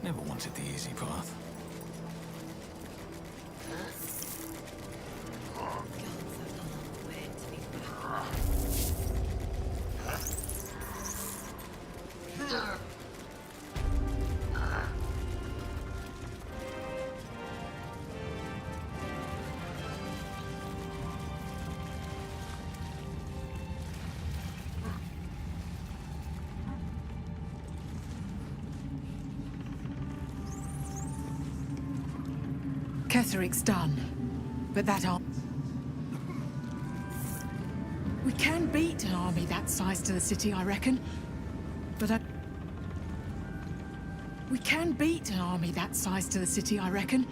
Never wanted the easy path. Ketheric's done, but that arm... We can beat an army that size to the city, I reckon. But we can beat an army that size to the city, I reckon.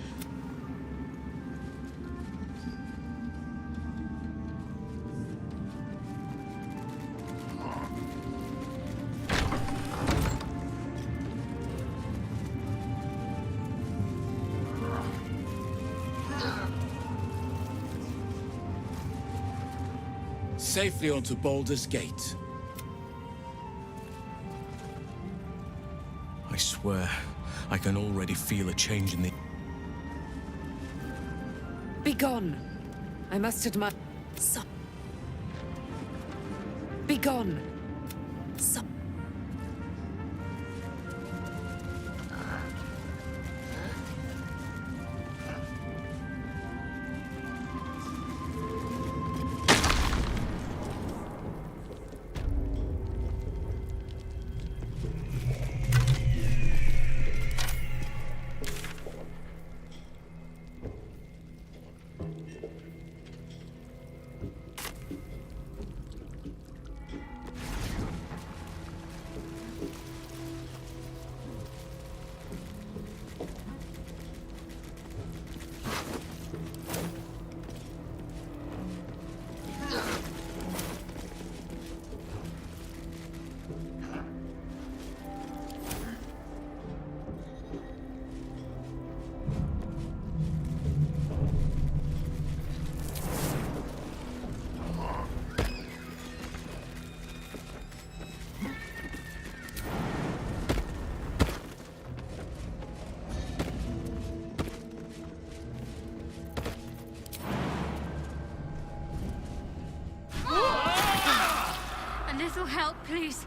Safely onto Baldur's Gate. I swear, I can already feel a change in the... Begone! I must admire... Begone! A little help, please.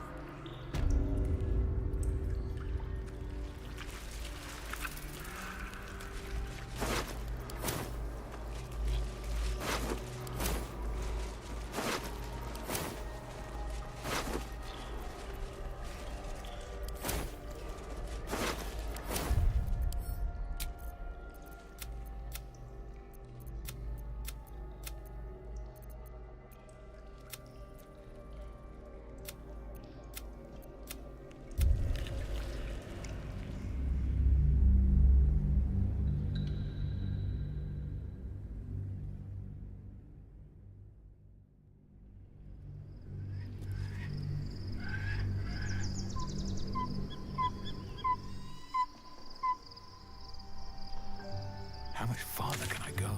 How much farther can I go?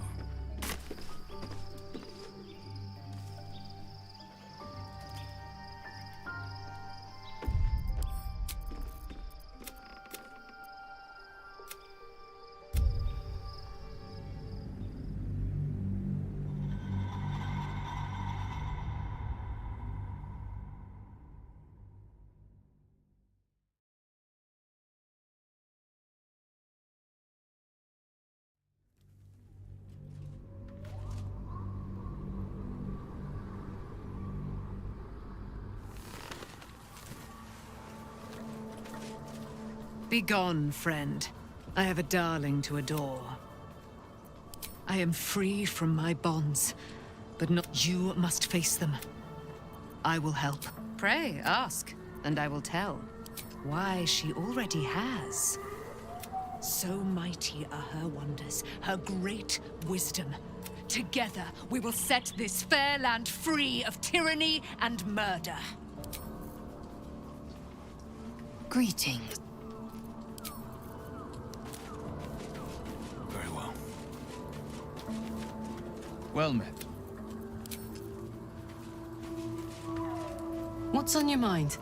Begone, friend. I have a darling to adore. I am free from my bonds, but not you must face them. I will help. Pray, ask, and I will tell. Why, she already has. So mighty are her wonders, her great wisdom. Together, we will set this fair land free of tyranny and murder. Greetings. Very well. Well met. What's on your mind?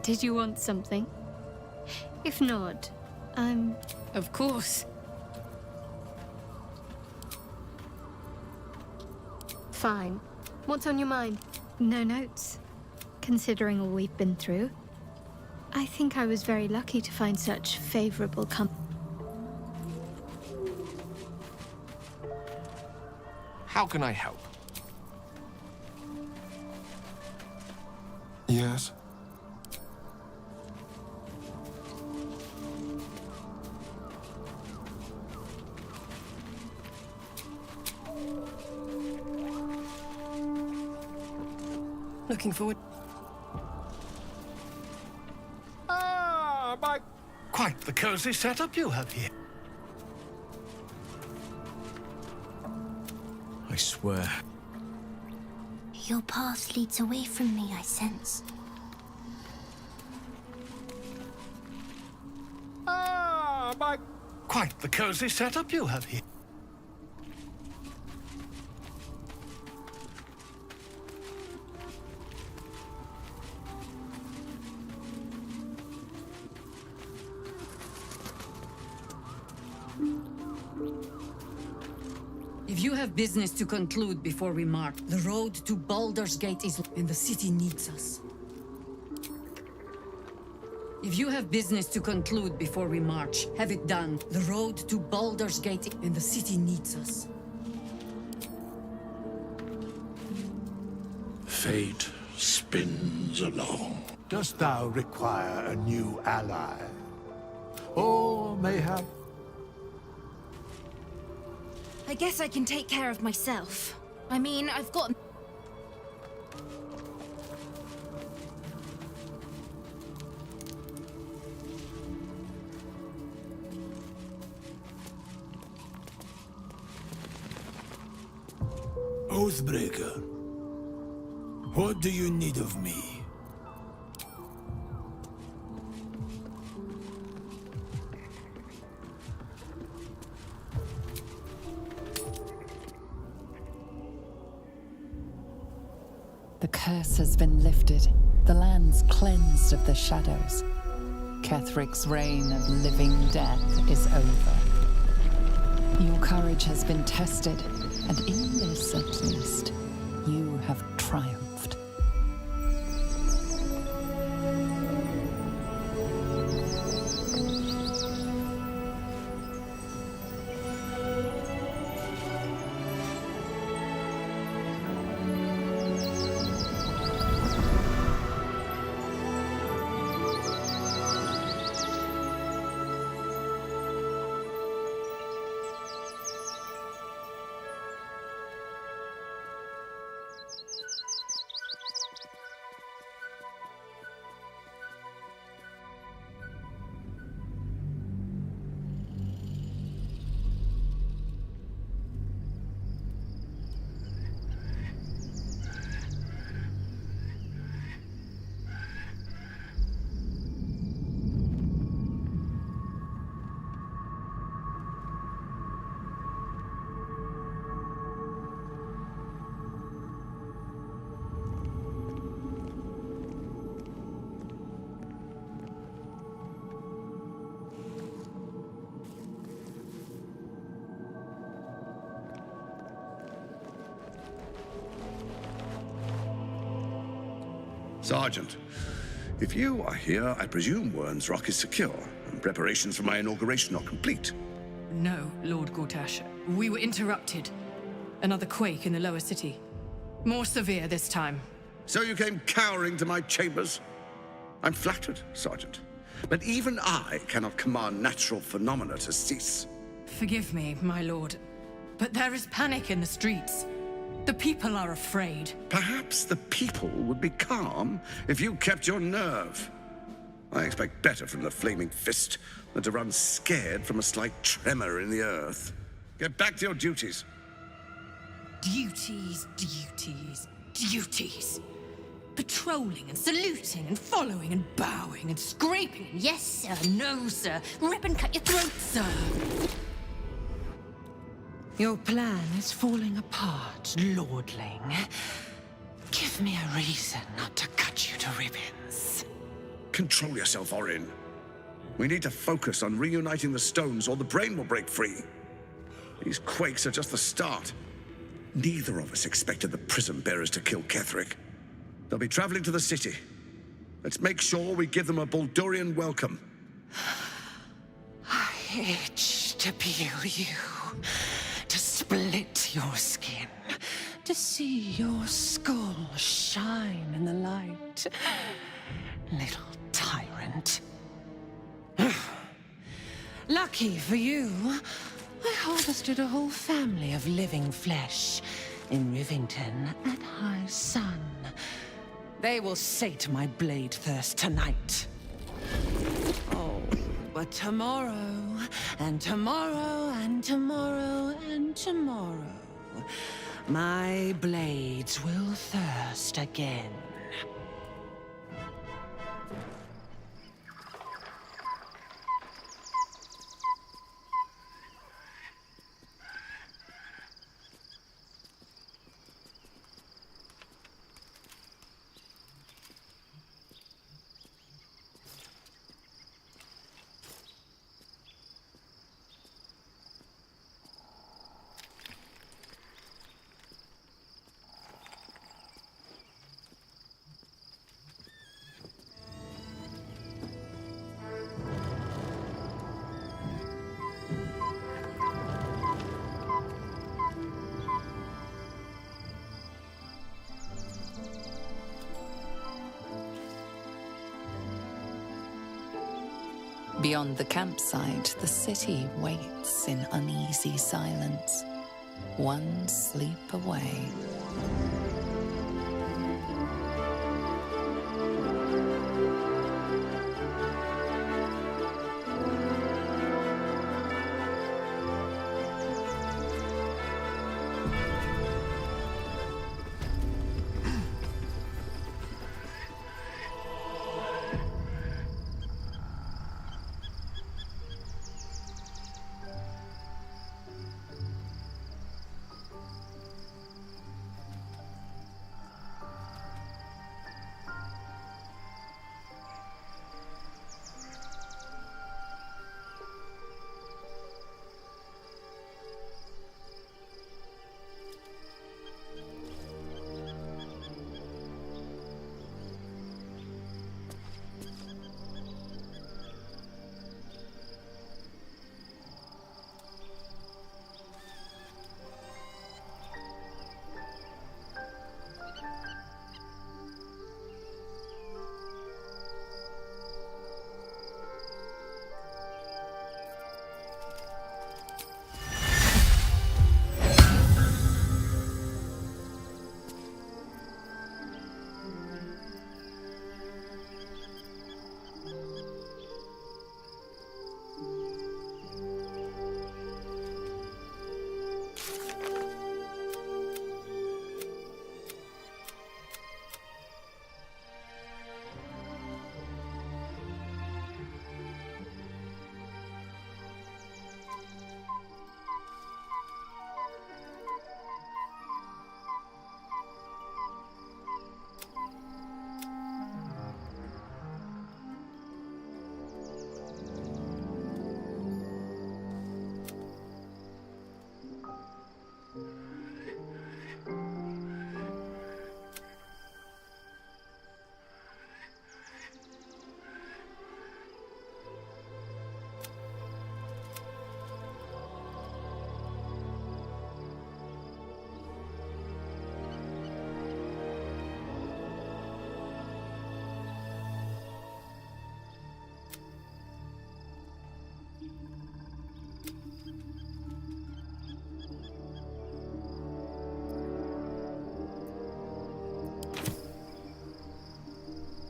Did you want something? If not, Of course. fine. What's on your mind? No notes. Considering all we've been through, I think I was very lucky to find such favorable company. How can I help? Yes? Looking forward. Quite the cozy setup you have here. I swear. Your path leads away from me, I sense. Quite the cozy setup you have here. If you have business to conclude before we march, the road to Baldur's Gate is... and the city needs us. If you have business to conclude before we march, have it done. The road to Baldur's Gate and the city needs us. Fate spins along. Dost thou require a new ally? Or mayhap... I guess I can take care of myself. I mean, I've got... Oathbreaker, what do you need of me? The curse has been lifted, the land's cleansed of the shadows. Kethric's reign of living death is over. Your courage has been tested, and in this at least, you have triumphed. Sergeant, if you are here, I presume Wern's Rock is secure, and preparations for my inauguration are complete. No, Lord Gortash. We were interrupted. Another quake in the lower city. More severe this time. So you came cowering to my chambers? I'm flattered, Sergeant. But even I cannot command natural phenomena to cease. Forgive me, my lord, but there is panic in the streets. The people are afraid. Perhaps the people would be calm if you kept your nerve. I expect better from the flaming fist than to run scared from a slight tremor in the earth. Get back to your duties. Duties, duties, duties. Patrolling and saluting and following and bowing and scraping. Yes, sir. No, sir. Rip and cut your throat, sir. Your plan is falling apart, lordling. Give me a reason not to cut you to ribbons. Control yourself, Orin. We need to focus on reuniting the stones or the brain will break free. These quakes are just the start. Neither of us expected the Prism Bearers to kill Ketheric. They'll be traveling to the city. Let's make sure we give them a Baldurian welcome. I itch to peel you, to split your skin, to see your skull shine in the light. Little tyrant. Lucky for you, I harvested a whole family of living flesh in Rivington at high sun. They will sate my blade thirst tonight. Oh, but tomorrow, and tomorrow, and tomorrow, and tomorrow, my blades will thirst again. Beyond the campsite, the city waits in uneasy silence, one sleep away.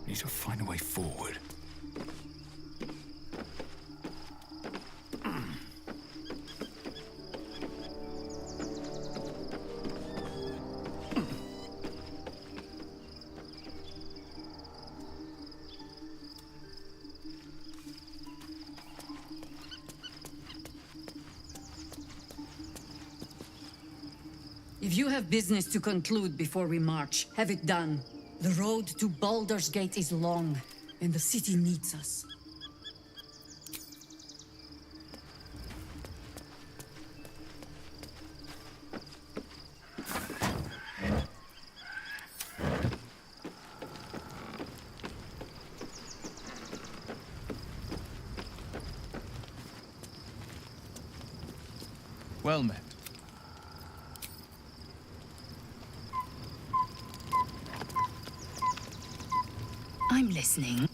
Need to find a way forward. If you have business to conclude before we march, have it done. The road to Baldur's Gate is long. and the city needs us. Well met. I'm listening.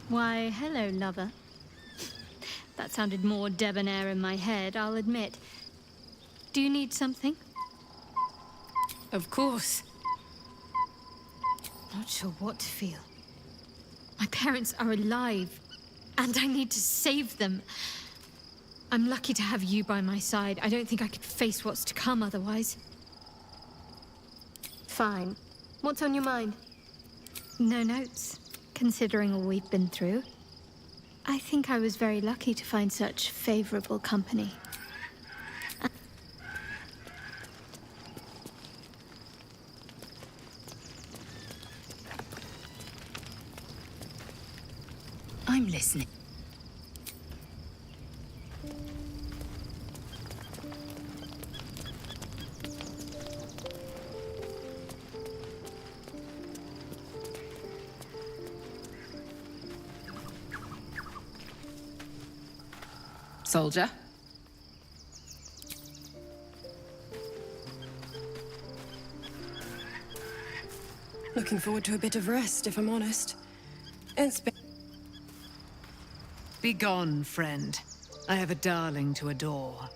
Why, hello, lover. That sounded more debonair in my head, I'll admit. Do you need something? Of course. Not sure what to feel. My parents are alive, and I need to save them. I'm lucky to have you by my side. I don't think I could face what's to come otherwise. Fine. What's on your mind? No notes, considering all we've been through. I think I was very lucky to find such favorable company. I'm listening. Soldier? Looking forward to a bit of rest, if I'm honest. It's been... Be gone, friend. I have a darling to adore.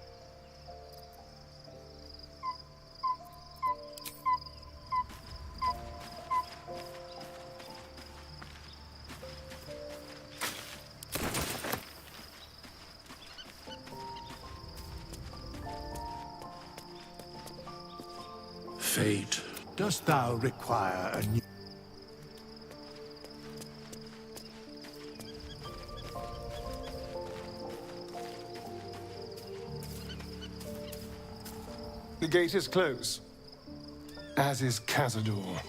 Fate. Dost thou require a new... The gate is closed, as is Cazador.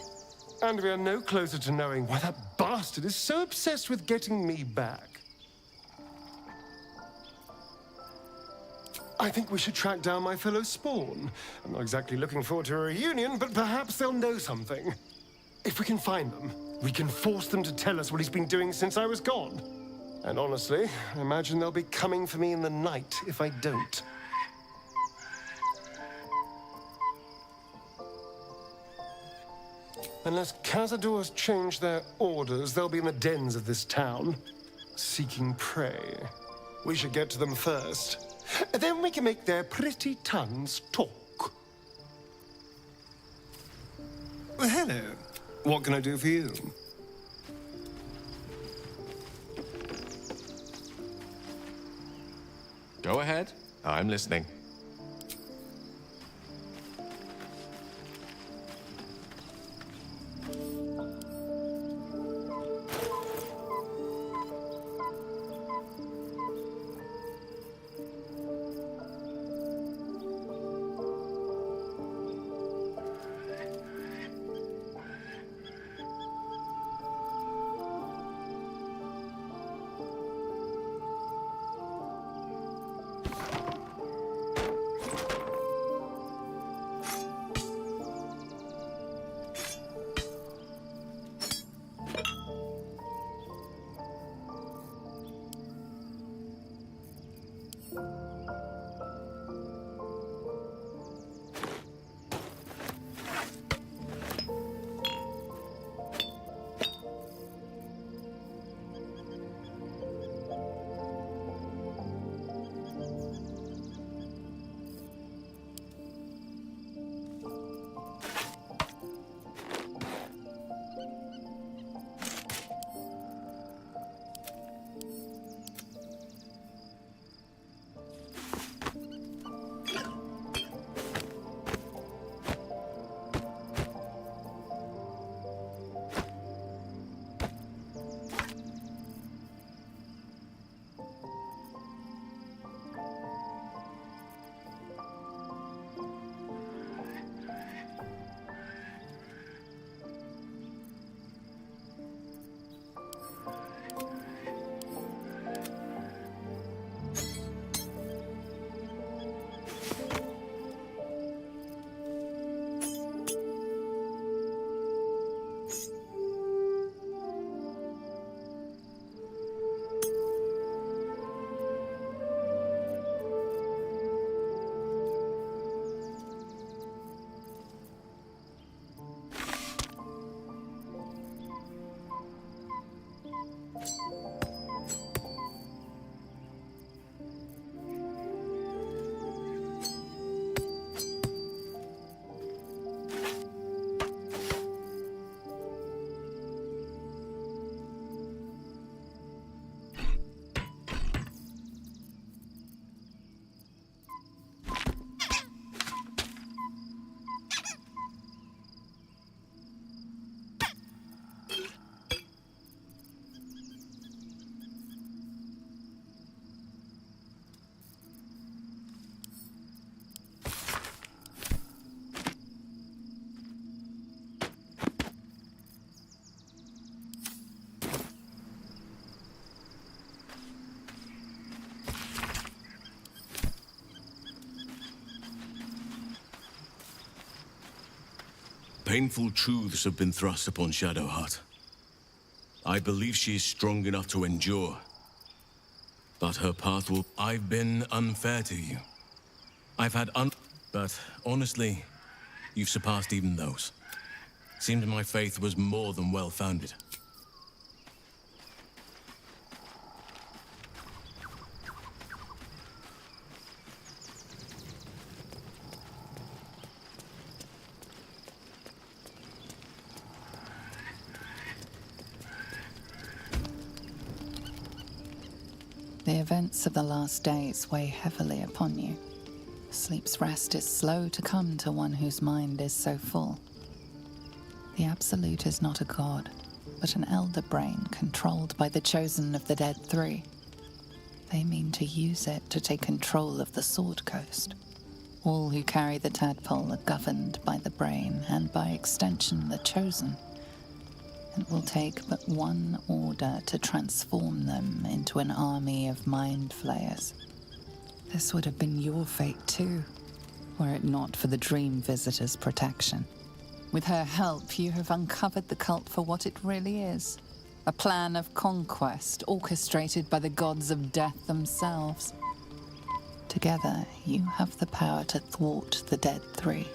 And we are no closer to knowing why that bastard is so obsessed with getting me back. I think we should track down my fellow Spawn. I'm not exactly looking forward to a reunion, but perhaps they'll know something. If we can find them, we can force them to tell us what he's been doing since I was gone. And honestly, I imagine they'll be coming for me in the night if I don't. Unless Cazador's changed their orders, they'll be in the dens of this town, seeking prey. We should get to them first. Then we can make their pretty tongues talk. Well, hello. What can I do for you? Go ahead. I'm listening. Painful truths have been thrust upon Shadowheart. I believe she is strong enough to endure. But her path will... I've been unfair to you. I've had But honestly, you've surpassed even those. Seemed my faith was more than well-founded. The events of the last days weigh heavily upon you. Sleep's rest is slow to come to one whose mind is so full. The Absolute is not a god, but an elder brain controlled by the Chosen of the Dead Three. They mean to use it to take control of the Sword Coast. All who carry the tadpole are governed by the brain, and by extension the Chosen. It will take but one order to transform them into an army of mind flayers. This would have been your fate too, were it not for the Dream Visitor's protection. With her help, you have uncovered the cult for what it really is. A plan of conquest orchestrated by the gods of death themselves. Together, you have the power to thwart the Dead Three.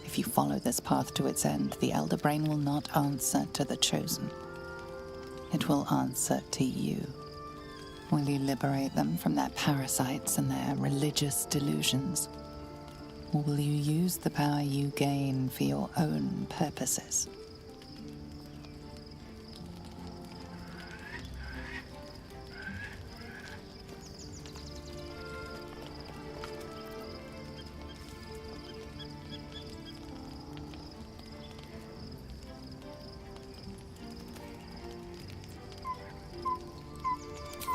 If you follow this path to its end, the Elder Brain will not answer to the Chosen. It will answer to you. Will you liberate them from their parasites and their religious delusions? Or will you use the power you gain for your own purposes?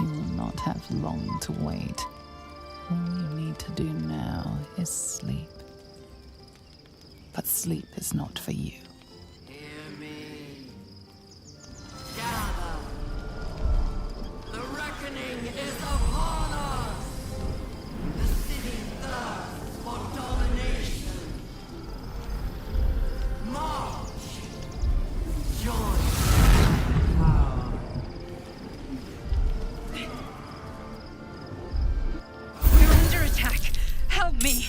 You will not have long to wait. All you need to do now is sleep. But sleep is not for you. Hear me. Gather. The reckoning is upon us. The city thirsts for domination. March. Join. Help me!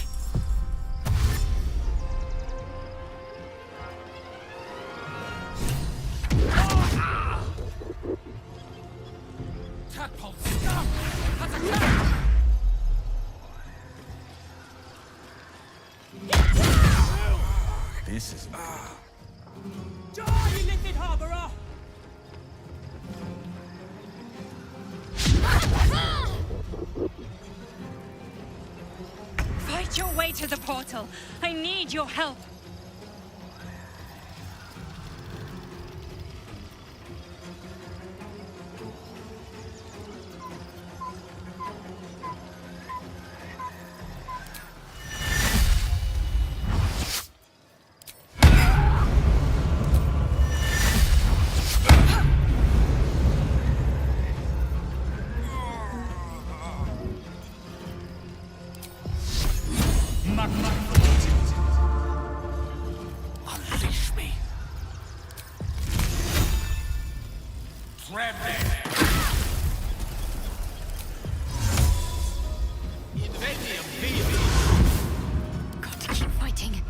Tadpole, stop! That's a cat! This is... Die, you liquid harborer! Fight your way to the portal. I need your help. Unleash me. Grab me. Got to keep fighting.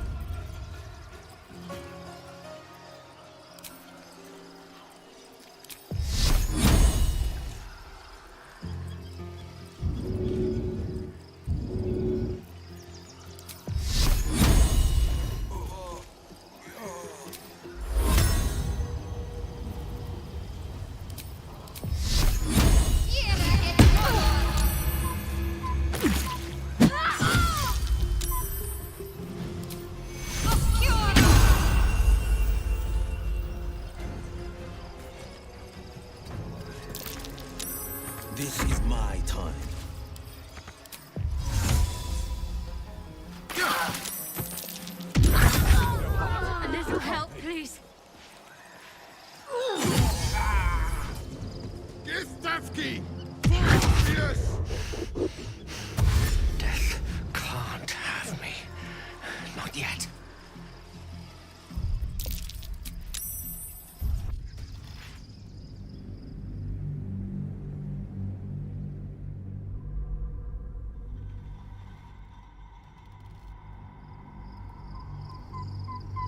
This is my time. A little help, please. Gistavki! Death can't have me. Not yet.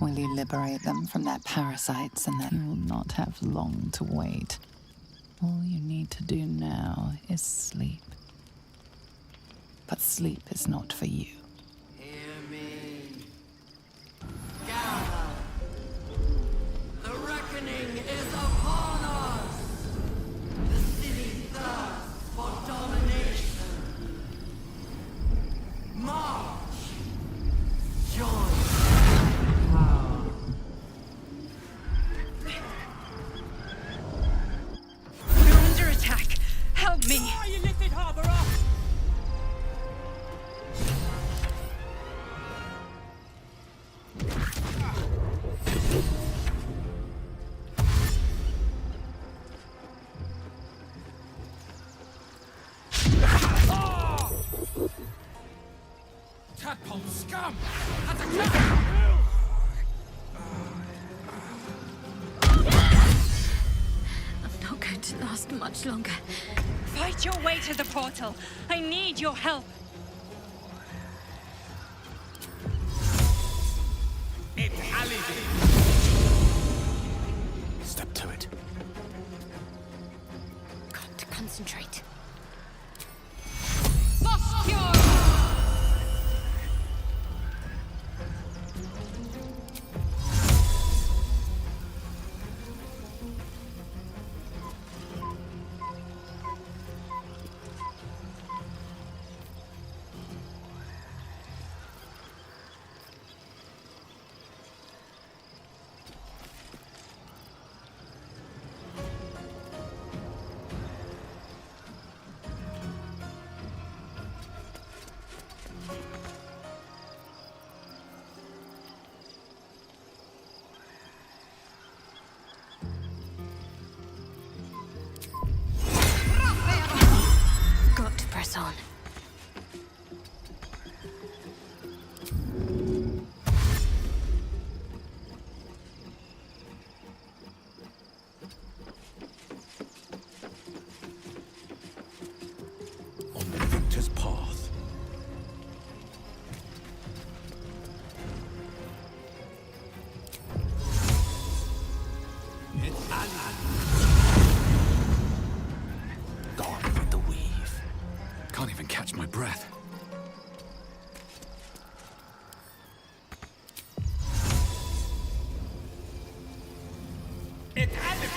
Will you liberate them from their parasites, and then you will not have long to wait. All you need to do now is sleep. But sleep is not for you. Hear me. Gather. The reckoning is upon us. The city thirsts for domination. March. Join. We're under attack. Help me. You lifted Harborer! Tadpole scum! I'm not going to last much longer. Fight your way to the portal. I need your help. It's Alibi! Step to it. Got to concentrate. Got to press on. On the victor's path. It's Ali. Gone with the weave. Can't even catch my breath. It's Ali.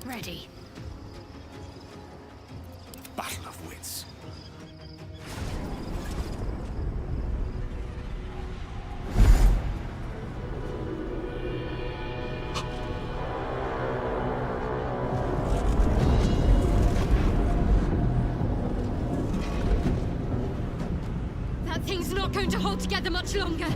Ready. Battle of wits. That thing's not going to hold together much longer.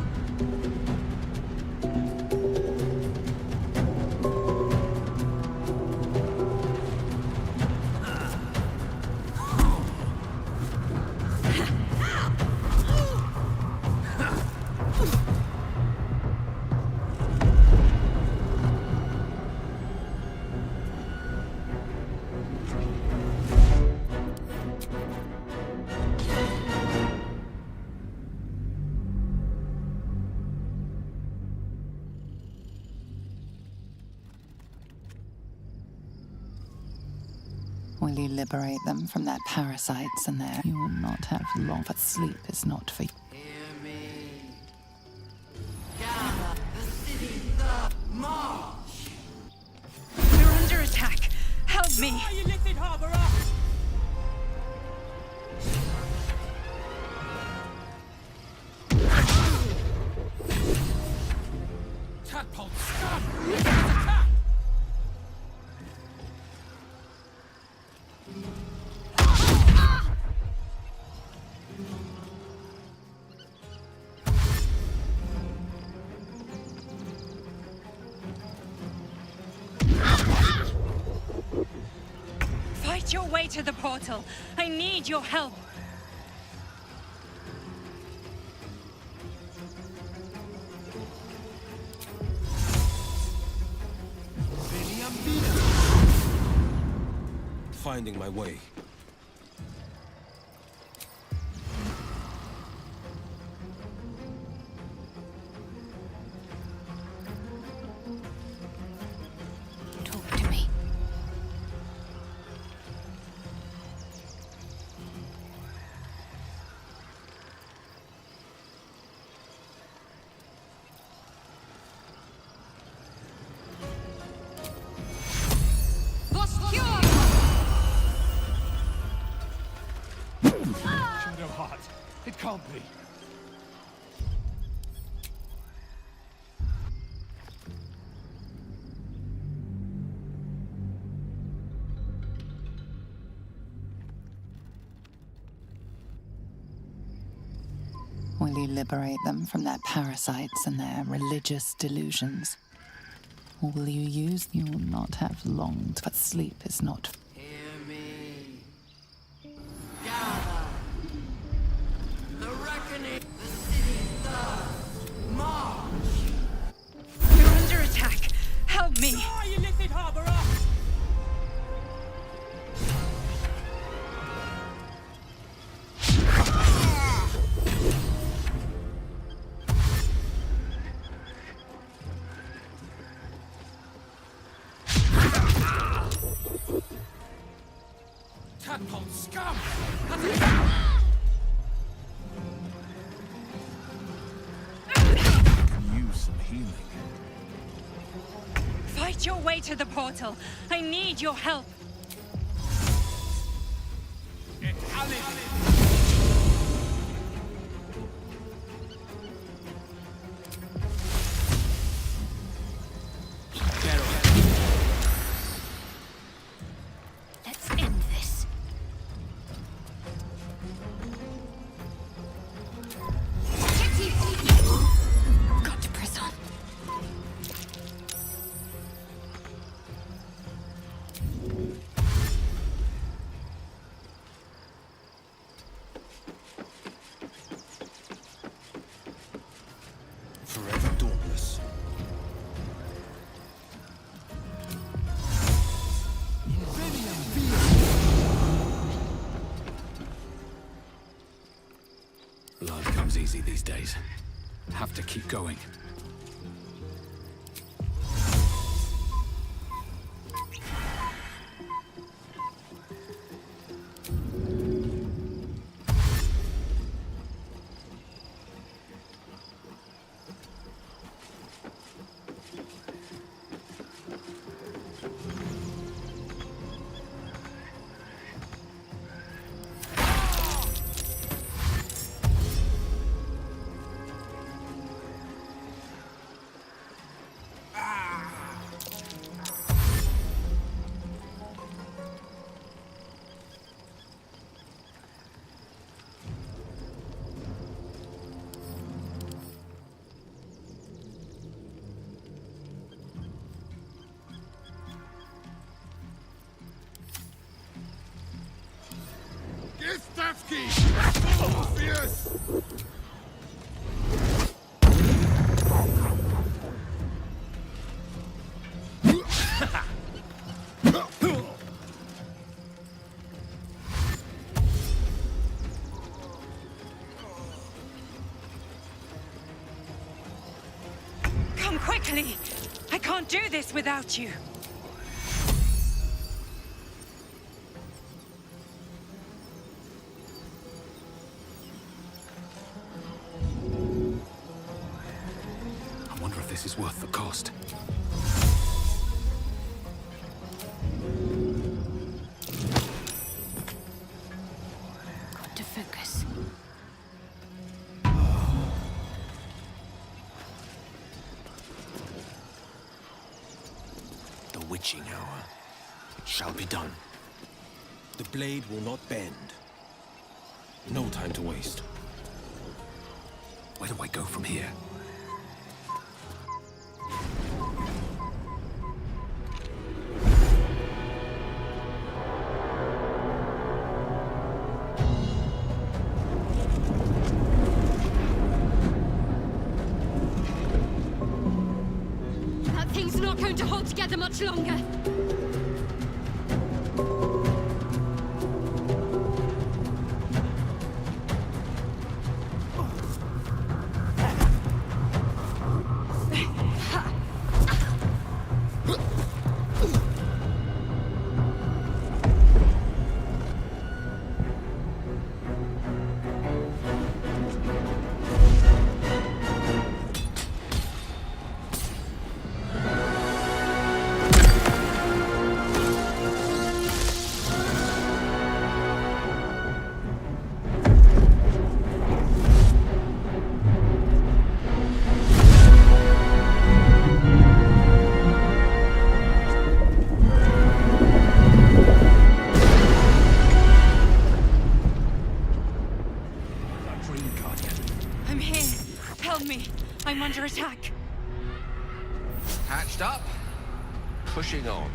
Will you liberate them from their parasites, and their you will not have long, but sleep is not for you. Hear me. Gather. The city thirsts. March. We're under attack. Help me. You lifted Harborer! Tadpole scum! Attack! Fight Fight your way to the portal. I need your help. Finding my way. Talk to me. Shadowheart, it can't be. Will you liberate them from their parasites and their religious delusions? Or will you use... You will not have long, but sleep is not... Hear me. Gather. The reckoning. The city's third. March. You're under attack. Help me. Oh, you lifted Harbour up. Tadpole scum! Use some healing. Fight your way to the portal. I need your help. Let's end this. Got to press on. Forever dauntless. Blood comes easy these days. Have to keep going. Gistavsky! Orpheus! Come quickly. I can't do this without you. I wonder if this is worth the cost. Got to focus. The witching hour. It shall be done. The blade will not bend. No time to waste. Where do I go from here? much longer. I'm here. Help me. I'm under attack. Hatched up. Pushing on.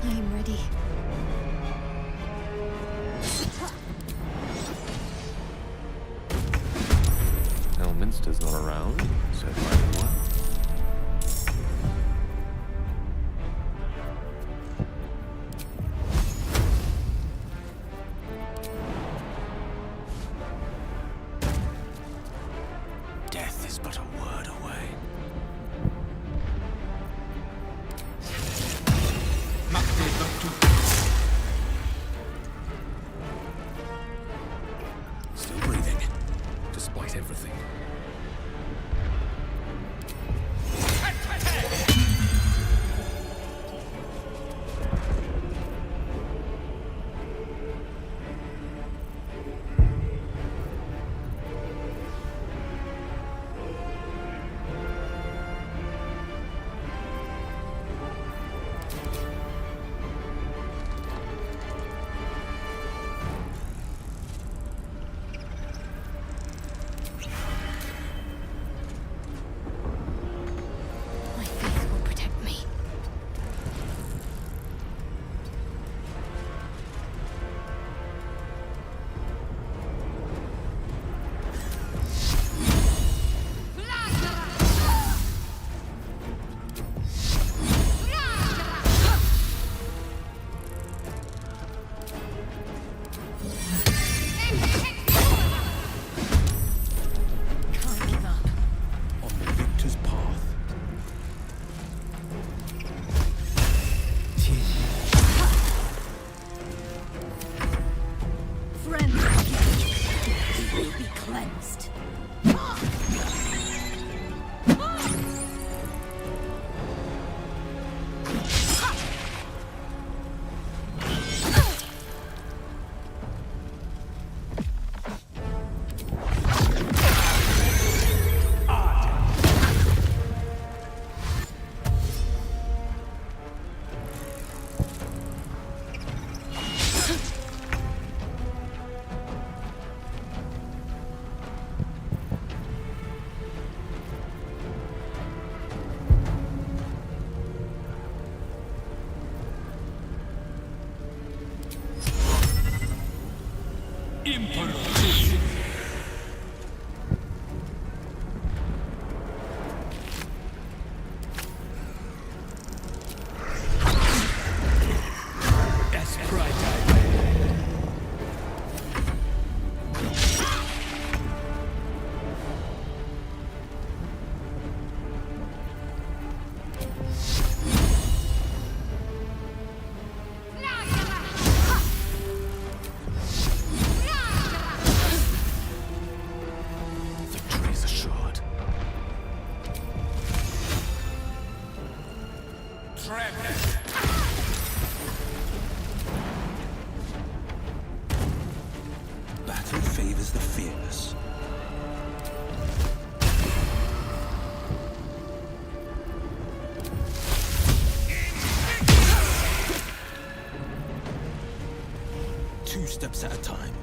I'm ready. Elminster's not around, so it might be well. Death is but a word away. Still breathing, despite everything. My faith will protect me. Can't give up. On the victor's path. Friend, you will be cleansed. Victory is assured. Battle favors the fearless. Two steps at a time.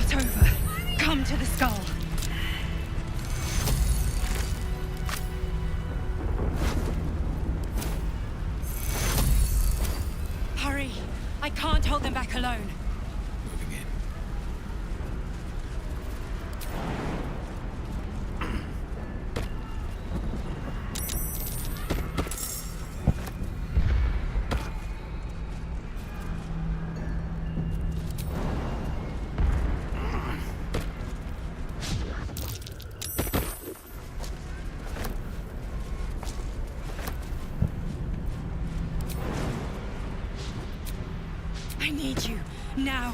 not over. Come to the skull. Hurry! I can't hold them back alone. Moving in. I need you, now.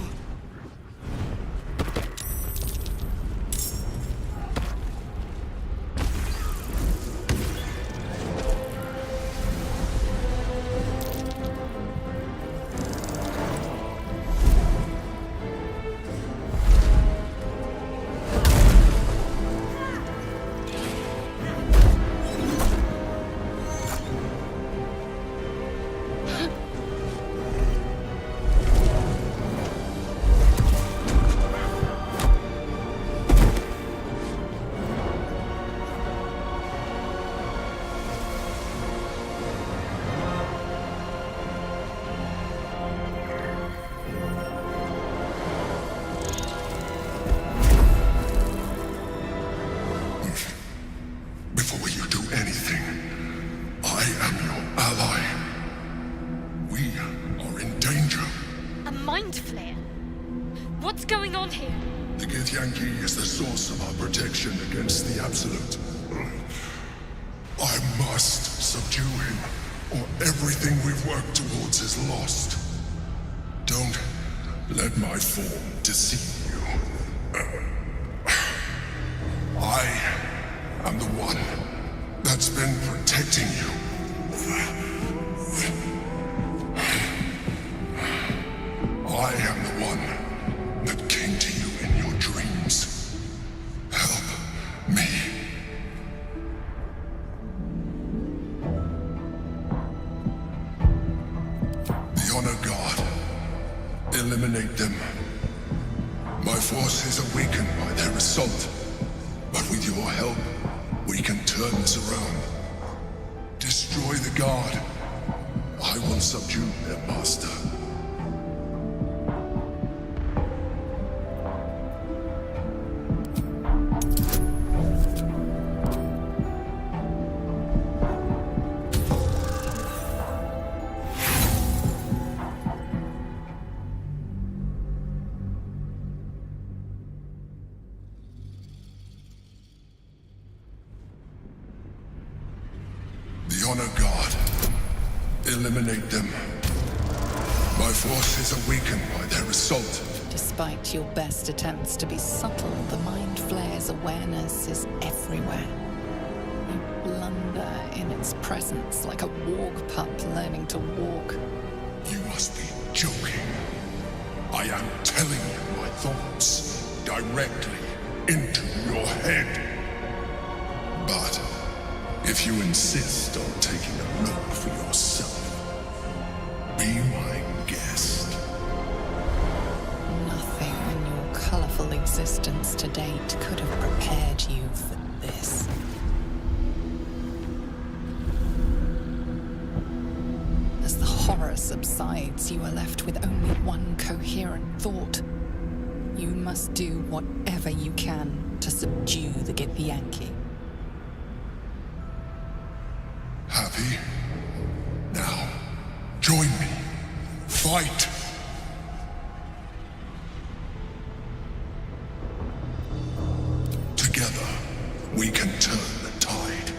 Before you do anything, I am your ally. We are in danger. A mind flare? What's going on here? The Githyanki is the source of our protection against the Absolute. I must subdue him, or everything we've worked towards is lost. Don't let my form deceive you. I am the one that's been protecting you. I am the one that came to you in your dreams. Help me. The Honor Guard. Eliminate them. My forces are weakened by their assault. But with your help, we can turn this around. Destroy the Guard. I will subdue their master. The Honor Guard. Eliminate them. My forces are weakened by their assault. Despite your best attempts to be subtle, the Mind Flayer's awareness is everywhere. You blunder in its presence like a warg pup learning to walk. You must be joking. I am telling you my thoughts directly into your head. But if you insist on taking a look for yourself, be my guest. Nothing in your colorful existence to date could have prepared you for this. As the horror subsides, you are left with only one coherent thought. You must do whatever you can to subdue the Githyanki. Happy? Now, join me. Fight! Together, we can turn the tide.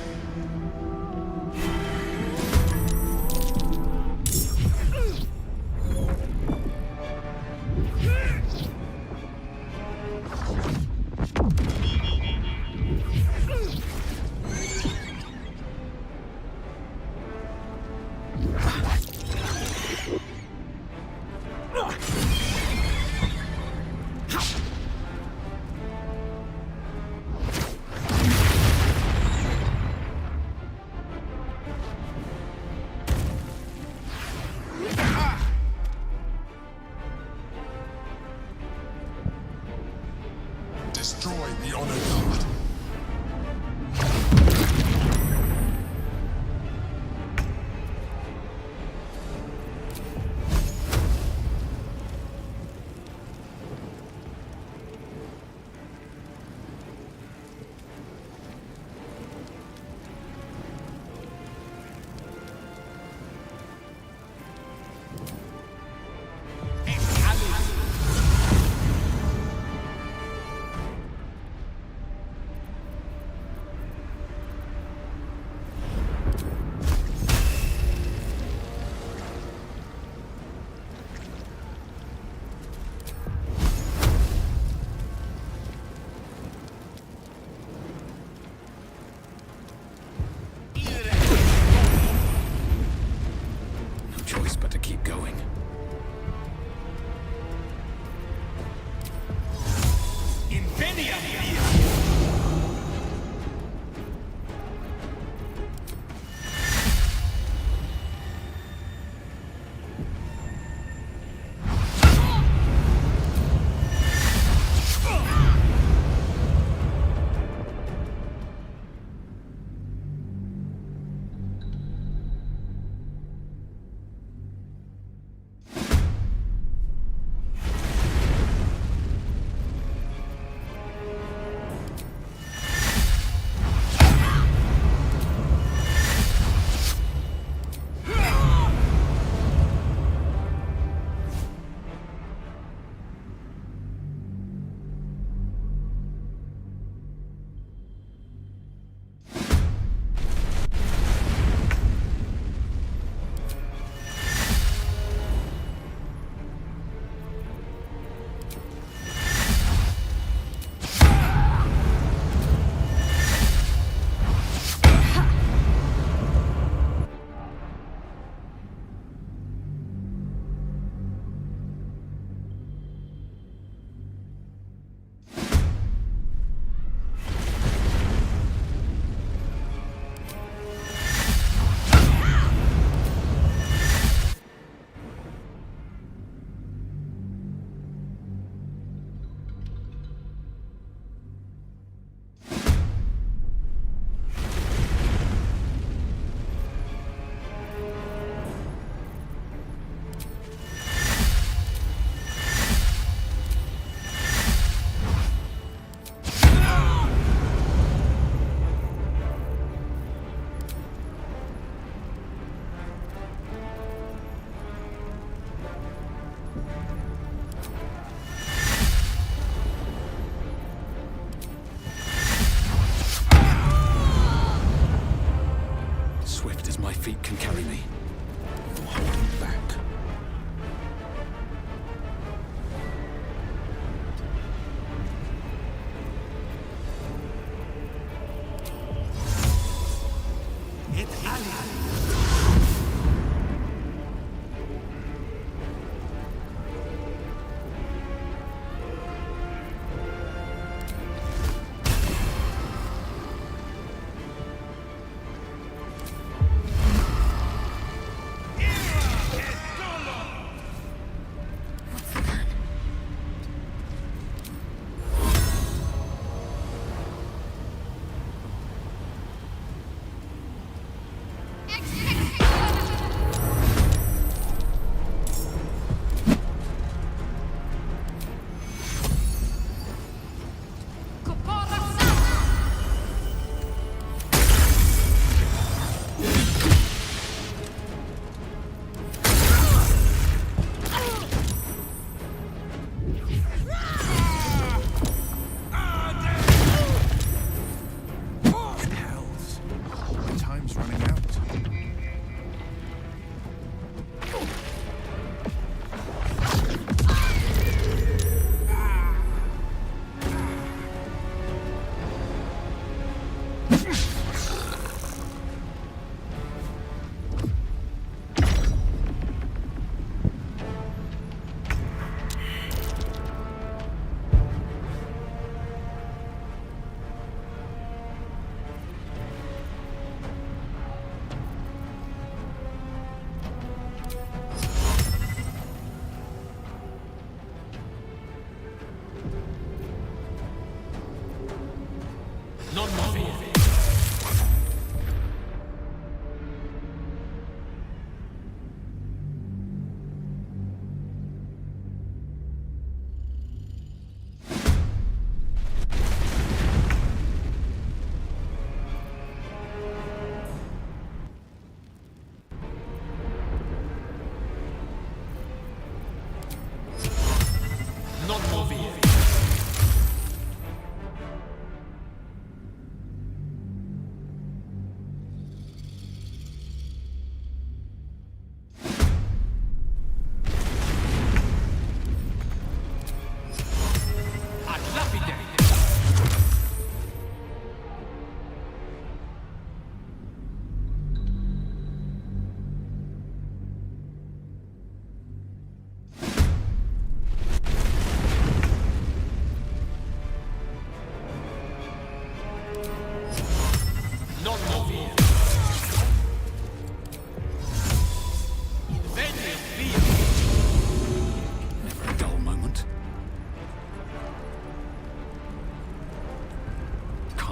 Destroy the honor guard.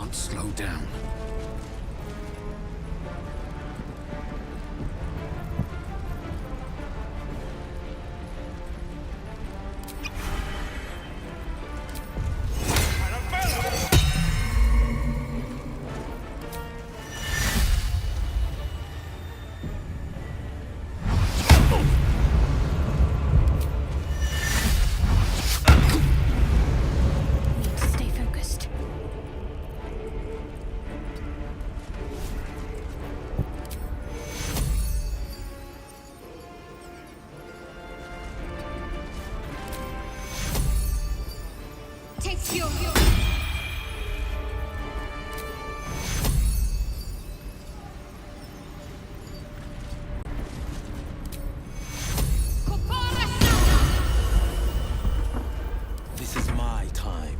can't slow down. Stay focused. Take fuel. This is my time.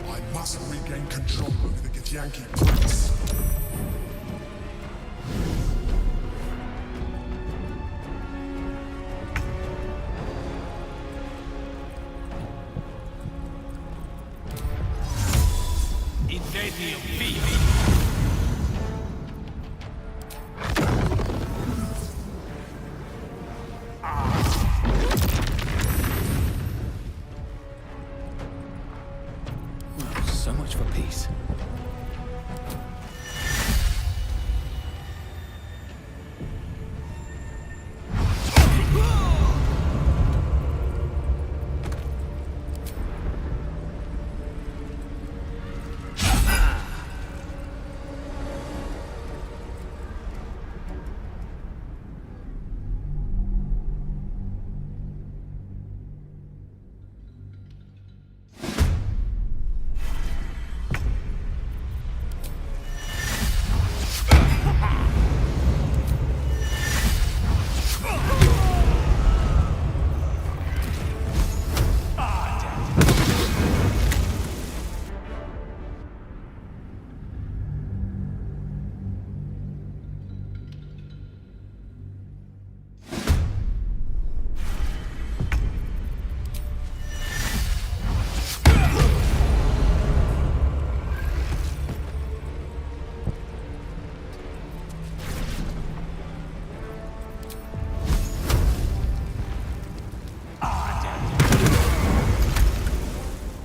I must regain control over the Githyanki prince. Incendio vivo. So much for peace.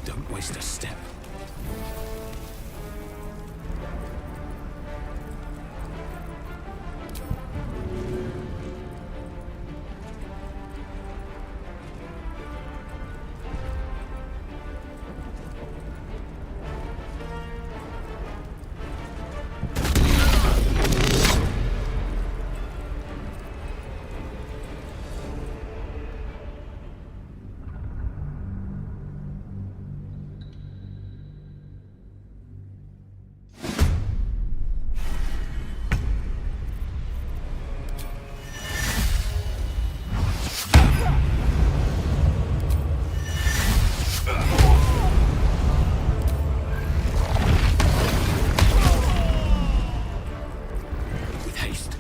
Don't waste a step. With haste.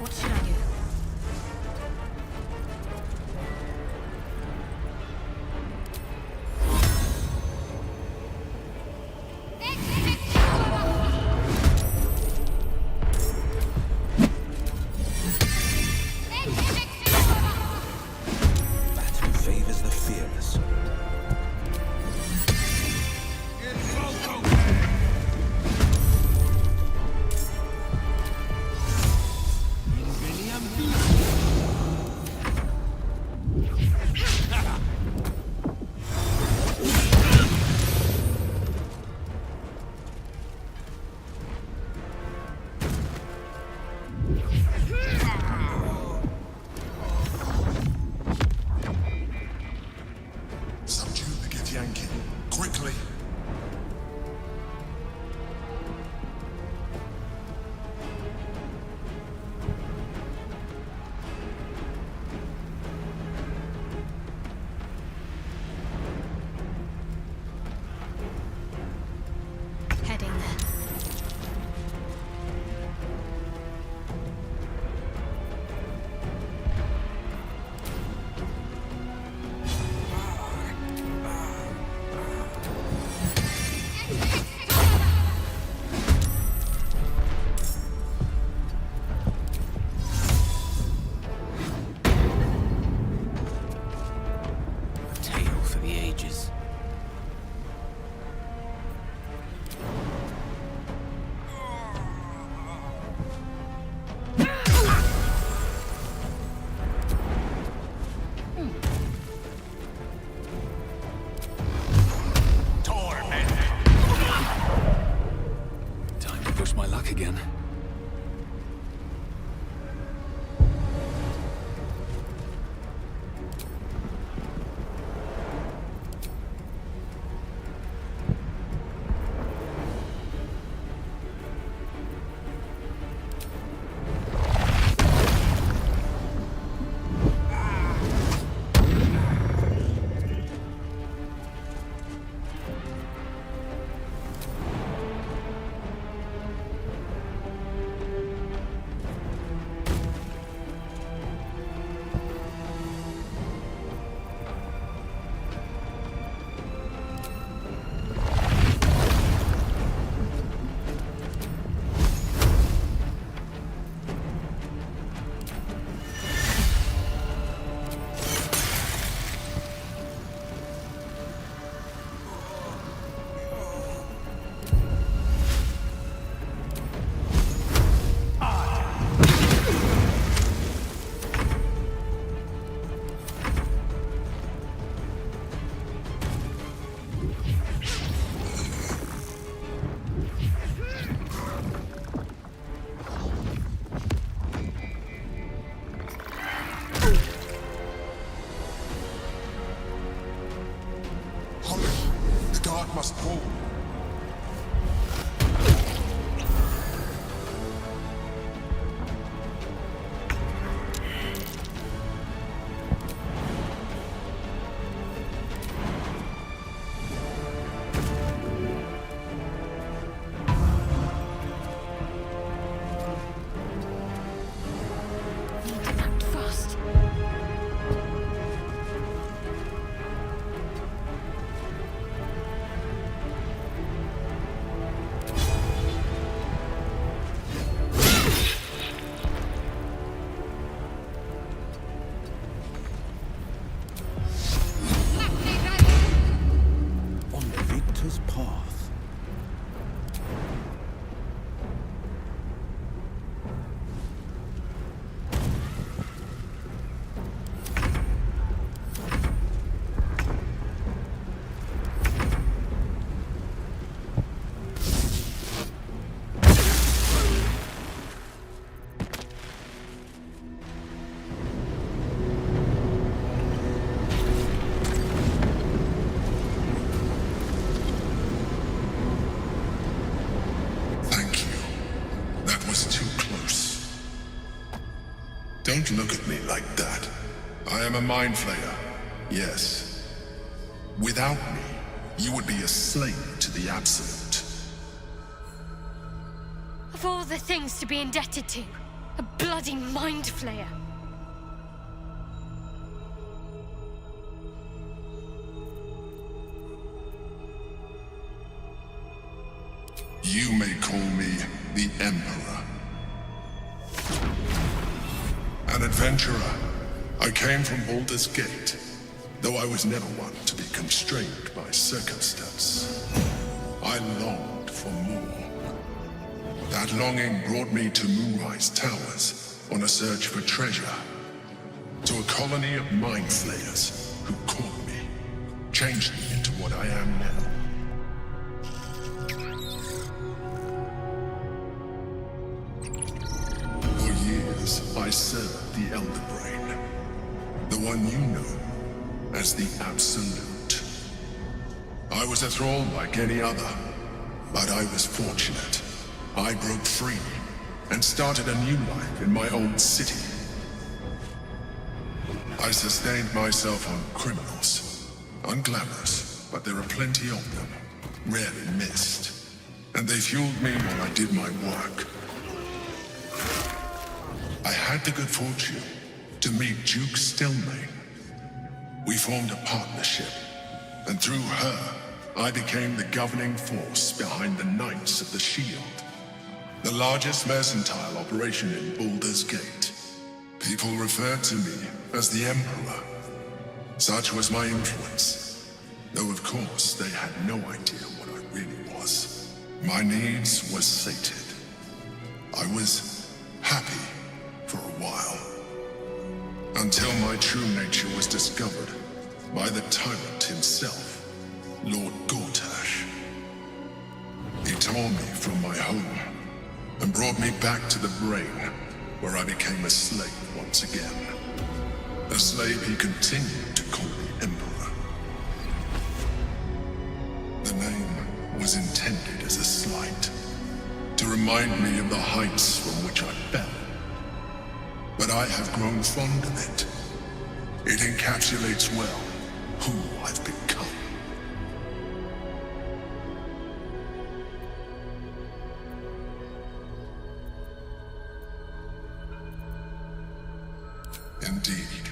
What should I do? Battle favors the fearless. heart must fall. Don't look at me like that. I am a mind flayer, yes. Without me, you would be a slave to the Absolute. Of all the things to be indebted to, a bloody mind flayer. You may call me the Emperor. An adventurer, I came from Baldur's Gate, though I was never one to be constrained by circumstance. I longed for more. That longing brought me to Moonrise Towers on a search for treasure, to a colony of mind flayers who caught me, changed me into what I am now. I served the Elder Brain, the one you know as the Absolute. I was a thrall like any other, but I was fortunate. I broke free and started a new life in my own city. I sustained myself on criminals, unglamorous, but there are plenty of them, rarely missed, and they fueled me while I did my work. I had the good fortune to meet Duke Stelmane. We formed a partnership, and through her, I became the governing force behind the Knights of the Shield, the largest mercantile operation in Baldur's Gate. People referred to me as the Emperor. Such was my influence, though of course they had no idea what I really was. My needs were sated. I was happy for a while, until my true nature was discovered by the tyrant himself, Lord Gortash. He tore me from my home and brought me back to the Brain, where I became a slave once again. A slave he continued to call the Emperor. The name was intended as a slight, to remind me of the heights from which I fell. But I have grown fond of it. It encapsulates well who I've become. Indeed,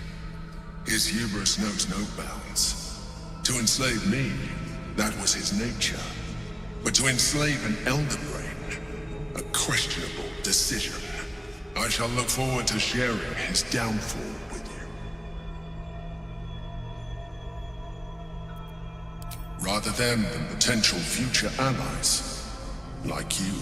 his hubris knows no bounds. To enslave me, that was his nature. But to enslave an Elder Brain, a questionable decision. I shall look forward to sharing his downfall with you. Rather than potential future allies, like you.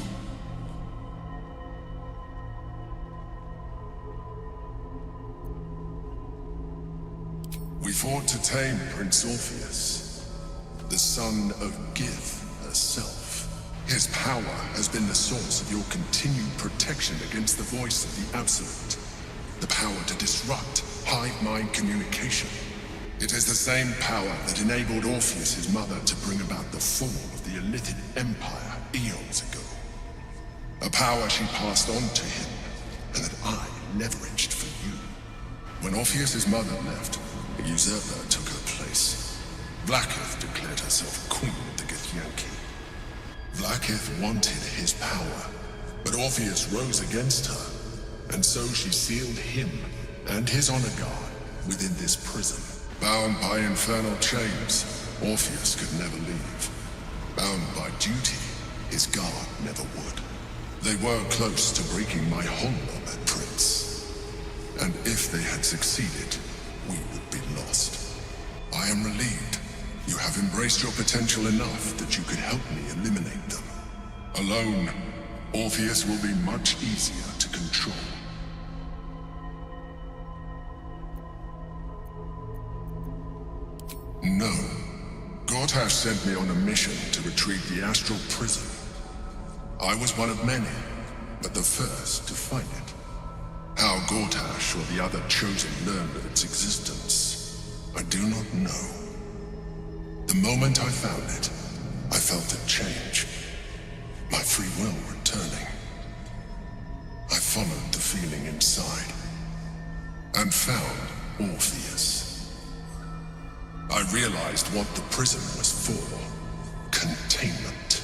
We fought to tame Prince Orpheus, the son of Gith herself. His power has been the source of your continued protection against the voice of the Absolute. The power to disrupt hive mind communication. It is the same power that enabled Orpheus' mother to bring about the fall of the Illithid Empire eons ago. A power she passed on to him, and that I leveraged for you. When Orpheus' mother left, a usurper took her place. Blackith declared herself queen of the Githyanki. Blackith wanted his power, but Orpheus rose against her, and so she sealed him and his honor guard within this prison. Bound by infernal chains, Orpheus could never leave. Bound by duty, his guard never would. They were close to breaking my hold on that prince. And if they had succeeded, we would be lost. I am relieved. You have embraced your potential enough that you could help me eliminate them. Alone, Orpheus will be much easier to control. No. Gortash sent me on a mission to retrieve the astral prison. I was one of many, but the first to find it. How Gortash or the other chosen learned of its existence, I do not know. The moment I found it, I felt a change. My free will returning. I followed the feeling inside, and found Orpheus. I realized what the prison was for. Containment.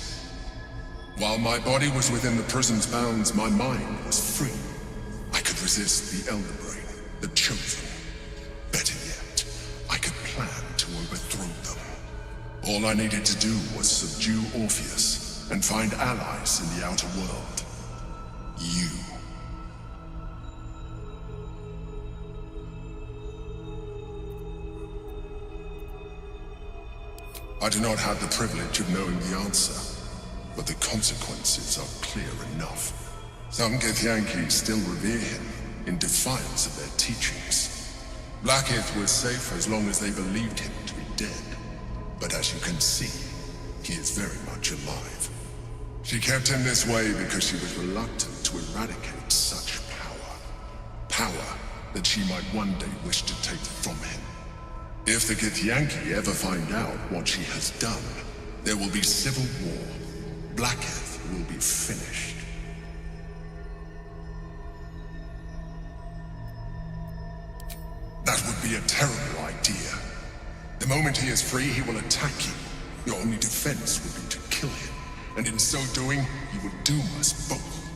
While my body was within the prison's bounds, my mind was free. I could resist the Elder Brain, the Chosen. Better yet, I could plan to overthrow them. All I needed to do was subdue Orpheus and find allies in the outer world. You. I do not have the privilege of knowing the answer, but the consequences are clear enough. Some Githyanki still revere him, in defiance of their teachings. Blackith was safe as long as they believed him to be dead. But as you can see, he is very much alive. She kept him this way because she was reluctant to eradicate such power. Power that she might one day wish to take from him. If the Githyanki ever find out what she has done, there will be civil war. Blackith will be finished. That would be a terrible idea. The moment he is free, he will attack you. Your only defense would be to kill him, and in so doing, he would doom us both.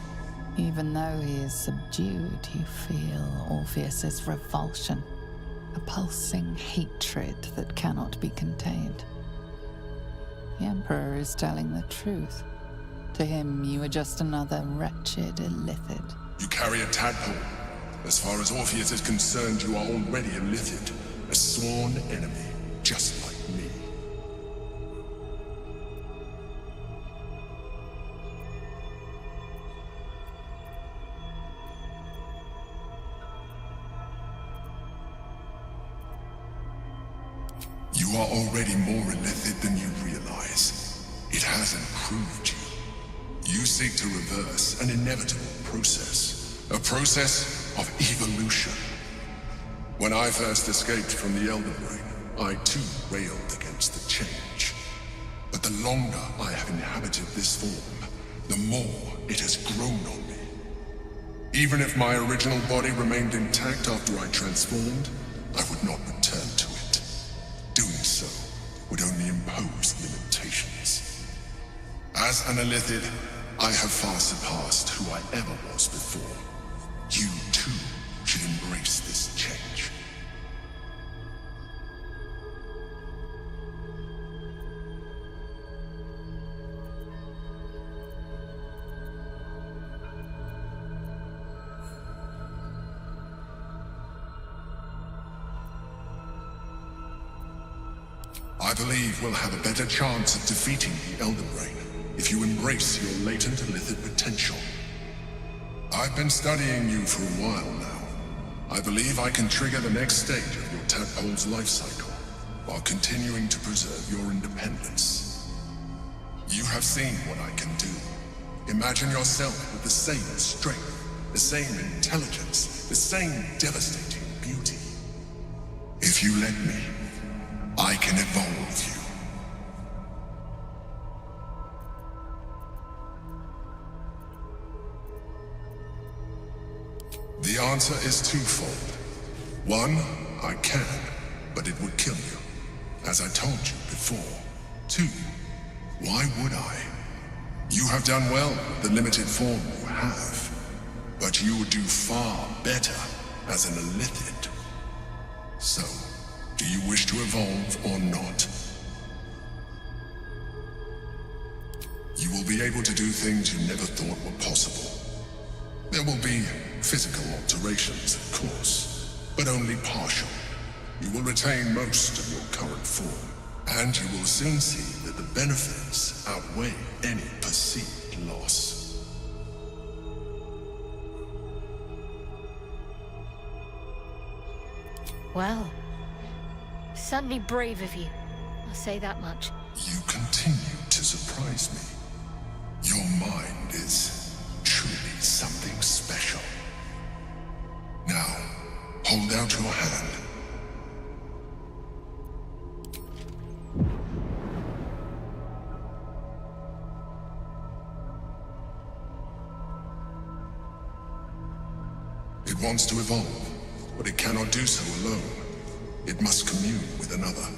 Even though he is subdued, you feel Orpheus's revulsion. A pulsing hatred that cannot be contained. The Emperor is telling the truth. To him, you are just another wretched Illithid. You carry a tadpole. As far as Orpheus is concerned, you are already a Illithid, a sworn enemy, just like me. You are already more Illithid than you realize. It has improved you. You seek to reverse an inevitable process. A process of evolution. When I first escaped from the Elder Brain, I too railed against the change. But the longer I have inhabited this form, the more it has grown on me. Even if my original body remained intact after I transformed, I would not return to it. Doing so would only impose limitations. As an Illithid, I have far surpassed who I ever was before. You too should embrace this change. I believe we'll have a better chance of defeating the Elder Brain if you embrace your latent Illithid potential. I've been studying you for a while now. I believe I can trigger the next stage of your tadpole's life cycle, while continuing to preserve your independence. You have seen what I can do. Imagine yourself with the same strength, the same intelligence, the same devastating beauty. If you let me, I can evolve you. The answer is twofold. One, I can, but it would kill you, as I told you before. Two, why would I? You have done well with the limited form you have, but you would do far better as an Illithid. So, do you wish to evolve or not? You will be able to do things you never thought were possible. There will be physical alterations, of course, but only partial. You will retain most of your current form, and you will soon see that the benefits outweigh any perceived loss. Well, certainly brave of you. I'll say that much. You continue to surprise me. Your mind is truly something special. Now, hold out your hand. It wants to evolve, but it cannot do so alone. It must commune with another.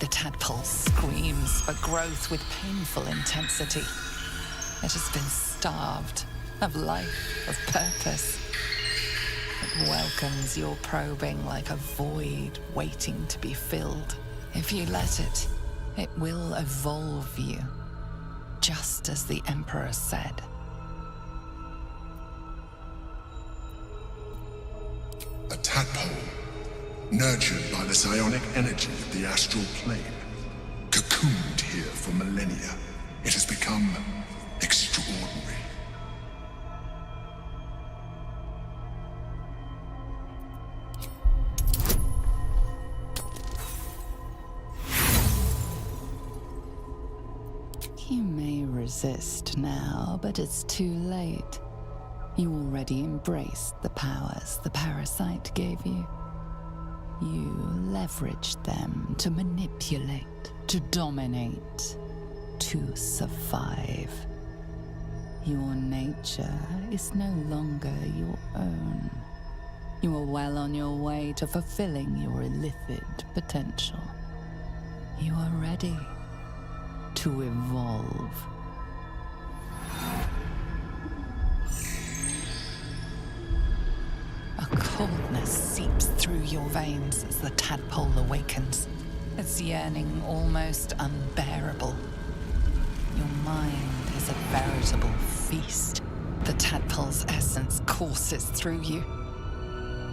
The tadpole screams for growth with painful intensity. It has been starved of life, of purpose. It welcomes your probing like a void waiting to be filled. If you let it, it will evolve you, just as the Emperor said. A tadpole, nurtured by the psionic energy of the astral plane, cocooned here for millennia, it has become extraordinary. You may resist now, but it's too late. You already embraced the powers the parasite gave you. You leveraged them to manipulate, to dominate, to survive. Your nature is no longer your own. You are well on your way to fulfilling your Illithid potential. You are ready to evolve. A coldness seeps through your veins as the tadpole awakens, its yearning almost unbearable. Your mind is a veritable feast. The tadpole's essence courses through you.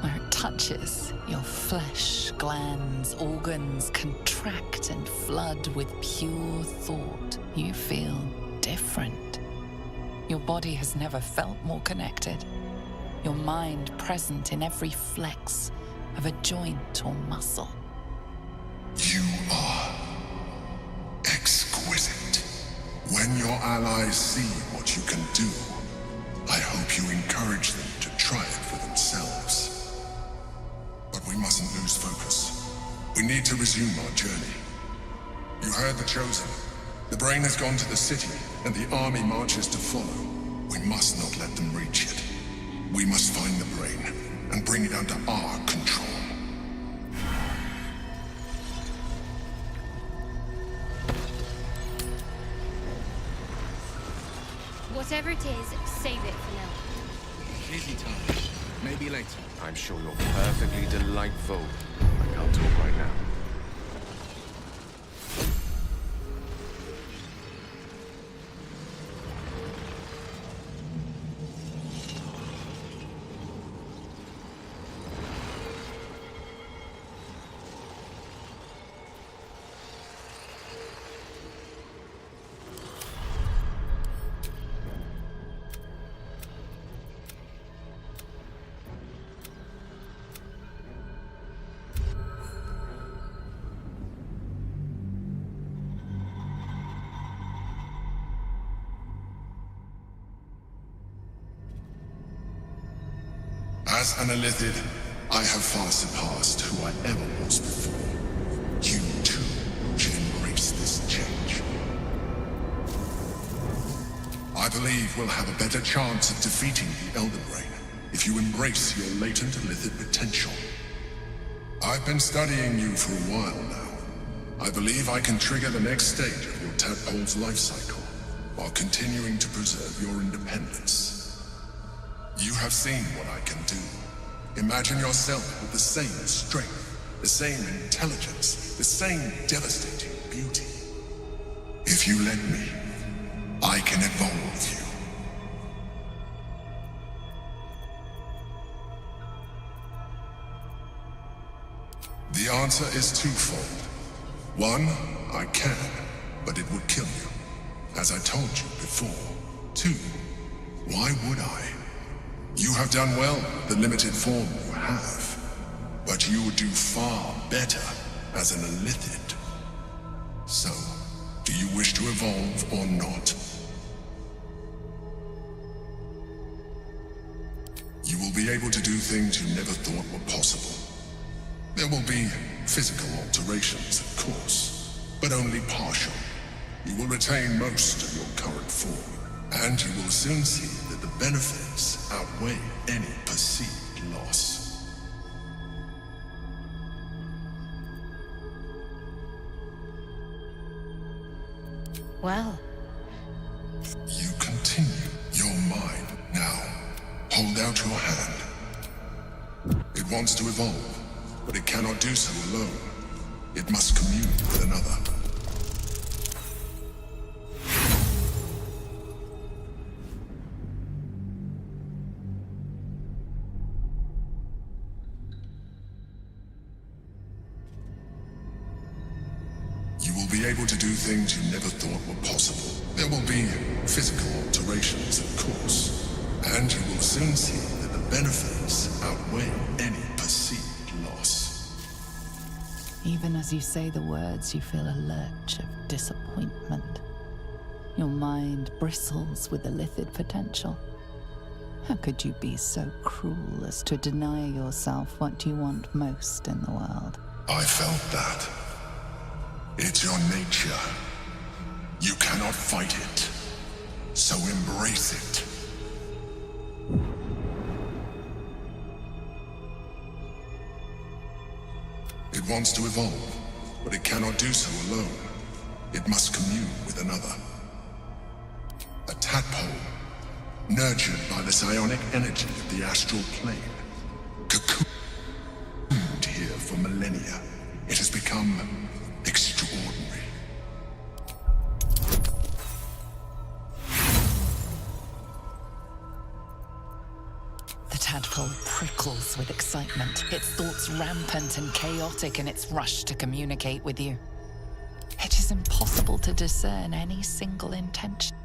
Where it touches, your flesh, glands, organs contract and flood with pure thought. You feel different. Your body has never felt more connected. Your mind present in every flex of a joint or muscle. You are exquisite. When your allies see what you can do, I hope you encourage them to try it for themselves. But we mustn't lose focus. We need to resume our journey. You heard the Chosen. The brain has gone to the city, and the army marches to follow. We must not let them reach it. We must find the brain and bring it under our control. Whatever it is, save it for now. Easy time. Maybe later. I'm sure you're perfectly delightful. I can't talk right now. As an Illithid, I have far surpassed who I ever was before. You too should embrace this change. I believe we'll have a better chance of defeating the Elden Rain if you embrace your latent Illithid potential. I've been studying you for a while now. I believe I can trigger the next stage of your tadpole's life cycle while continuing to preserve your independence. You have seen what I can do. Imagine yourself with the same strength, the same intelligence, the same devastating beauty. If you let me, I can evolve you. The answer is twofold. One, I can, but it would kill you, as I told you before. Two, why would I? You have done well with the limited form you have, but you would do far better as an Illithid. So, do you wish to evolve or not? You will be able to do things you never thought were possible. There will be physical alterations, of course, but only partial. You will retain most of your current form, and you will soon see that the benefits outweigh any perceived loss. Well. You continue. You're mine. Now, hold out your hand. It wants to evolve, but it cannot do so alone. It must commune with another. You will be able to do things you never thought were possible. There will be physical alterations, of course, and you will soon see that the benefits outweigh any perceived loss. Even as you say the words, you feel a lurch of disappointment. Your mind bristles with Illithid potential. How could you be so cruel as to deny yourself what you want most in the world? I felt that. It's your nature. You cannot fight it. So embrace it. It wants to evolve, but it cannot do so alone. It must commune with another. A tadpole, nurtured by the psionic energy of the astral plane, cocooned here for millennia. It has become extraordinary. The tadpole prickles with excitement, its thoughts rampant and chaotic in its rush to communicate with you. It is impossible to discern any single intention.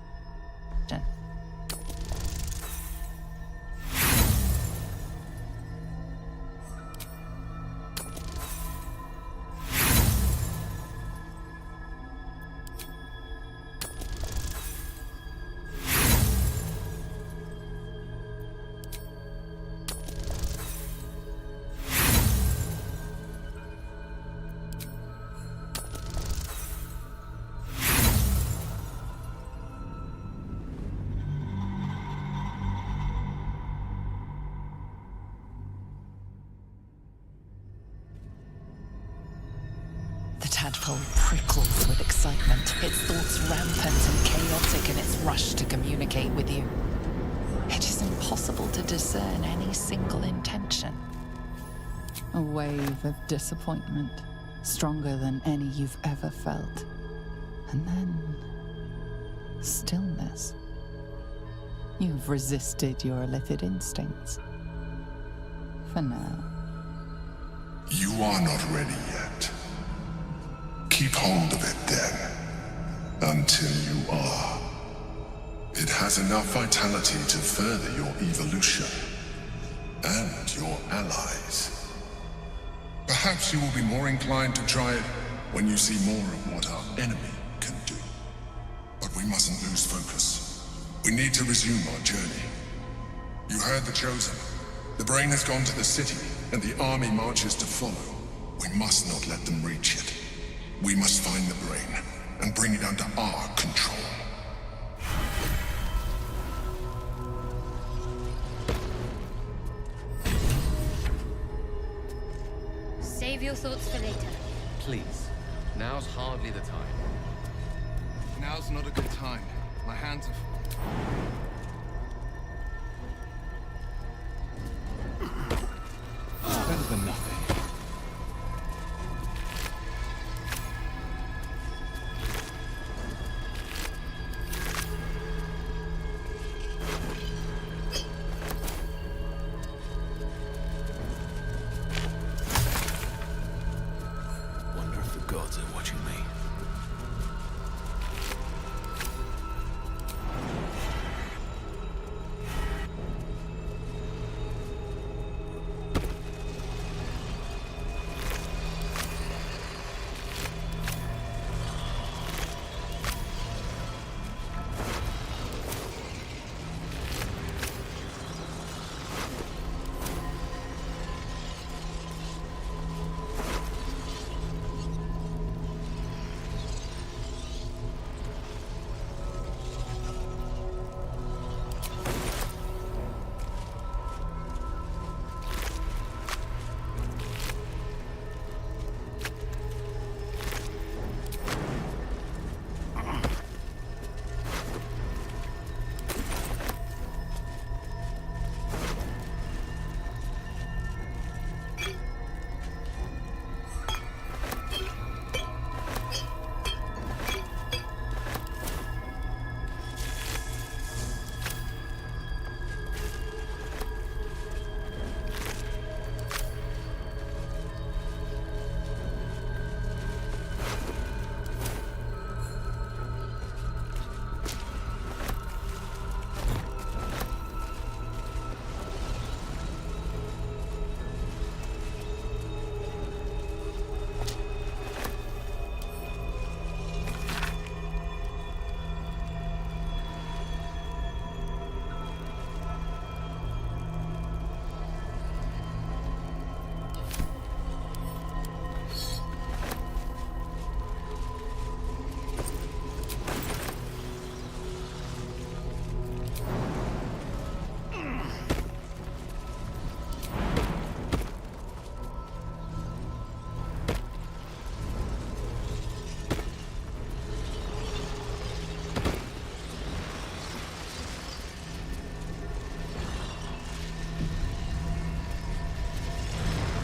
The tadpole prickles with excitement, its thoughts rampant and chaotic in its rush to communicate with you. It is impossible to discern any single intention. A wave of disappointment, stronger than any you've ever felt. And then stillness. You've resisted your Illithid instincts. For now. You are not ready yet. Keep hold of it then, until you are. It has enough vitality to further your evolution, and your allies. Perhaps you will be more inclined to try it when you see more of what our enemy can do. But we mustn't lose focus. We need to resume our journey. You heard the Chosen. The brain has gone to the city, and the army marches to follow. We must not let them reach it. We must find the brain, and bring it under our control. Save your thoughts for later. Please. Now's hardly the time. Now's not a good time. My hands are... Better than nothing. Wonder if the gods are watching me.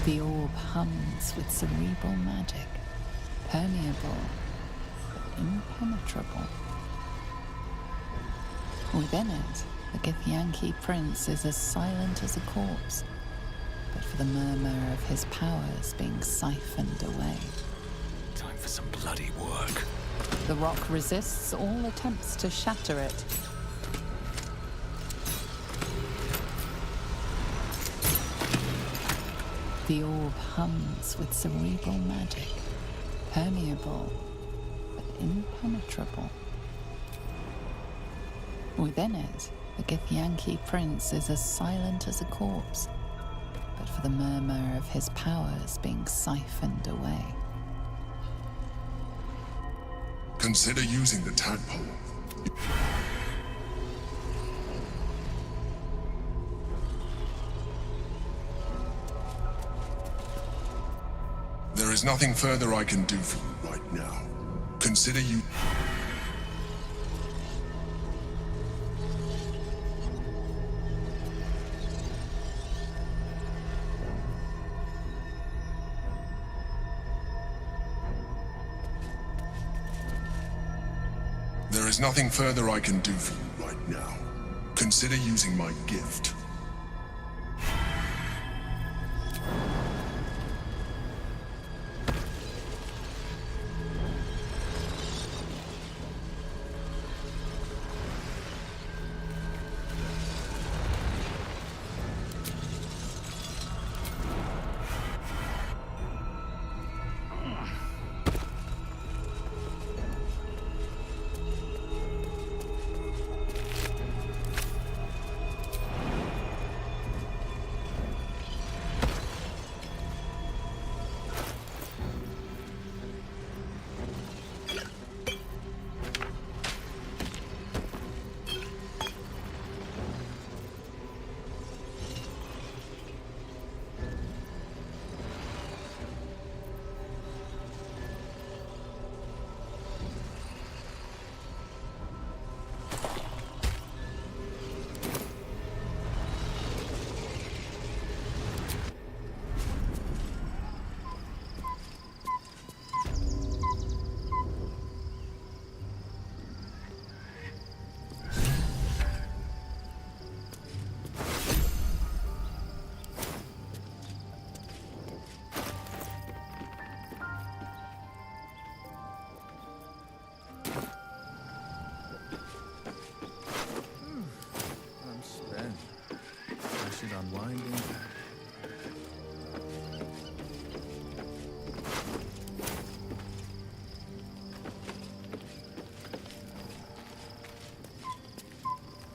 The orb hums with cerebral magic, permeable but impenetrable. Within it, the Githyanki prince is as silent as a corpse, but for the murmur of his powers being siphoned away. Time for some bloody work. The rock resists all attempts to shatter it. The orb hums with cerebral magic, permeable but impenetrable. Within it, the Githyanki prince is as silent as a corpse, but for the murmur of his powers being siphoned away. Consider using the tadpole. There is nothing further I can do for you right now. Consider you... There is nothing further I can do for you right now. Consider using my gift.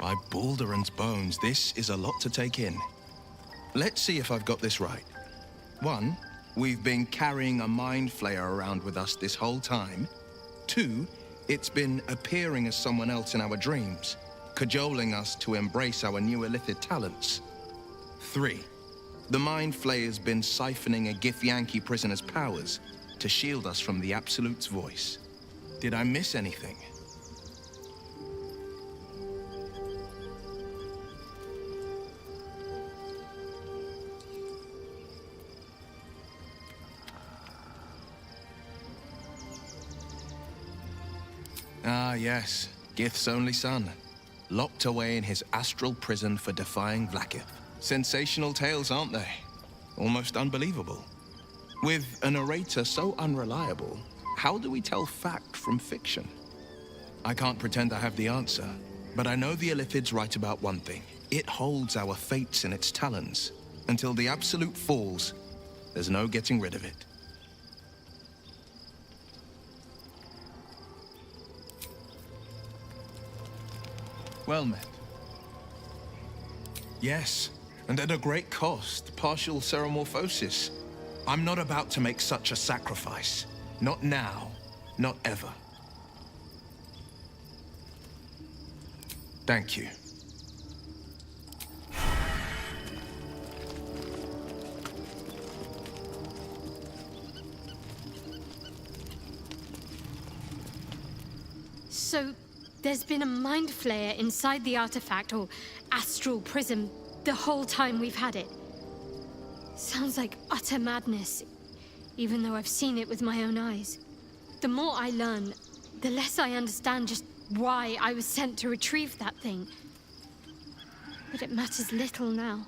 By Baldur's bones, this is a lot to take in. Let's see if I've got this right. 1, we've been carrying a mind flayer around with us this whole time. 2, it's been appearing as someone else in our dreams, cajoling us to embrace our new illithid talents. 3, the mind flayer's been siphoning a Githyanki prisoner's powers to shield us from the Absolute's voice. Did I miss anything? Ah, yes. Gith's only son. Locked away in his astral prison for defying Vlaakith. Sensational tales, aren't they? Almost unbelievable. With a narrator so unreliable, how do we tell fact from fiction? I can't pretend I have the answer, but I know the Illithid's right about one thing. It holds our fates in its talons. Until the Absolute falls, there's no getting rid of it. Well met. Yes, and at a great cost, partial ceremorphosis. I'm not about to make such a sacrifice. Not now, not ever. Thank you. So, there's been a mind flayer inside the artifact, or astral prism, the whole time we've had it. Sounds like utter madness, even though I've seen it with my own eyes. The more I learn, the less I understand just why I was sent to retrieve that thing. But it matters little now.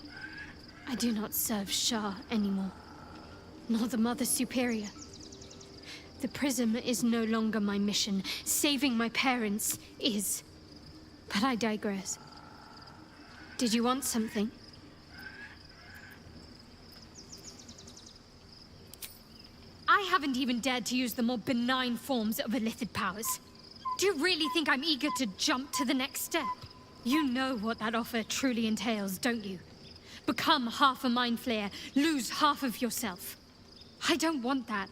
I do not serve Shah anymore, nor the Mother Superior. The prism is no longer my mission. Saving my parents is. But I digress. Did you want something? I haven't even dared to use the more benign forms of illithid powers. Do you really think I'm eager to jump to the next step? You know what that offer truly entails, don't you? Become half a mind flayer, lose half of yourself. I don't want that.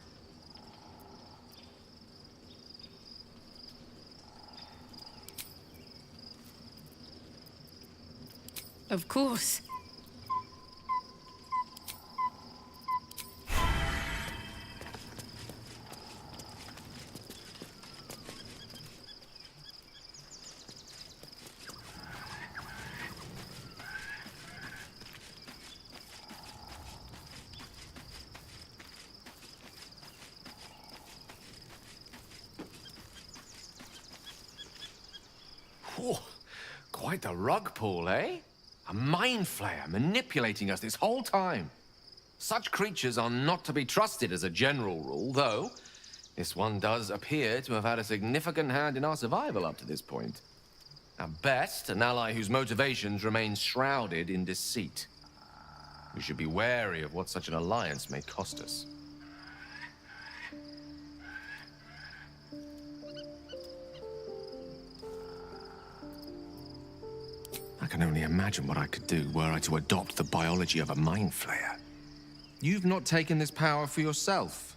Of course. Whew. Quite the rug pull, eh? A mind flayer manipulating us this whole time. Such creatures are not to be trusted as a general rule, though this one does appear to have had a significant hand in our survival up to this point. At best, an ally whose motivations remain shrouded in deceit. We should be wary of what such an alliance may cost us. I can only imagine what I could do were I to adopt the biology of a mind flayer. You've not taken this power for yourself.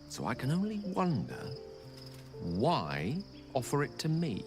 So I can only wonder, why offer it to me?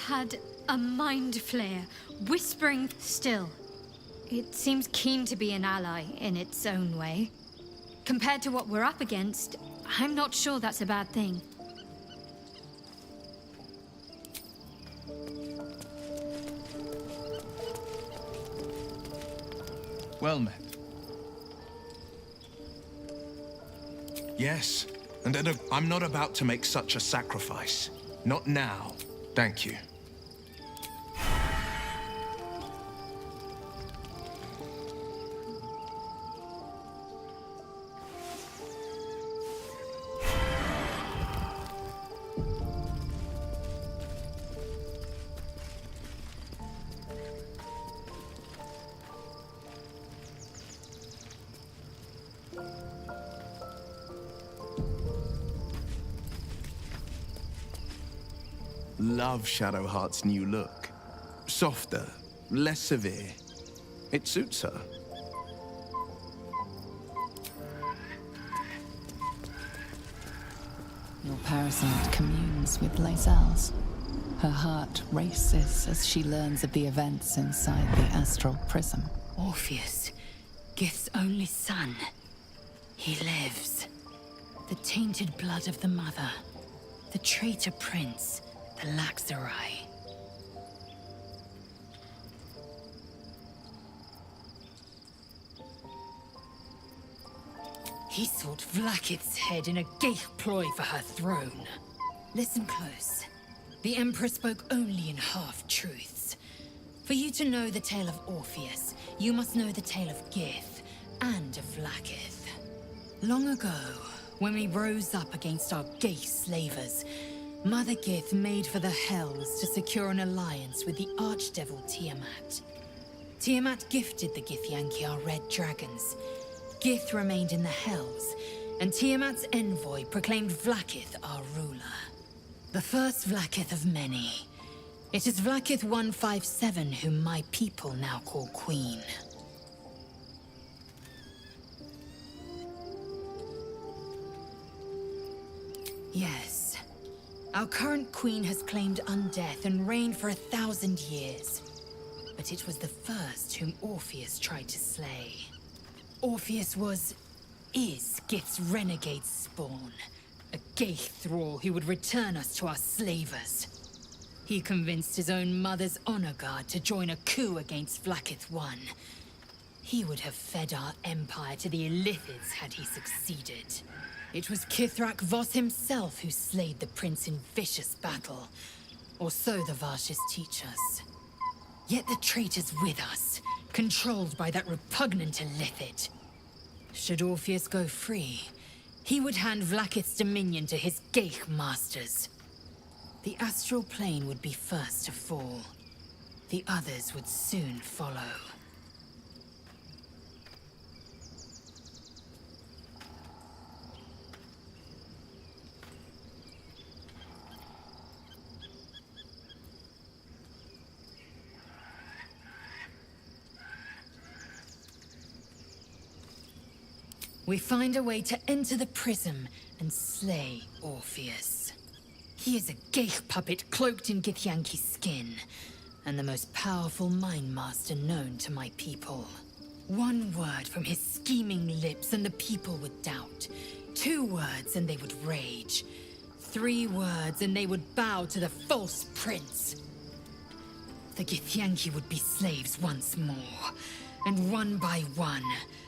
had a mind flayer, whispering still. It seems keen to be an ally in its own way. Compared to what we're up against, I'm not sure that's a bad thing. Well met. Yes, and I'm not about to make such a sacrifice. Not now. Thank you. Love Shadowheart's new look. Softer, less severe. It suits her. Your parasite communes with Lae'zel's. Her heart races as she learns of the events inside the astral prism. Orpheus, Gith's only son. He lives. The tainted blood of the mother. The traitor prince. The Laxarai. He sought Vlaakith's head in a Geich ploy for her throne. Listen close. The Emperor spoke only in half-truths. For you to know the tale of Orpheus, you must know the tale of Gith and of Vlaakith. Long ago, when we rose up against our Geich slavers, Mother Gith made for the Hells to secure an alliance with the Archdevil Tiamat. Tiamat gifted the Githyanki our red dragons. Gith remained in the Hells, and Tiamat's envoy proclaimed Vlaakith our ruler. The first Vlaakith of many. It is Vlaakith 157 whom my people now call Queen. Yes. Our current queen has claimed undeath and reigned for 1,000 years. But it was the first whom Orpheus tried to slay. Orpheus is Gith's renegade spawn. A Geich thrall who would return us to our slavers. He convinced his own mother's honor guard to join a coup against Vlaakith I. He would have fed our empire to the Illithids had he succeeded. It was Kithrak Voss himself who slayed the prince in vicious battle. Or so the Varshas teach us. Yet the traitor's with us, controlled by that repugnant Illithid. Should Orpheus go free, he would hand Vlaakith's dominion to his Geich masters. The astral plane would be first to fall. The others would soon follow. We find a way to enter the prism and slay Orpheus. He is a Geich puppet cloaked in Githyanki skin, and the most powerful mind master known to my people. One word from his scheming lips and the people would doubt. 2 words and they would rage. 3 words and they would bow to the false prince. The Githyanki would be slaves once more, and one by one,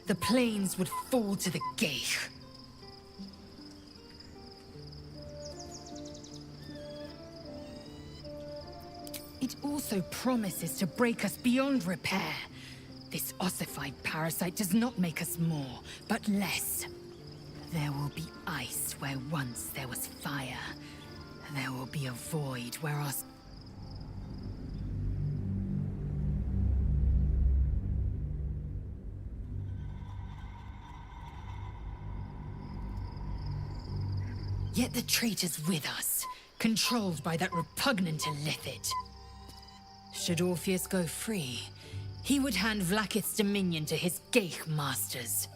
the plains would fall to the Geich. It also promises to break us beyond repair. This ossified parasite does not make us more, but less. There will be ice where once there was fire. There will be a void where our... Yet the traitor's with us, controlled by that repugnant Illithid. Should Orpheus go free, he would hand Vlaakith's dominion to his Geich masters.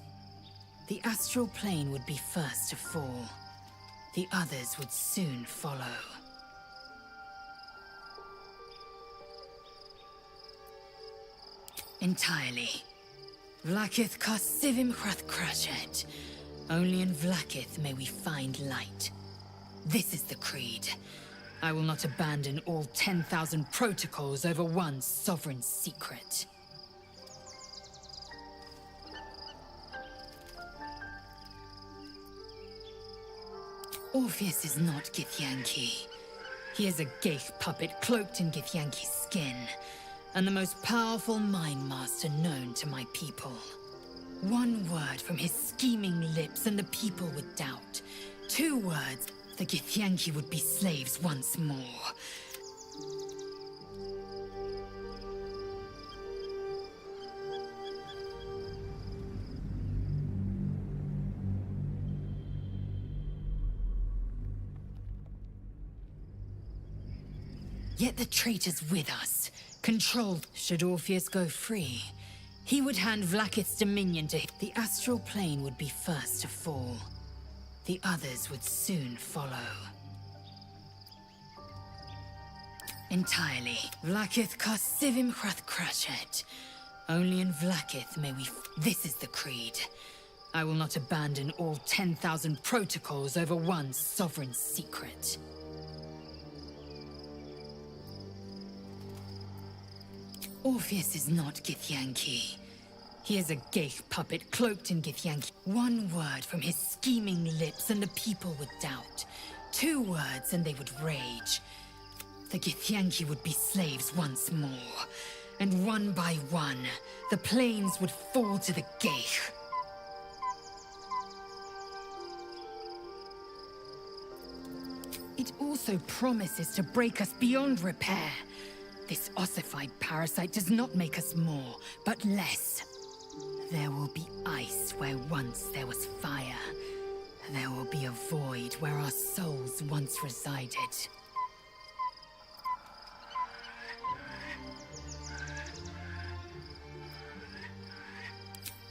The astral plane would be first to fall. The others would soon follow. Entirely. Vlakith Karsivim Krashet. Only in Vlakith may we find light. This is the creed. I will not abandon all 10,000 protocols over one sovereign secret. Orpheus is not Githyanki. He is a Geich puppet cloaked in Githyanki's skin, and the most powerful mind master known to my people. One word from his scheming lips and the people would doubt. 2 words, the Githyanki would be slaves once more. Yet the traitor's with us, controlled. Should Orpheus go free, he would hand Vlakith's dominion to him. The astral plane would be first to fall. The others would soon follow. Entirely. Vlakith Karsivim Krashet. Only in Vlakith may we... This is the creed. I will not abandon all 10,000 protocols over one sovereign secret. Orpheus is not Githyanki. He is a Geich puppet cloaked in Githyanki. 1 word from his scheming lips and the people would doubt. 2 words and they would rage. The Githyanki would be slaves once more. And one by one, the planes would fall to the Geich. It also promises to break us beyond repair. This ossified parasite does not make us more, but less. There will be ice where once there was fire. There will be a void where our souls once resided.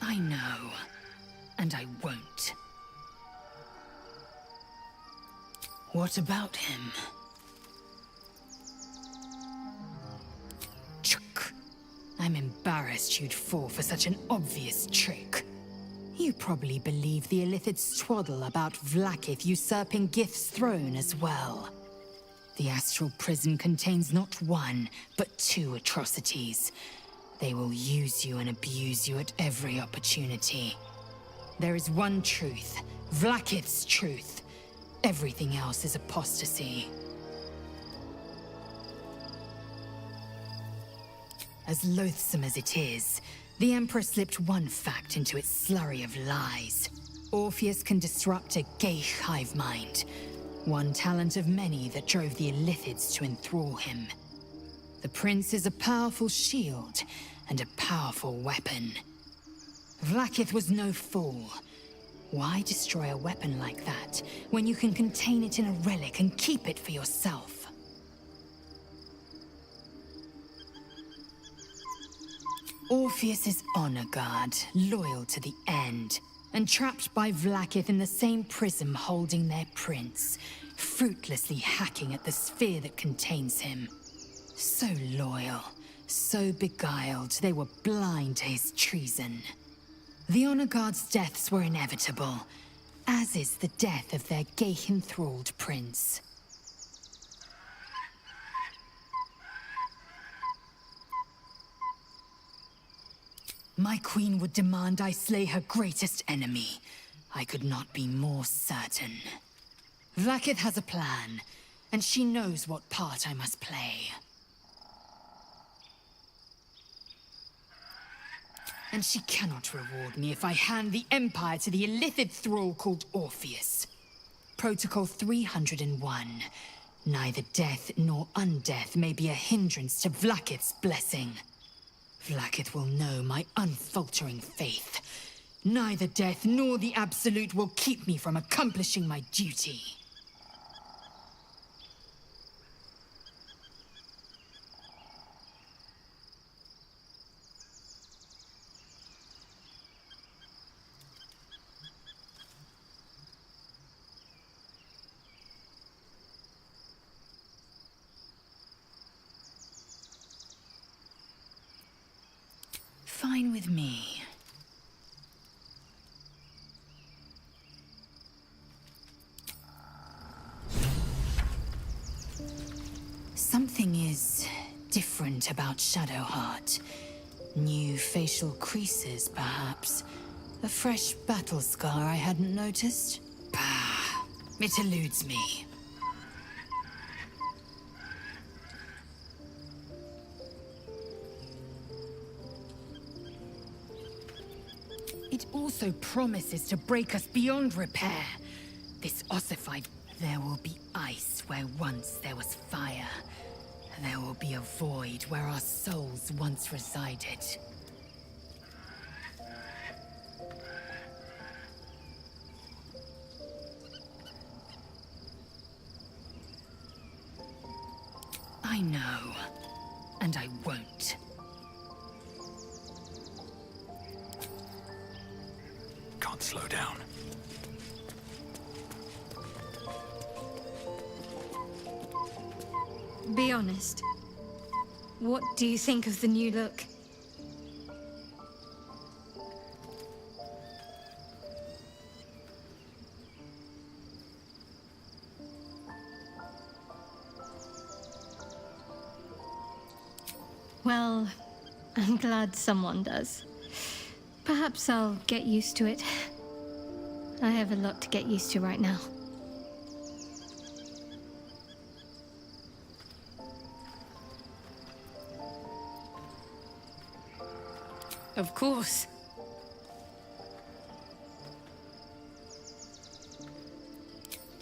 I know, and I won't. What about him? I'm embarrassed you'd fall for such an obvious trick. You probably believe the Illithid's twaddle about Vlakith usurping Gith's throne as well. The astral prison contains not 1, but 2 atrocities. They will use you and abuse you at every opportunity. There is one truth, Vlakith's truth. Everything else is apostasy. As loathsome as it is, the Emperor slipped one fact into its slurry of lies. Orpheus can disrupt a Geich hive mind, one talent of many that drove the Illithids to enthrall him. The Prince is a powerful shield and a powerful weapon. Vlakith was no fool. Why destroy a weapon like that when you can contain it in a relic and keep it for yourself? Orpheus is honor guard, loyal to the end, and trapped by Vlakith in the same prism holding their prince, fruitlessly hacking at the sphere that contains him. So loyal, so beguiled, they were blind to his treason. The honor guard's deaths were inevitable, as is the death of their Geich-enthralled prince. My queen would demand I slay her greatest enemy. I could not be more certain. Vlakith has a plan, and she knows what part I must play. And she cannot reward me if I hand the Empire to the Illithid thrall called Orpheus. Protocol 301. Neither death nor undeath may be a hindrance to Vlakith's blessing. Vlakith will know my unfaltering faith. Neither death nor the Absolute will keep me from accomplishing my duty. fine with me. Something is different about Shadowheart. New facial creases, perhaps. A fresh battle scar I hadn't noticed. Bah, it eludes me. It also promises to break us beyond repair. This ossified... There will be ice where once there was fire. There will be a void where our souls once resided. I know, and I won't. Can't slow down. Be honest. What do you think of the new look? Well, I'm glad someone does. Perhaps I'll get used to it. I have a lot to get used to right now. Of course.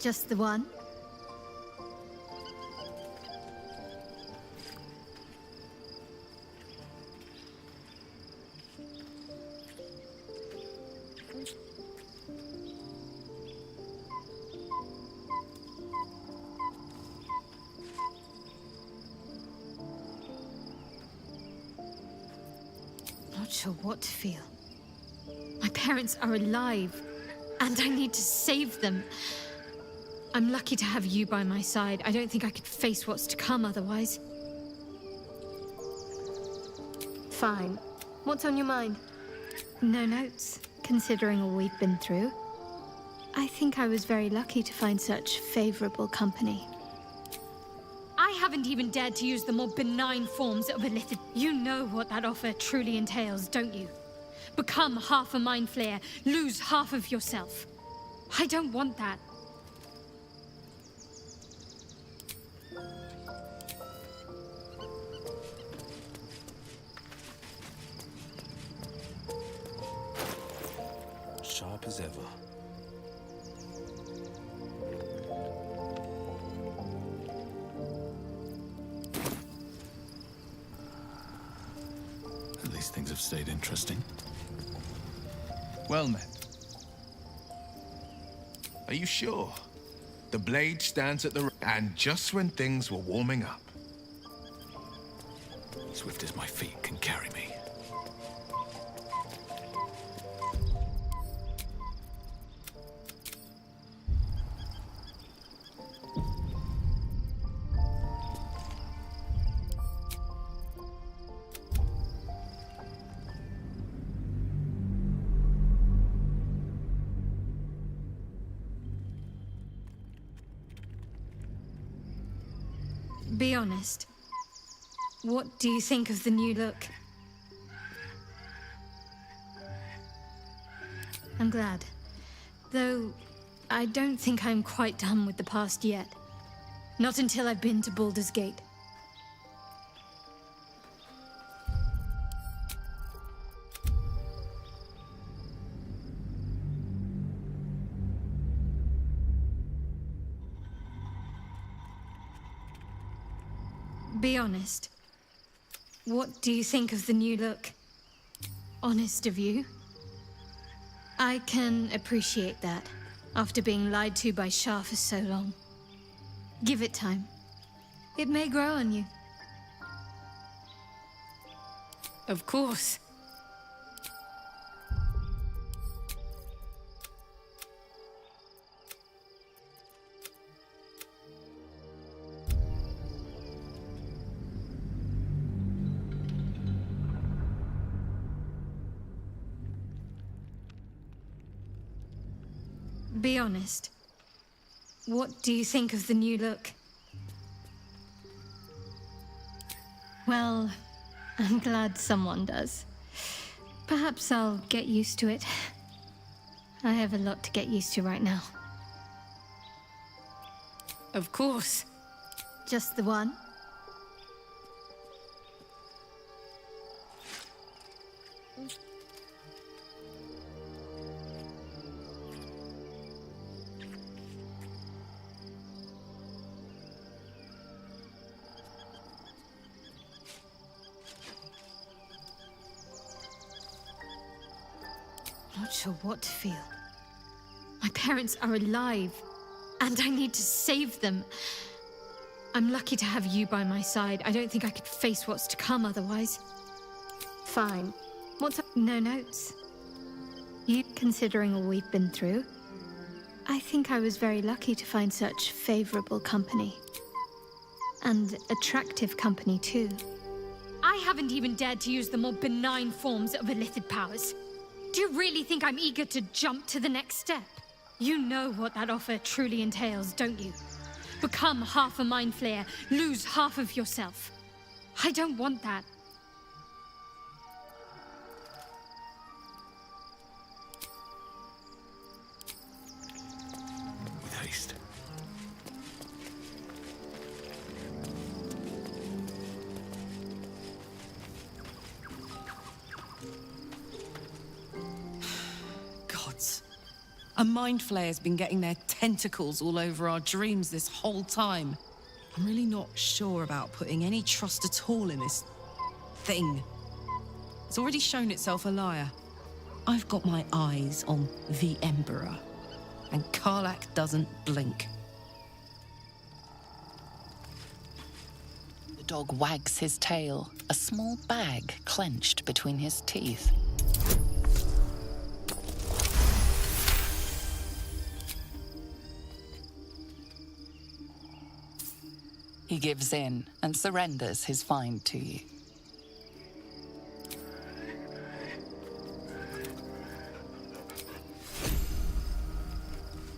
Just the one? Not sure what to feel. My parents are alive, and I need to save them. I'm lucky to have you by my side. I don't think I could face what's to come otherwise. Fine. What's on your mind? No notes, considering all we've been through. I think I was very lucky to find such favorable company. I haven't even dared to use the more benign forms of illithid. You know what that offer truly entails, don't you? Become half a mind flayer, lose half of yourself. I don't want that. Sharp as ever. At least things have stayed interesting. Well met. Are you sure? The blade stands at the... And just when things were warming up. Swift as my feet can carry me. Be honest. What do you think of the new look? I'm glad. Though, I don't think I'm quite done with the past yet. Not until I've been to Baldur's Gate. Be honest. What do you think of the new look? Honest of you? I can appreciate that, after being lied to by Shah for so long. Give it time. It may grow on you. Of course. Be honest. What do you think of the new look? Well, I'm glad someone does. Perhaps I'll get used to it. I have a lot to get used to right now. Of course. Just the one? Not sure what to feel. My parents are alive, and I need to save them. I'm lucky to have you by my side. I don't think I could face what's to come otherwise. Fine. What's up? No notes. You considering all we've been through? I think I was very lucky to find such favorable company. And attractive company, too. I haven't even dared to use the more benign forms of illithid powers. Do you really think I'm eager to jump to the next step? You know what that offer truly entails, don't you? Become half a Mind Flayer, lose half of yourself. I don't want that. With haste. Gods. A Mind Flayer's been getting their tentacles all over our dreams this whole time. I'm really not sure about putting any trust at all in this thing. It's already shown itself a liar. I've got my eyes on the Emperor, and Karlach doesn't blink. The dog wags his tail, a small bag clenched between his teeth. He gives in and surrenders his find to you.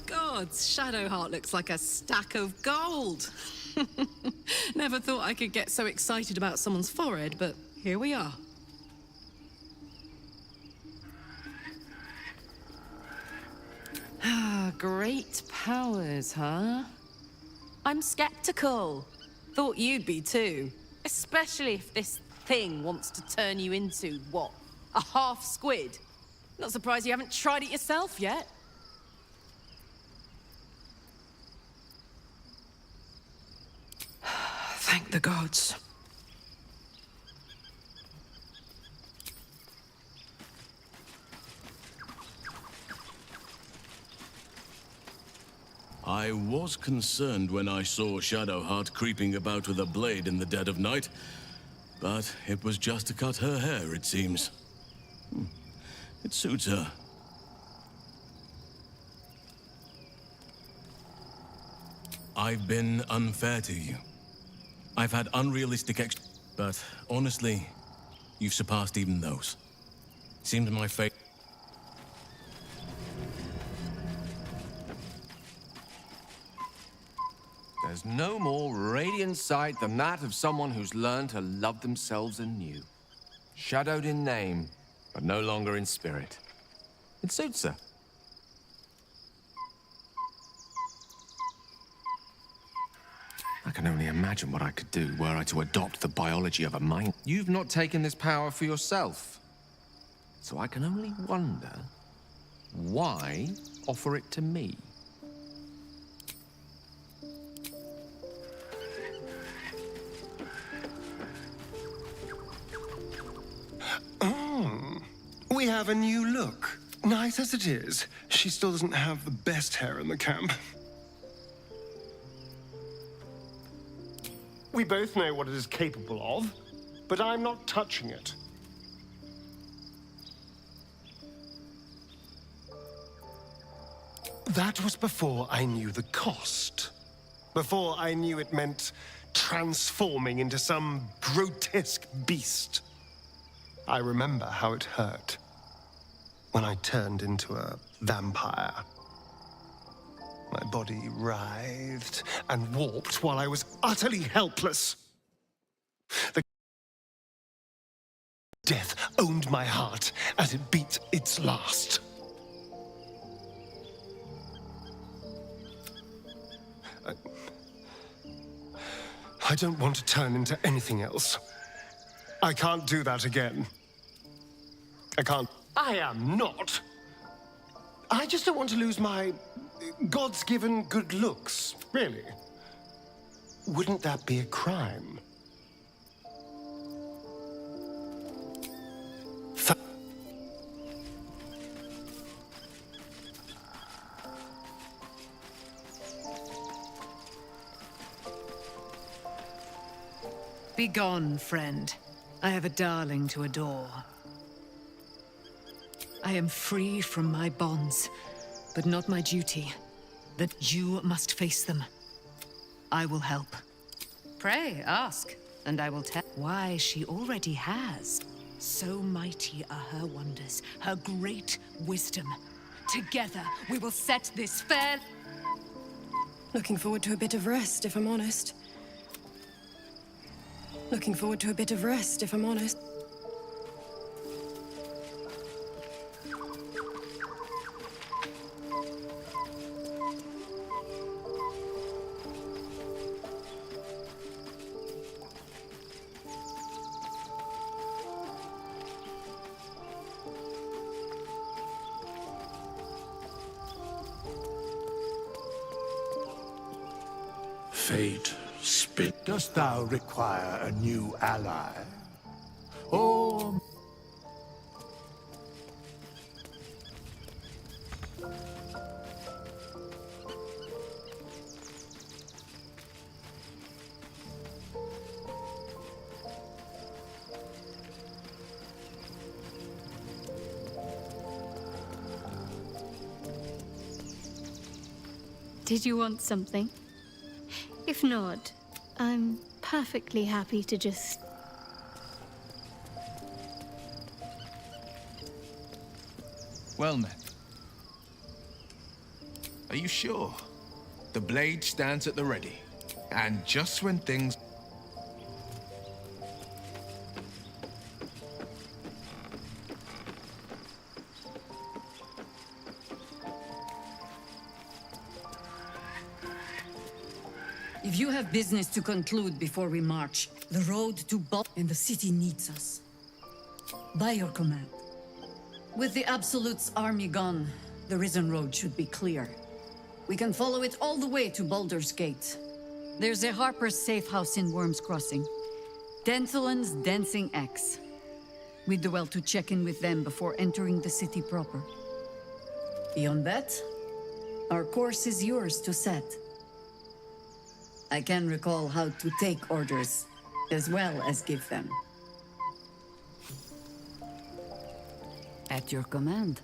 Gods, Shadowheart looks like a stack of gold. Never thought I could get so excited about someone's forehead, but here we are. Ah, great powers, huh? I'm skeptical. Thought you'd be too. Especially if this thing wants to turn you into, what, a half squid? Not surprised you haven't tried it yourself yet. Thank the gods. I was concerned when I saw Shadowheart creeping about with a blade in the dead of night, but it was just to cut her hair, it seems. It suits her. I've been unfair to you. I've had unrealistic but honestly, you've surpassed even those. Seems my fate. There's no more radiant sight than that of someone who's learned to love themselves anew. Shadowed in name, but no longer in spirit. It suits her. I can only imagine what I could do were I to adopt the biology of a mind. You've not taken this power for yourself. So I can only wonder, why offer it to me? We have a new look. Nice as it is, she still doesn't have the best hair in the camp. We both know what it is capable of, but I'm not touching it. That was before I knew the cost. Before I knew it meant transforming into some grotesque beast. I remember how it hurt when I turned into a vampire. My body writhed and warped while I was utterly helpless. The death owned my heart as it beat its last. I don't want to turn into anything else. I can't do that again. I can't. I am not. I just don't want to lose my God's given good looks, really. Wouldn't that be a crime? Begone, friend. I have a darling to adore. I am free from my bonds, but not my duty. That you must face them. I will help. Pray, ask, and I will tell. Why, she already has. So mighty are her wonders, her great wisdom. Together, we will set this fair... Looking forward to a bit of rest, if I'm honest. Looking forward to a bit of rest, if I'm honest. Fate spit. Dost thou require a new ally? Or... Did you want something? If not, I'm perfectly happy to just... Well met. Are you sure? The blade stands at the ready. And just when things... If you have business to conclude before we march, the road to Baldurs and the city needs us. By your command. With the Absolute's army gone, the Risen Road should be clear. We can follow it all the way to Baldur's Gate. There's a Harper's safe house in Worm's Crossing. Denthelin's Dancing Axe. We do well to check in with them before entering the city proper. Beyond that, our course is yours to set. I can recall how to take orders, as well as give them. At your command.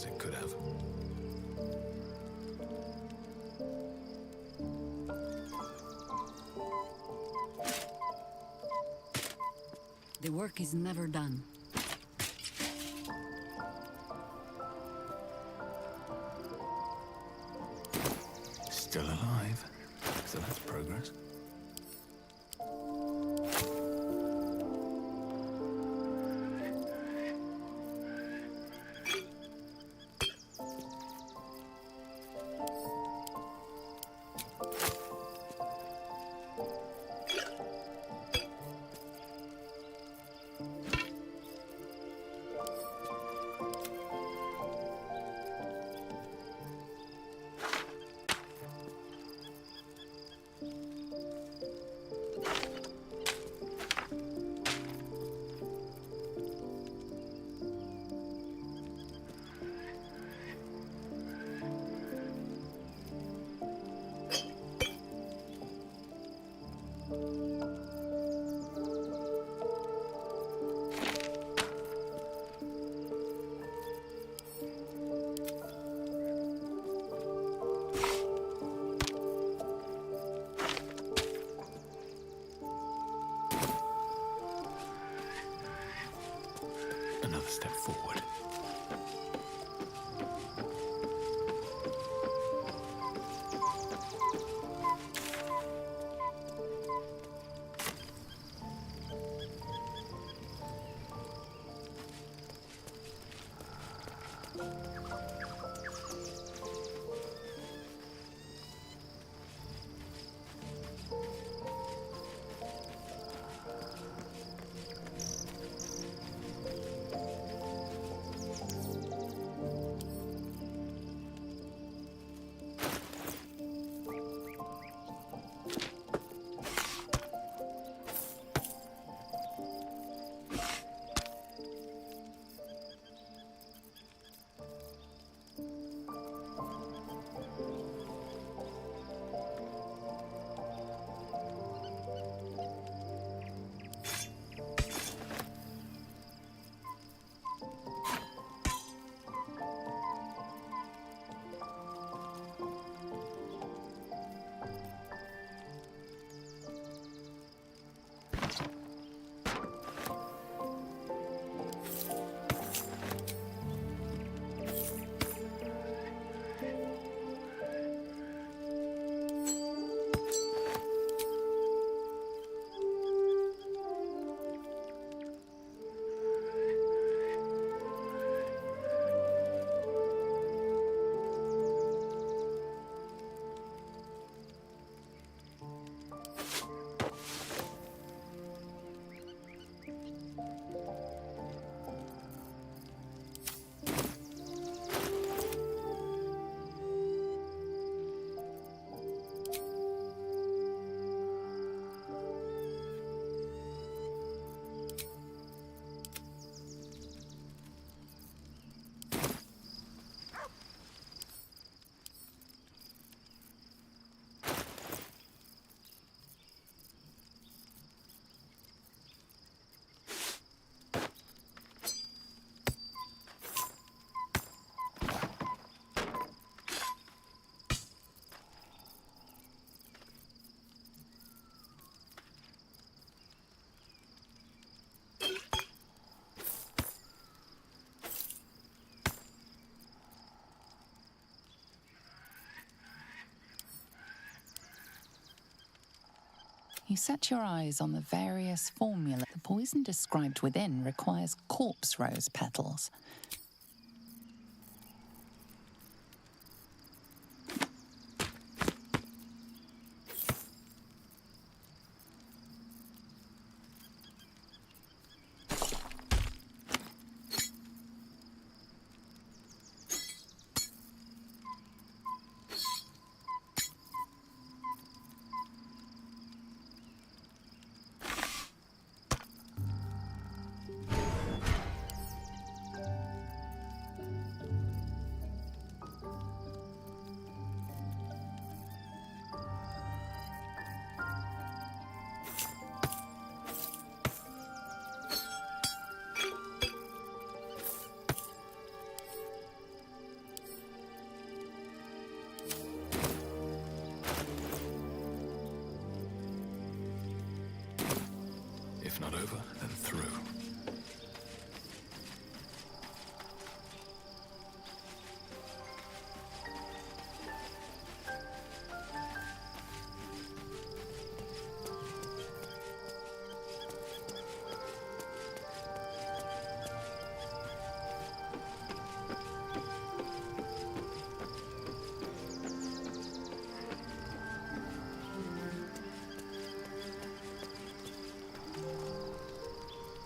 as it could have. The work is never done. Still alive, so that's progress. Another step forward. You set your eyes on the various formula. The poison described within requires corpse rose petals. over and through.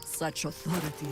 Such authority.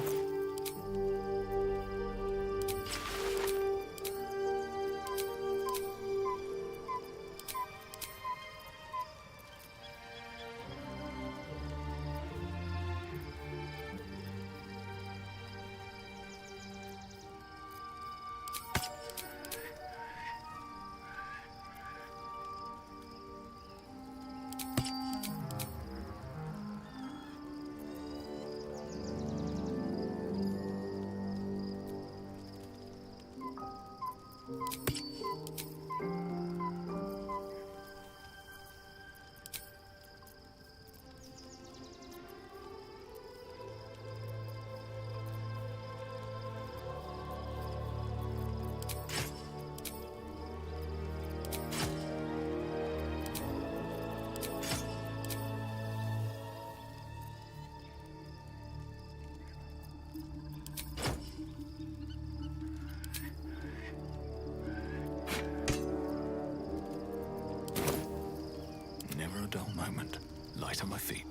Never a dull moment. Light on my feet.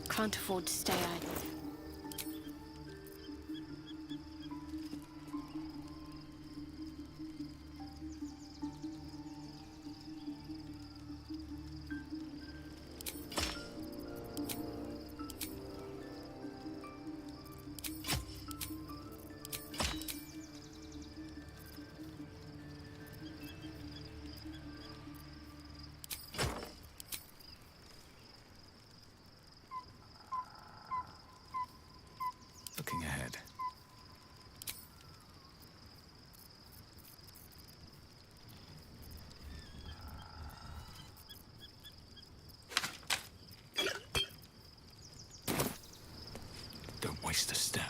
Can't afford to stay idle. Looking ahead. Don't waste a step.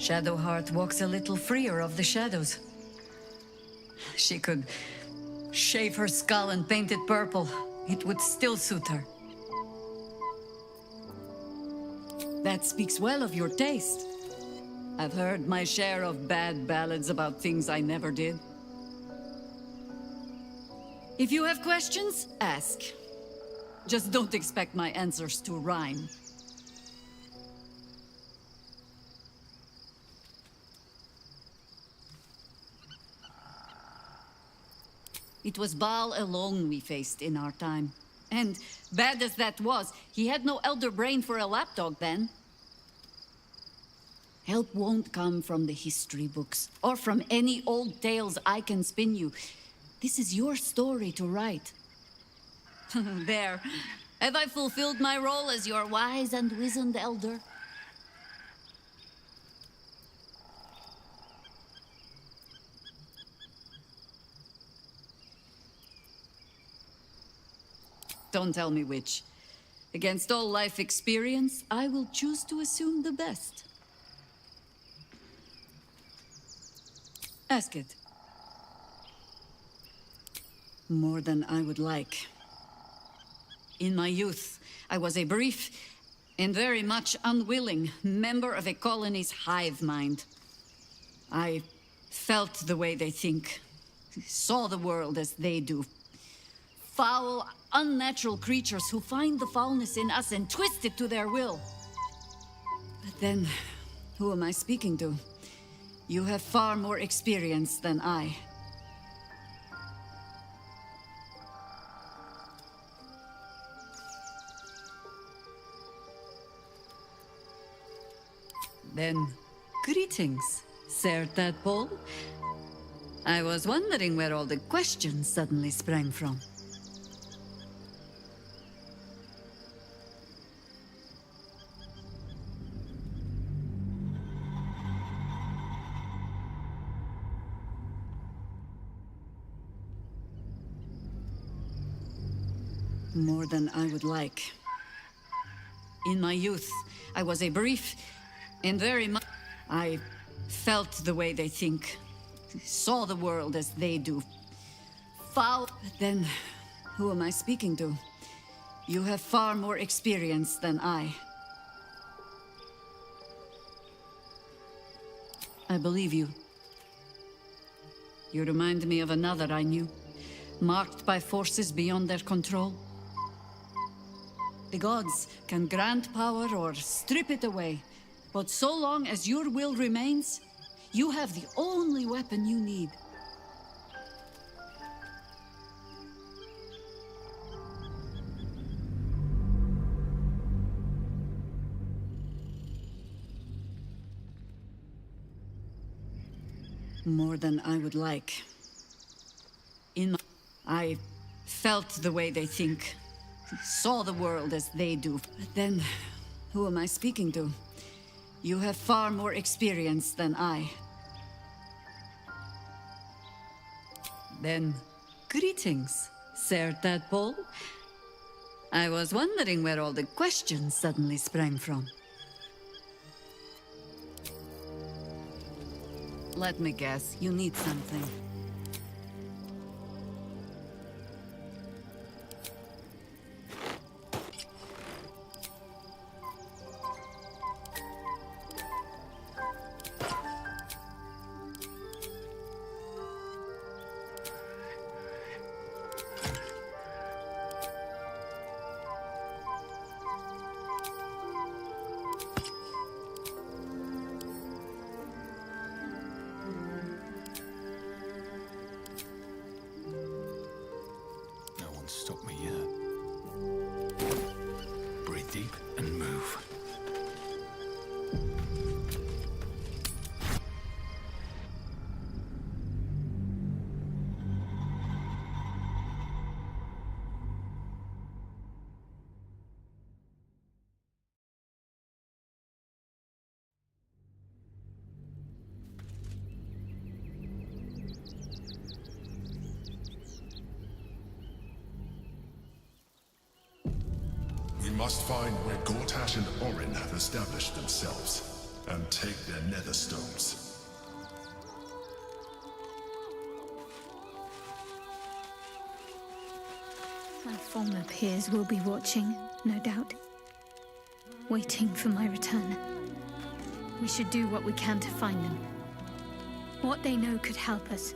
Shadowheart walks a little freer of the shadows. She could shave her skull and paint it purple. It would still suit her. That speaks well of your taste. I've heard my share of bad ballads about things I never did. If you have questions, ask. Just don't expect my answers to rhyme. It was Baal alone we faced in our time. And bad as that was, he had no elder brain for a lapdog then. Help won't come from the history books, or from any old tales I can spin you. This is your story to write. There. Have I fulfilled my role as your wise and wizened elder? Don't tell me which. Against all life experience, I will choose to assume the best. Ask it. More than I would like. In my youth, I was a brief and very much unwilling member of a colony's hive mind. I felt the way they think, saw the world as they do. Foul, unnatural creatures who find the foulness in us and twist it to their will. But then, who am I speaking to? You have far more experience than I. Then, greetings, Sir Tadpole. I was wondering where all the questions suddenly sprang from. More than I would like. In my youth, I was a brief and very much... I felt the way they think, saw the world as they do. Foul... But then, who am I speaking to? You have far more experience than I. I believe you. You remind me of another I knew, marked by forces beyond their control. The gods can grant power or strip it away, but so long as your will remains, you have the only weapon you need. More than I would like. I felt the way they think, saw the world as they do. But then, who am I speaking to? You have far more experience than I. Then, greetings, Sir Tadpole. I was wondering where all the questions suddenly sprang from. Let me guess, you need something. Stop me yet. Breathe deep and move. We must find where Gortash and Orin have established themselves. and take their nether stones. My former peers will be watching, no doubt. Waiting for my return. We should do what we can to find them. What they know could help us.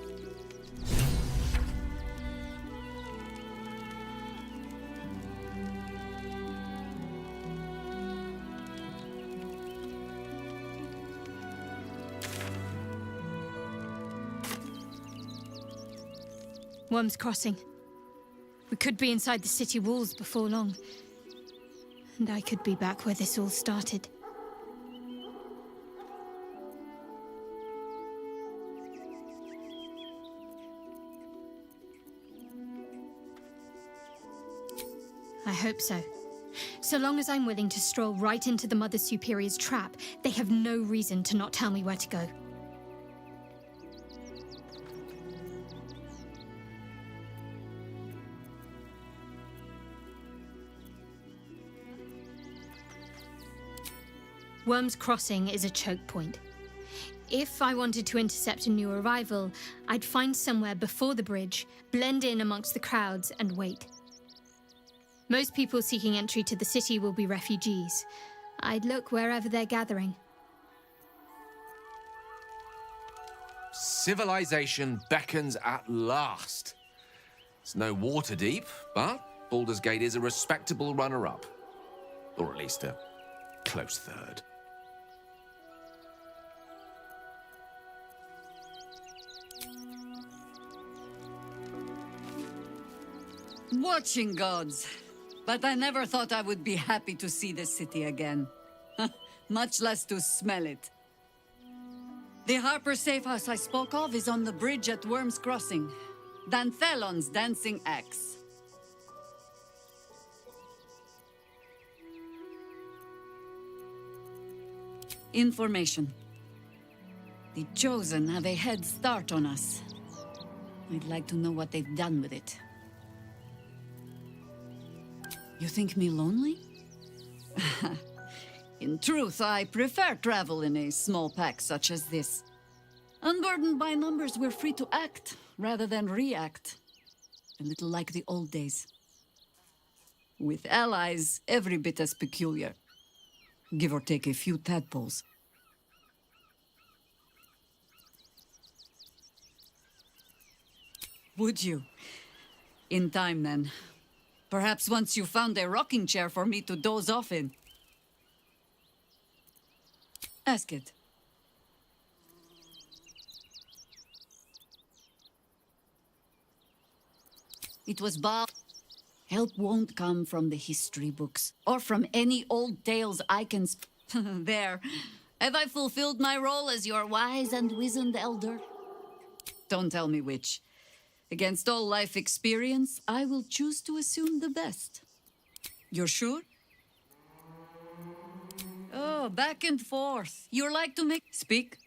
Worm's Crossing. We could be inside the city walls before long. And I could be back where this all started. I hope so. So long as I'm willing to stroll right into the Mother Superior's trap, they have no reason to not tell me where to go. Worm's Crossing is a choke point. If I wanted to intercept a new arrival, I'd find somewhere before the bridge, blend in amongst the crowds, and wait. Most people seeking entry to the city will be refugees. I'd look wherever they're gathering. Civilization beckons at last. It's no Waterdeep, but Baldur's Gate is a respectable runner-up. Or at least a close third. Watching gods. But I never thought I would be happy to see the city again. Much less to smell it. The Harper safe house I spoke of is on the bridge at Worm's Crossing. Danthelon's dancing axe. Information. The Chosen have a head start on us. I'd like to know what they've done with it. You think me lonely? In truth, I prefer travel in a small pack such as this. Unburdened by numbers, we're free to act rather than react. A little like the old days. With allies, every bit as peculiar. Give or take a few tadpoles. Would you? In time, then. Perhaps once you found a rocking chair for me to doze off in. Ask it. It was Bob. Help won't come from the history books, or from any old tales I can There. Have I fulfilled my role as your wise and wizened elder? Don't tell me which. Against all life experience, I will choose to assume the best. You're sure? Oh, back and forth. You're like to make... Speak.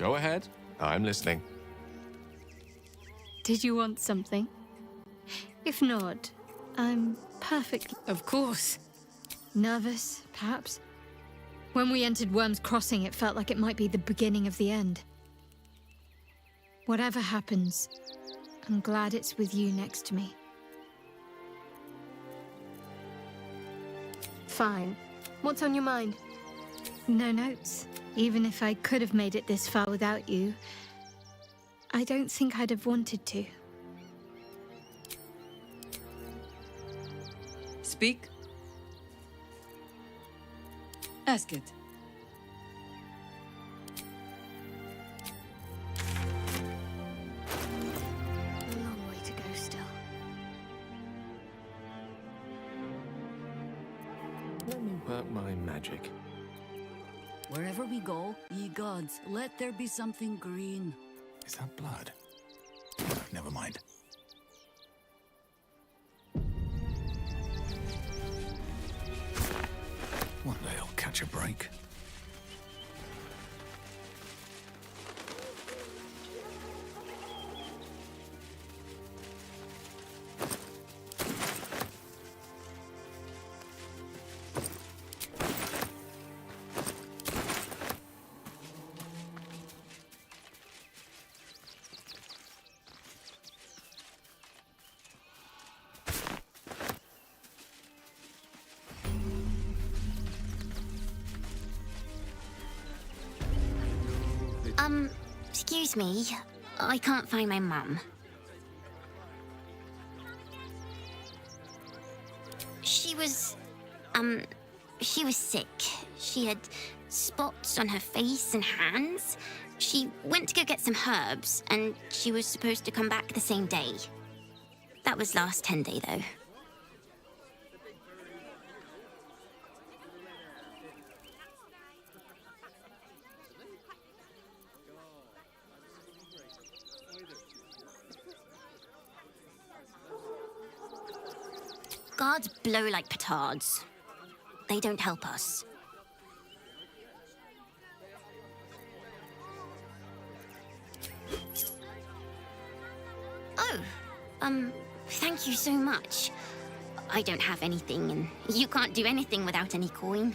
Go ahead. I'm listening. Did you want something? If not, I'm perfect. Of course. Nervous, perhaps? When we entered Worm's Crossing, it felt like it might be the beginning of the end. Whatever happens, I'm glad it's with you next to me. Fine. What's on your mind? No notes. Even if I could have made it this far without you, I don't think I'd have wanted to. Speak. Ask it. A long way to go still. Let me work my magic. Wherever we go, ye gods, let there be something green. Is that blood? Never mind. One day I'll catch a break. Excuse me. I can't find my mum. She was sick. She had spots on her face and hands. She went to go get some herbs, and she was supposed to come back the same day. That was last 10 day, though. Guards blow like petards. They don't help us. Oh, thank you so much. I don't have anything, and you can't do anything without any coin.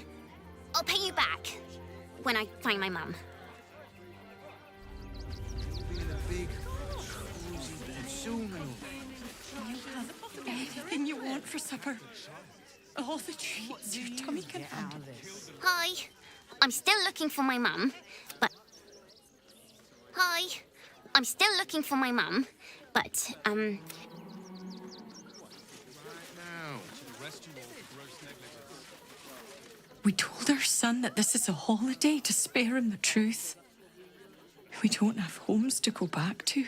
I'll pay you back when I find my mum. Anything you want for supper. All the treats your tummy can handle. Hi. I'm still looking for my mum, but... Hi. I'm still looking for my mum, but, We told our son that this is a holiday to spare him the truth. We don't have homes to go back to.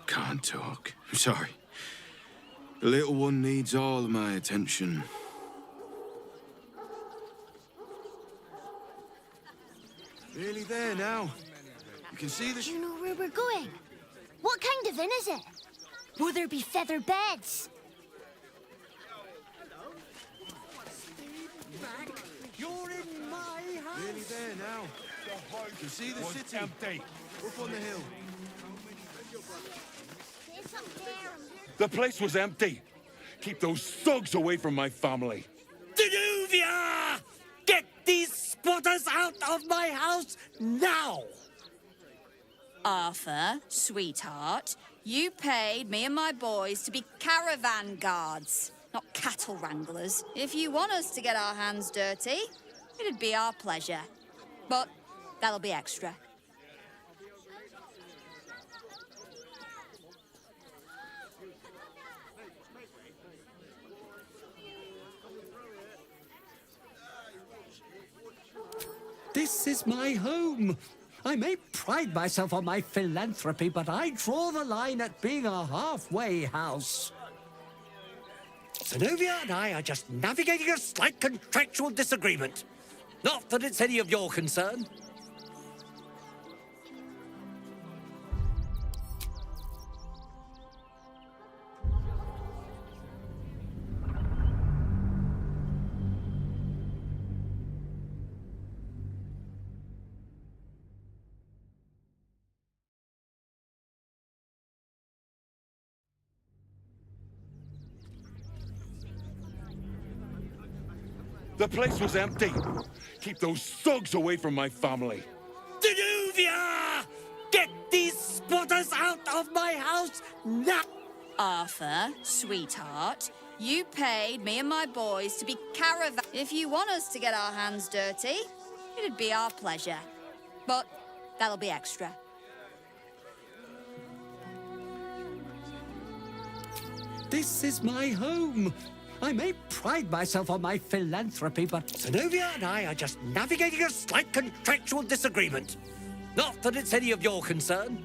Can't talk. I'm sorry. The little one needs all of my attention. Nearly there now. You can see the... Do you know where we're going? What kind of inn is it? Will there be feather beds? You're in my house. Nearly there now. You can see the city. Empty. Up on the hill. The place was empty. Keep those thugs away from my family. Danuvia! Get these squatters out of my house now! Arthur, sweetheart, you paid me and my boys to be caravan guards, not cattle wranglers. If you want us to get our hands dirty, it'd be our pleasure. But that'll be extra. This is my home. I may pride myself on my philanthropy, but I draw the line at being a halfway house. Zenobia and I are just navigating a slight contractual disagreement. Not that it's any of your concern. The place was empty. Keep those thugs away from my family. Danuvia! Get these squatters out of my house now! Arthur, sweetheart, you paid me and my boys to be caravan. If you want us to get our hands dirty, it'd be our pleasure. But that'll be extra. This is my home. I may pride myself on my philanthropy, but Zenobia and I are just navigating a slight contractual disagreement. Not that it's any of your concern.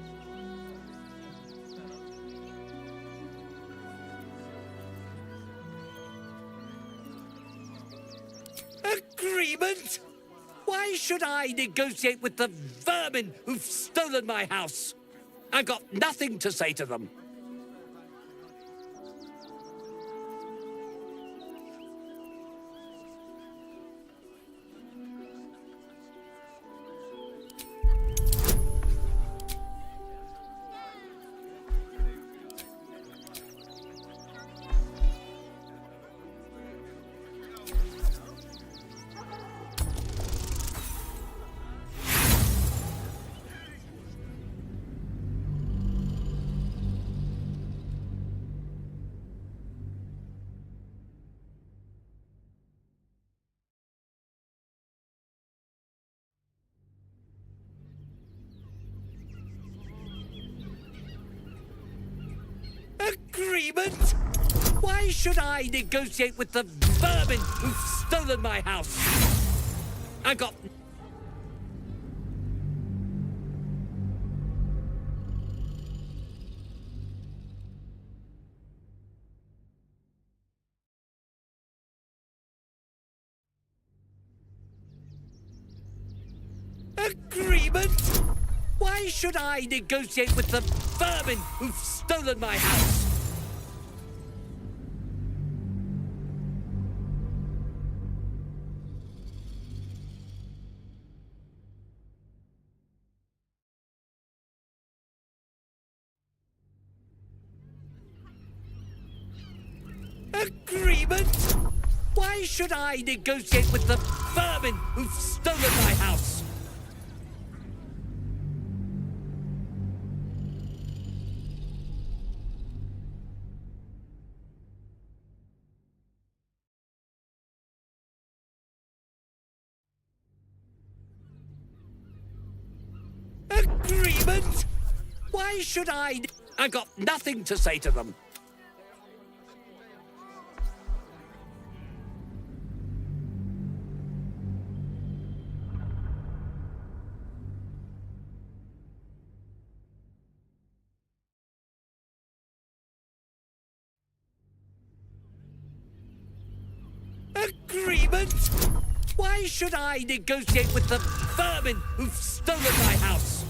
Agreement? Why should I negotiate with the vermin who've stolen my house? I've got nothing to say to them. Agreement? Why should I negotiate with the vermin who've stolen my house? I got... Agreement? Why should I negotiate with the vermin who've stolen my house? Agreement? Why should I negotiate with the vermin who've stolen my house? Agreement? Why should I... I got nothing to say to them. Agreement? Why should I negotiate with the vermin who've stolen my house?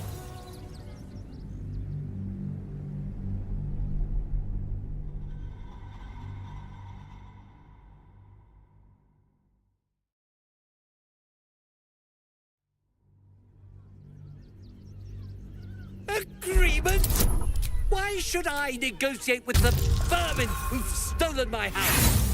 Agreement? Why should I negotiate with the vermin who've stolen my house?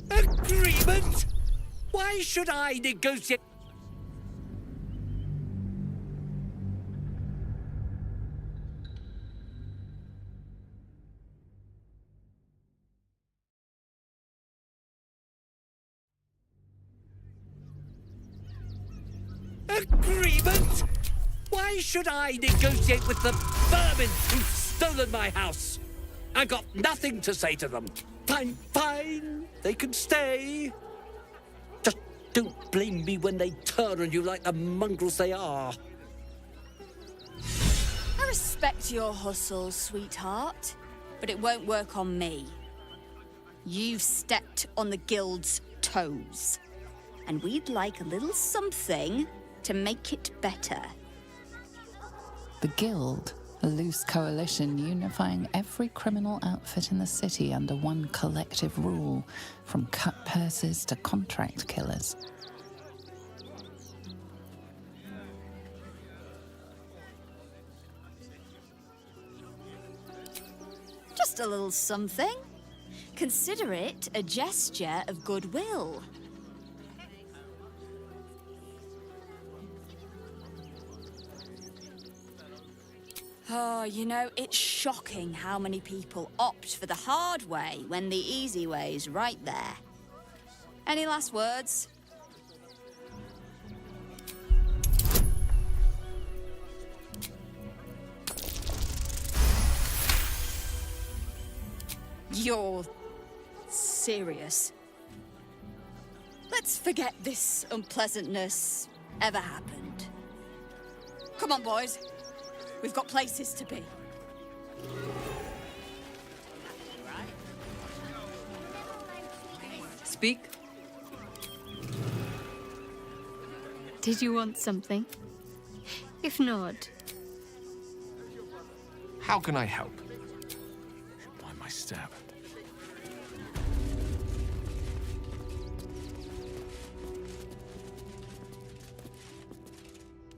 Agreement? Why should I negotiate? Agreement? Why should I negotiate with the vermin who've stolen my house? I got nothing to say to them. Fine, fine. They can stay. Just don't blame me when they turn on you like the mongrels they are. I respect your hustle, sweetheart, but it won't work on me. You've stepped on the guild's toes, and we'd like a little something to make it better. The guild a loose coalition unifying every criminal outfit in the city under one collective rule, from cut purses to contract killers. Just a little something. Consider it a gesture of goodwill. Oh, you know, it's shocking how many people opt for the hard way when the easy way's right there. Any last words? You're serious? Let's forget this unpleasantness ever happened. Come on, boys. We've got places to be. Speak. Did you want something? If not... How can I help? Why am I stabbed?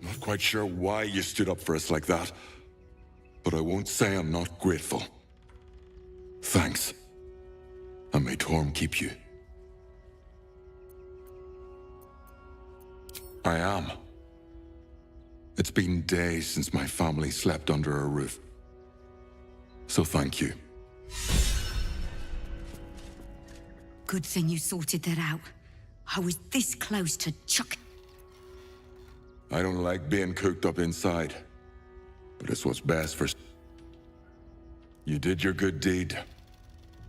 Not quite sure why you stood up for us like that, but I won't say I'm not grateful. Thanks. And may Torm keep you. I am. It's been days since my family slept under a roof. So thank you. Good thing you sorted that out. I was this close to chuck... I don't like being cooped up inside, but it's what's best for... You did your good deed,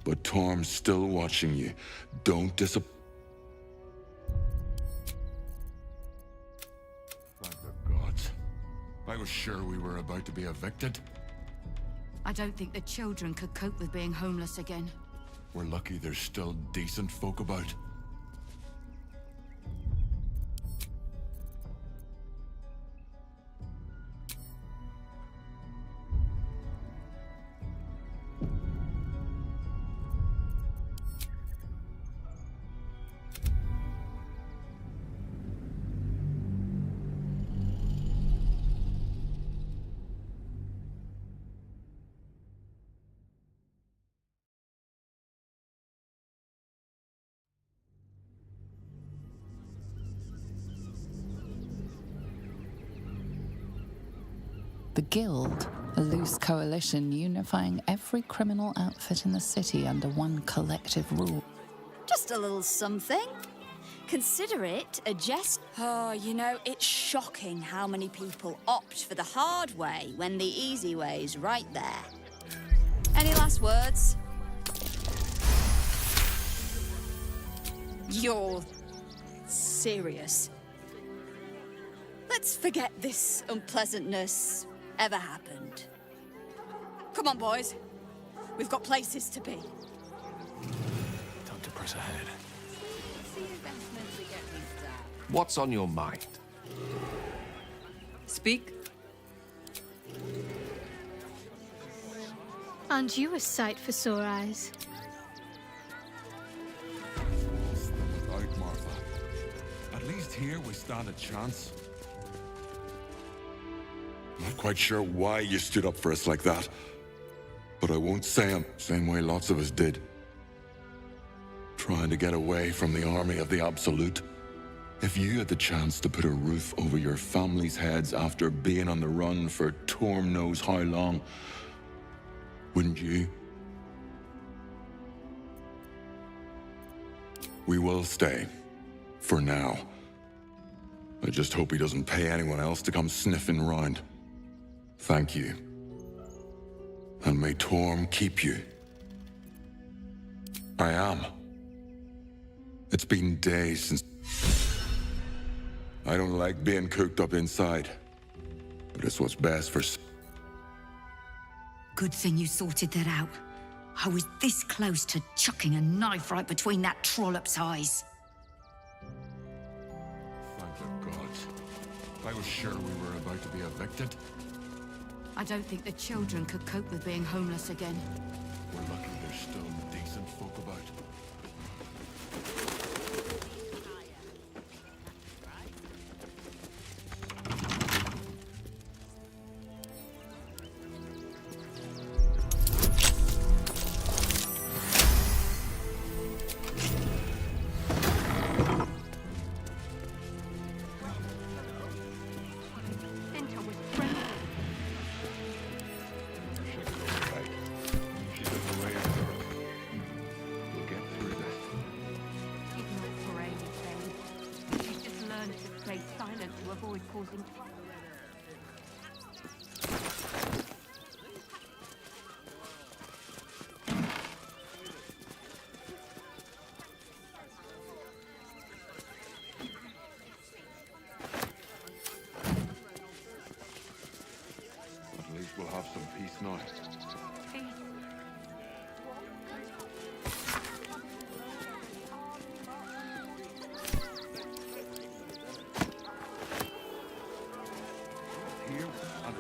but Torm's still watching you. Don't disappoint... Thank the gods. I was sure we were about to be evicted. I don't think the children could cope with being homeless again. We're lucky there's still decent folk about. The Guild, a loose coalition unifying every criminal outfit in the city under one collective rule. Just a little something. Consider it a jest. Oh, you know, it's shocking how many people opt for the hard way when the easy way's right there. Any last words? You're serious? Let's forget this unpleasantness ever happened. Come on, boys. We've got places to be. Time to press ahead. What's on your mind? Speak. Aren't you a sight for sore eyes? Out, Martha. At least here we stand a chance. Not quite sure why you stood up for us like that, but I won't say I'm same way lots of us did. Trying to get away from the army of the Absolute. If you had the chance to put a roof over your family's heads after being on the run for Torm knows how long, wouldn't you? We will stay. For now. I just hope he doesn't pay anyone else to come sniffing round. Thank you. And may Torm keep you. I am. It's been days since... I don't like being cooped up inside, but it's what's best for... Good thing you sorted that out. I was this close to chucking a knife right between that trollop's eyes. Thank the gods. I was sure we were about to be evicted. I don't think the children could cope with being homeless again. We're lucky there's still decent folk about. At least we'll have some peace now. Here and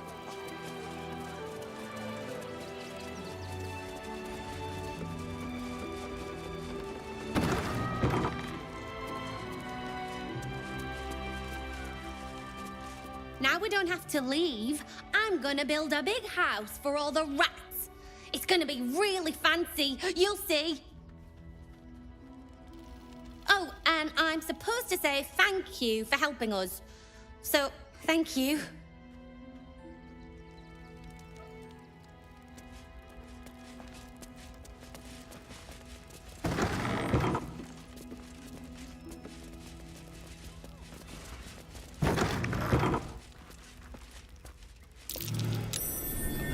Now we don't have to leave. I'm gonna build a big house for all the rats. It's gonna be really fancy. You'll see. Oh, and I'm supposed to say thank you for helping us. So, thank you.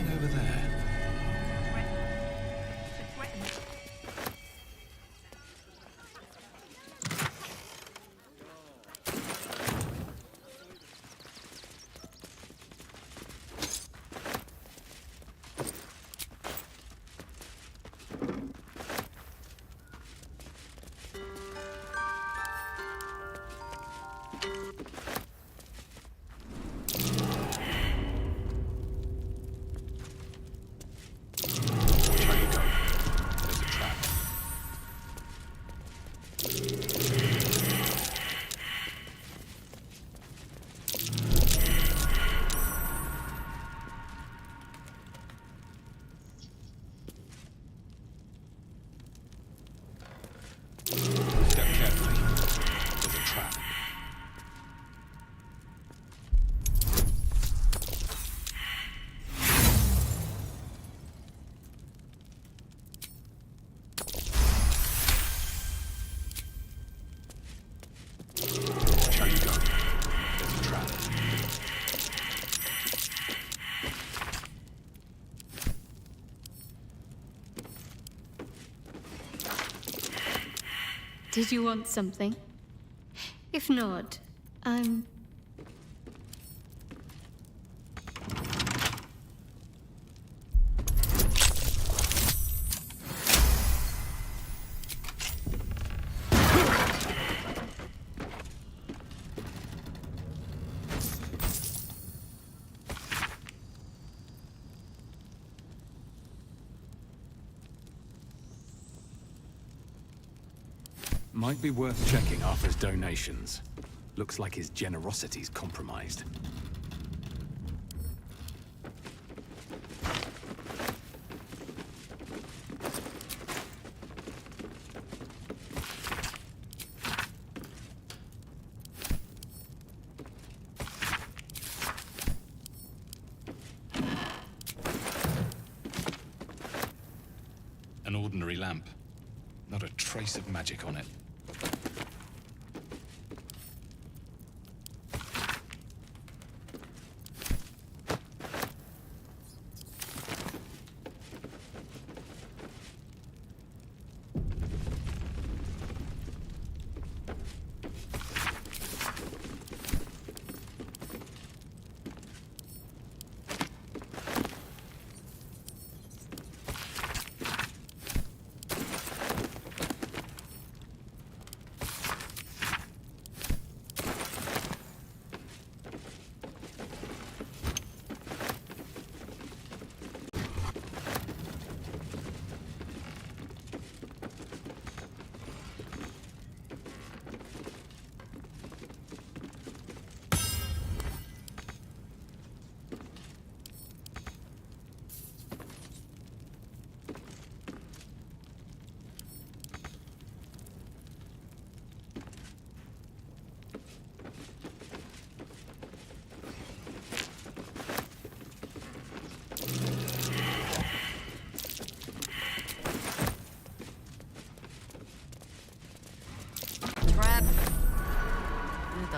Over there. Step carefully. There's a trap. Watch how you go. There's a trap. Did you want something? If not, I'm... Might be worth checking Arthur's donations. Looks like his generosity's compromised. An ordinary lamp. Not a trace of magic on it.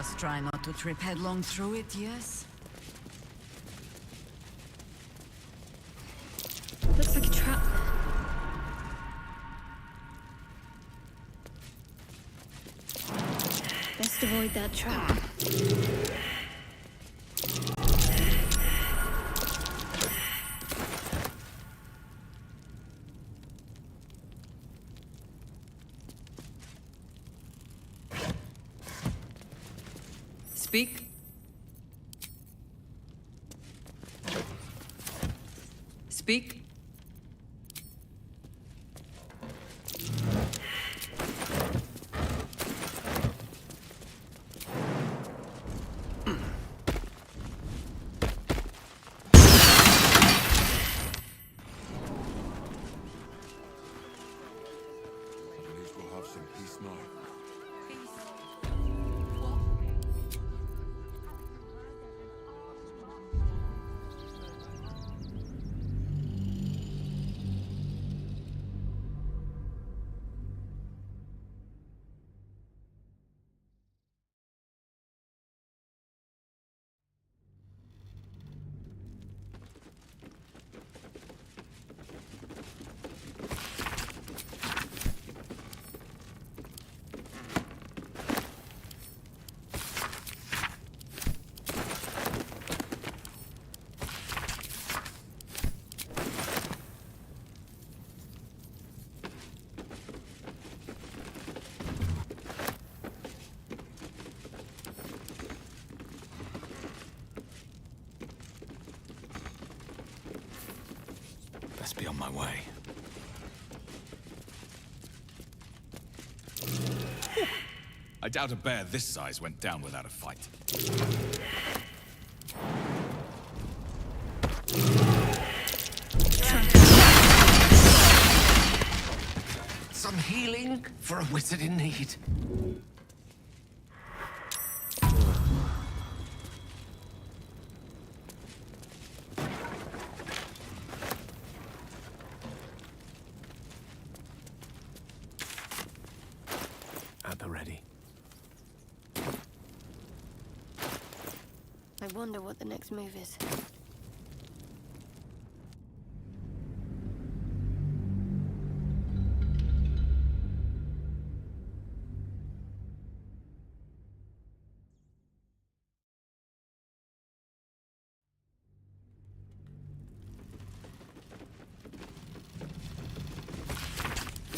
Just try not to trip headlong through it, yes? Looks like a trap. Best avoid that trap. Speak. Speak. At least we'll have some peace now. Best be on my way. I doubt a bear this size went down without a fight. Some healing for a wizard in need. At the ready. I wonder what the next move is.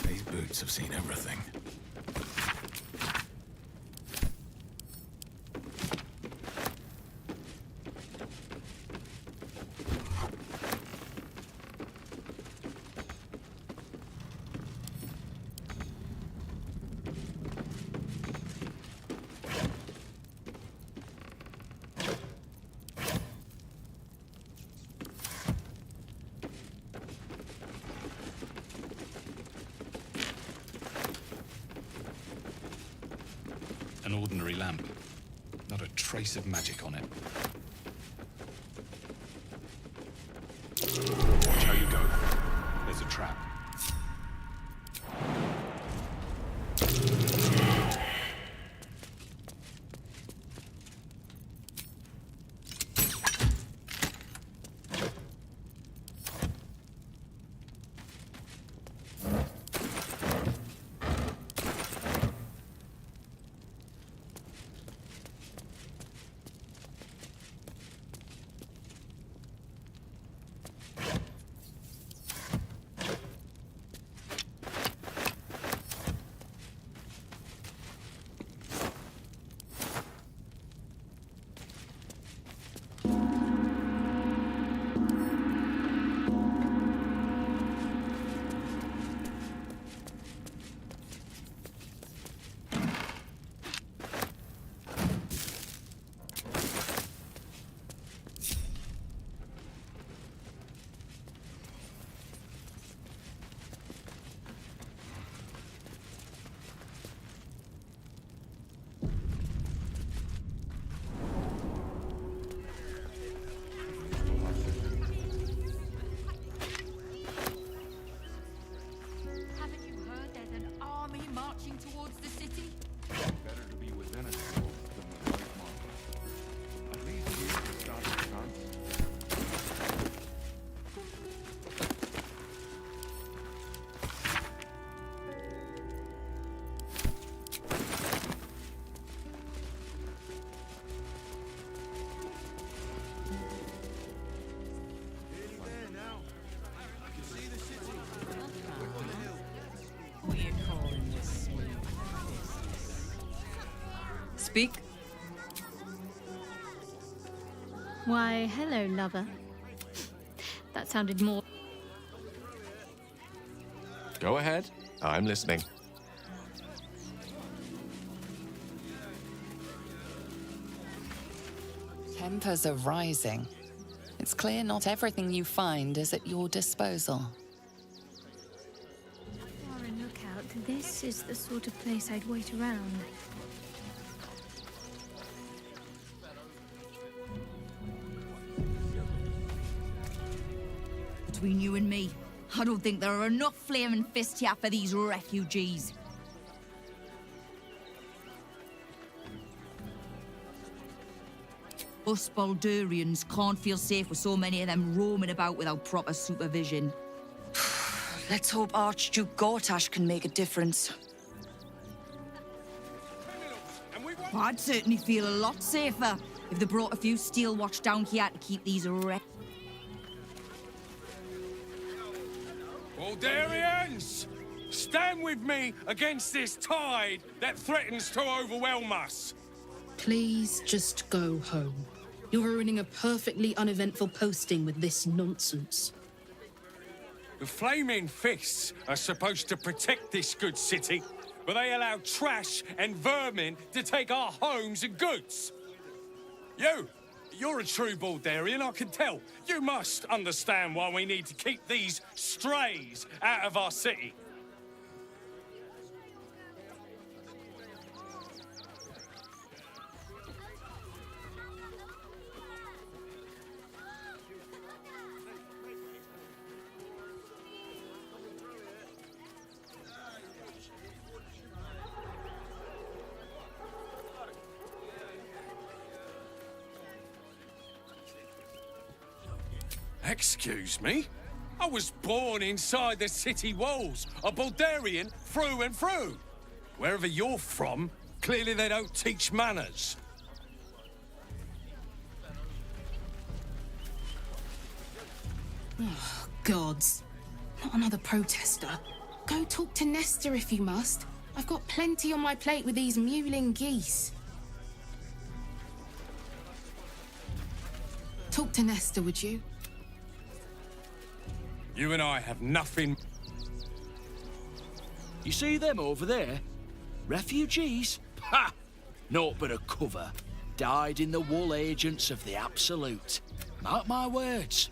These boots have seen everything. An ordinary lamp. Not a trace of magic on it. Watch how you go. There's a trap. speak? Why, hello, lover. That sounded more... Go ahead. I'm listening. Tempers are rising. It's clear not everything you find is at your disposal. Warren, look out. This is the sort of place I'd wait around. Between you and me, I don't think there are enough flaming fists here for these refugees. Us Baldurians can't feel safe with so many of them roaming about without proper supervision. Let's hope Archduke Gortash can make a difference. I'd certainly feel a lot safer if they brought a few steel watch down here to keep these Baldurians! Stand with me against this tide that threatens to overwhelm us. Please just go home. You're ruining a perfectly uneventful posting with this nonsense. The Flaming Fists are supposed to protect this good city, but they allow trash and vermin to take our homes and goods. You're a true Baldurian, I can tell. You must understand why we need to keep these strays out of our city. Excuse me? I was born inside the city walls, a Baldurian through and through. Wherever you're from, clearly they don't teach manners. Oh, gods. Not another protester. Go talk to Nestor if you must. I've got plenty on my plate with these mewling geese. Talk to Nestor, would you? You and I have nothing... You see them over there? Refugees? Ha! Naught but a cover. Dyed-in-the-wool agents of the Absolute. Mark my words.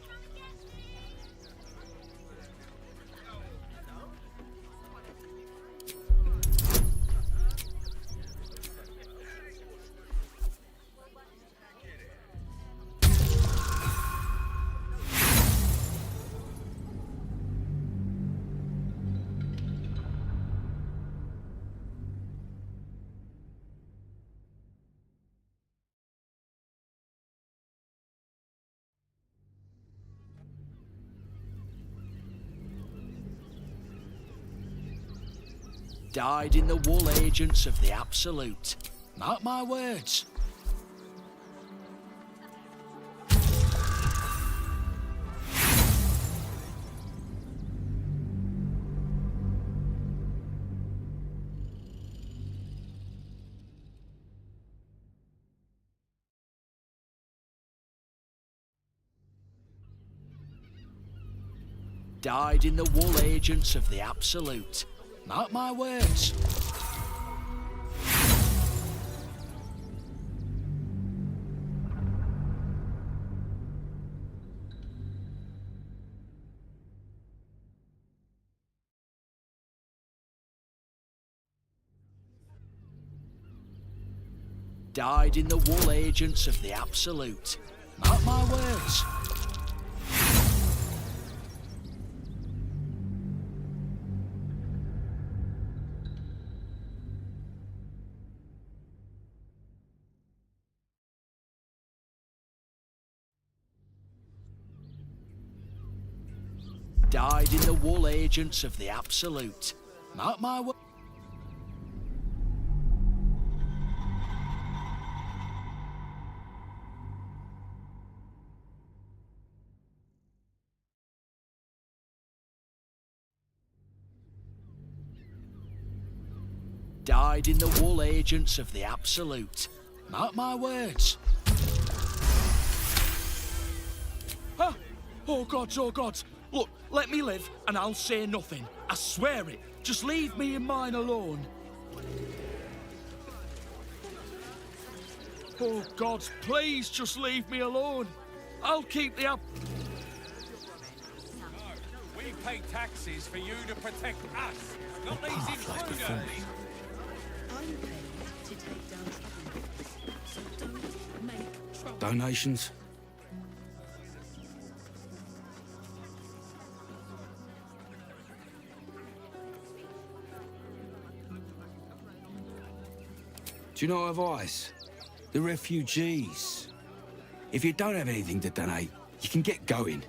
Dyed-in-the-wool agents of the Absolute. Mark my words. Dyed-in-the-wool agents of the Absolute. Mark my words. Dyed-in-the-wool agents of the Absolute. Mark my words. Dyed-in-the-wool agents of the Absolute. Mark my words. dyed-in-the-wool agents of the Absolute. Mark my words. Huh? Oh, gods, oh, gods. Look, let me live, and I'll say nothing. I swear it. Just leave me and mine alone. Oh, gods, please just leave me alone. I'll keep the We pay taxes for you to protect us, not these intruders. I'm paid to take down troublemakers, so don't make trouble. Donations? Do you know advice? The refugees. If you don't have anything to donate, you can get going.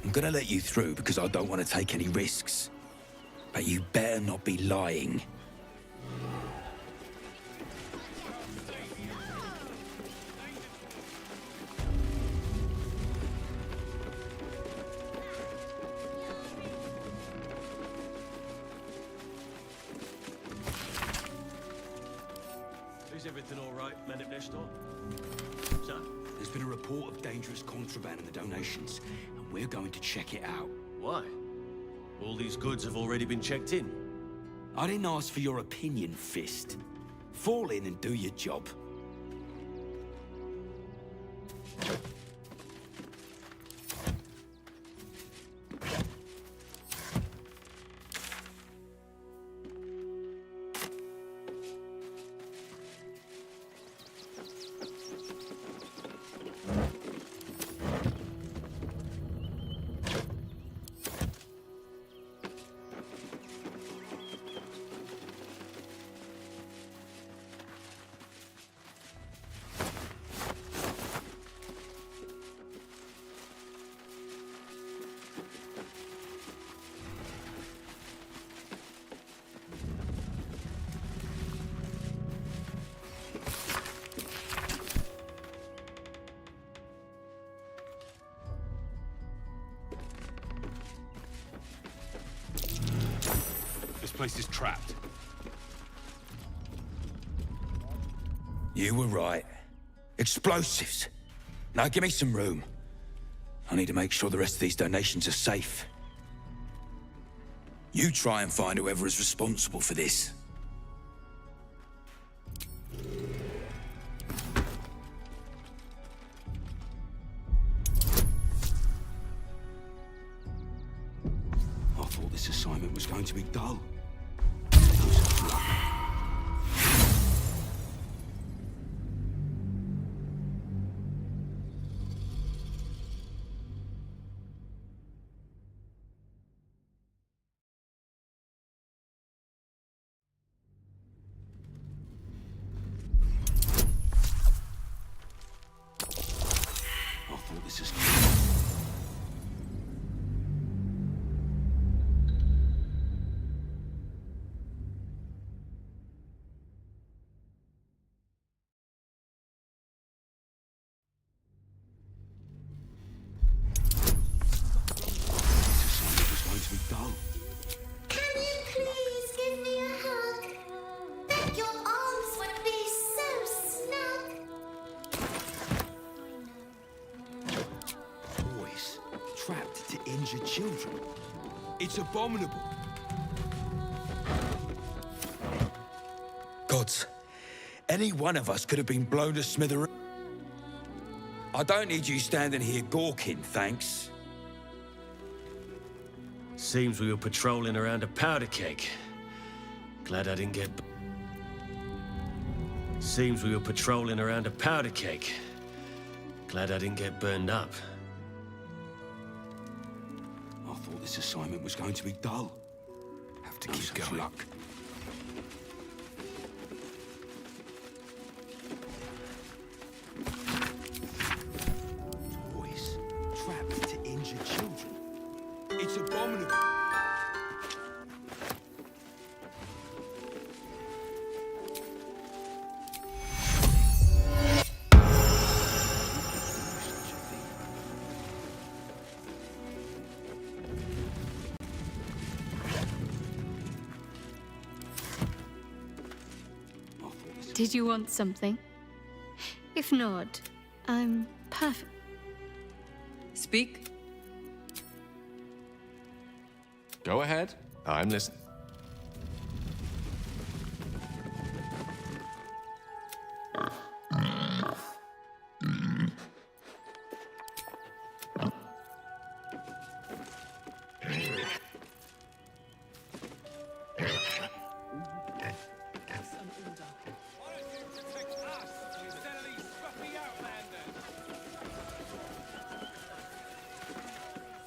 I'm gonna let you through because I don't want to take any risks. But you better not be lying. Is everything all right, man up next door? Sir? There's been a report of dangerous contraband in the donations, and we're going to check it out. Why? All these goods have already been checked in. I didn't ask for your opinion, Fist. Fall in and do your job. This place is trapped. You were right. Explosives. Now give me some room. I need to make sure the rest of these donations are safe. You try and find whoever is responsible for this. I thought this assignment was going to be dull. No such luck. I thought this is... Dull. Can you please give me a hug? Bet your arms would be so snug. Boys trapped to injure children. It's abominable. Gods, any one of us could have been blown to smithereens. I don't need you standing here gawking, thanks. Seems we were patrolling around a powder keg. Glad I didn't get... Seems we were patrolling around a powder keg. Glad I didn't get burned up. I thought this assignment was going to be dull. Have to keep going. Luck. Boys Did you want something? If not, I'm perfect. Speak. Go ahead. I'm listening.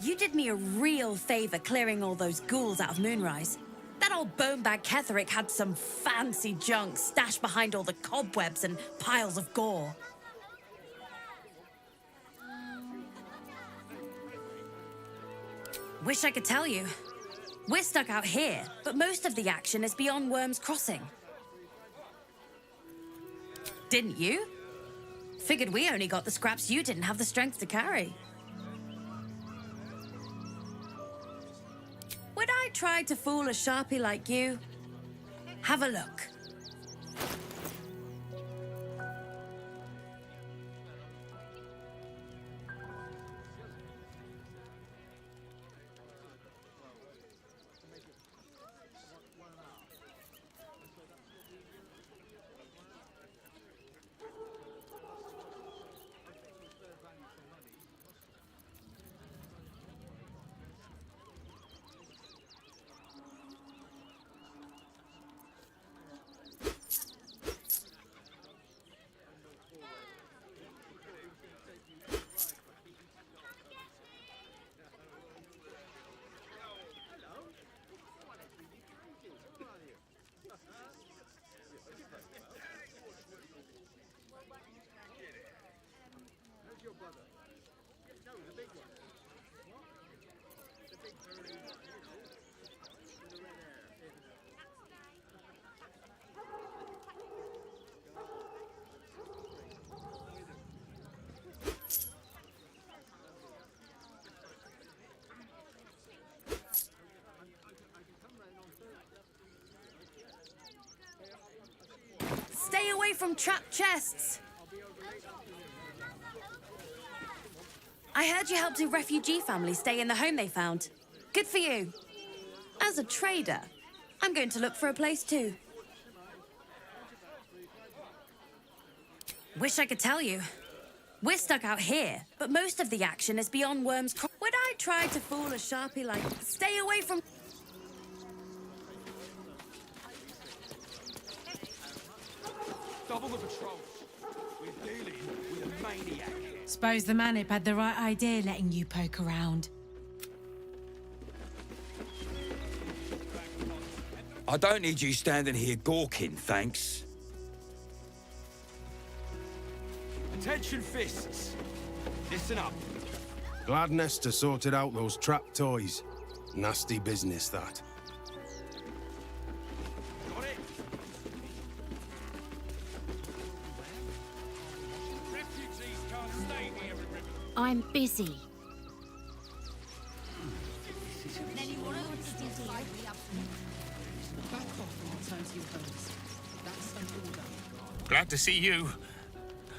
You did me a real favor clearing all those ghouls out of Moonrise. That old bonebag Ketherick had some fancy junk stashed behind all the cobwebs and piles of gore. Wish I could tell you. We're stuck out here, but most of the action is beyond Worm's Crossing. Didn't you? Figured we only got the scraps you didn't have the strength to carry. Would I try to fool a Sharpie like you? Have a look. Stay away from trapped chests. I heard you helped a refugee family stay in the home they found. Good for you. As a trader, I'm going to look for a place too. Wish I could tell you. We're stuck out here, but most of the action is beyond Worm's Crossing. Would I try to fool a Sharpie like... Stay away from... Double the patrols. We're dealing with a maniac here. Suppose the Manip had the right idea letting you poke around. I don't need you standing here gawking, thanks. Attention, fists. Listen up. Glad Nestor sorted out those trap toys. Nasty business, that. Got it? Refugees can't stay here in River. I'm busy. Glad to see you.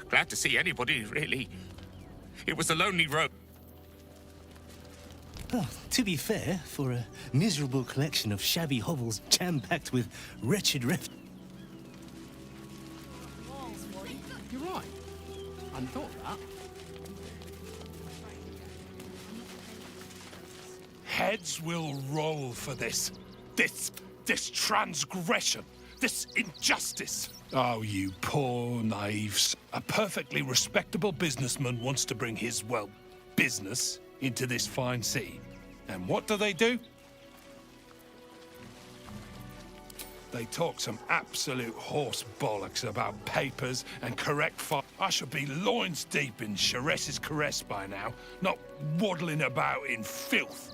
Glad to see anybody, really. It was a lonely road. Oh, to be fair, for a miserable collection of shabby hovels jam-packed with wretched You're right. I hadn't thought of that. Heads will roll for this. This transgression. This injustice. Oh, you poor naives. A perfectly respectable businessman wants to bring his, well, business into this fine city. And what do? They talk some absolute horse bollocks about papers and correct I should be loins deep in Sharess's caress by now, not waddling about in filth.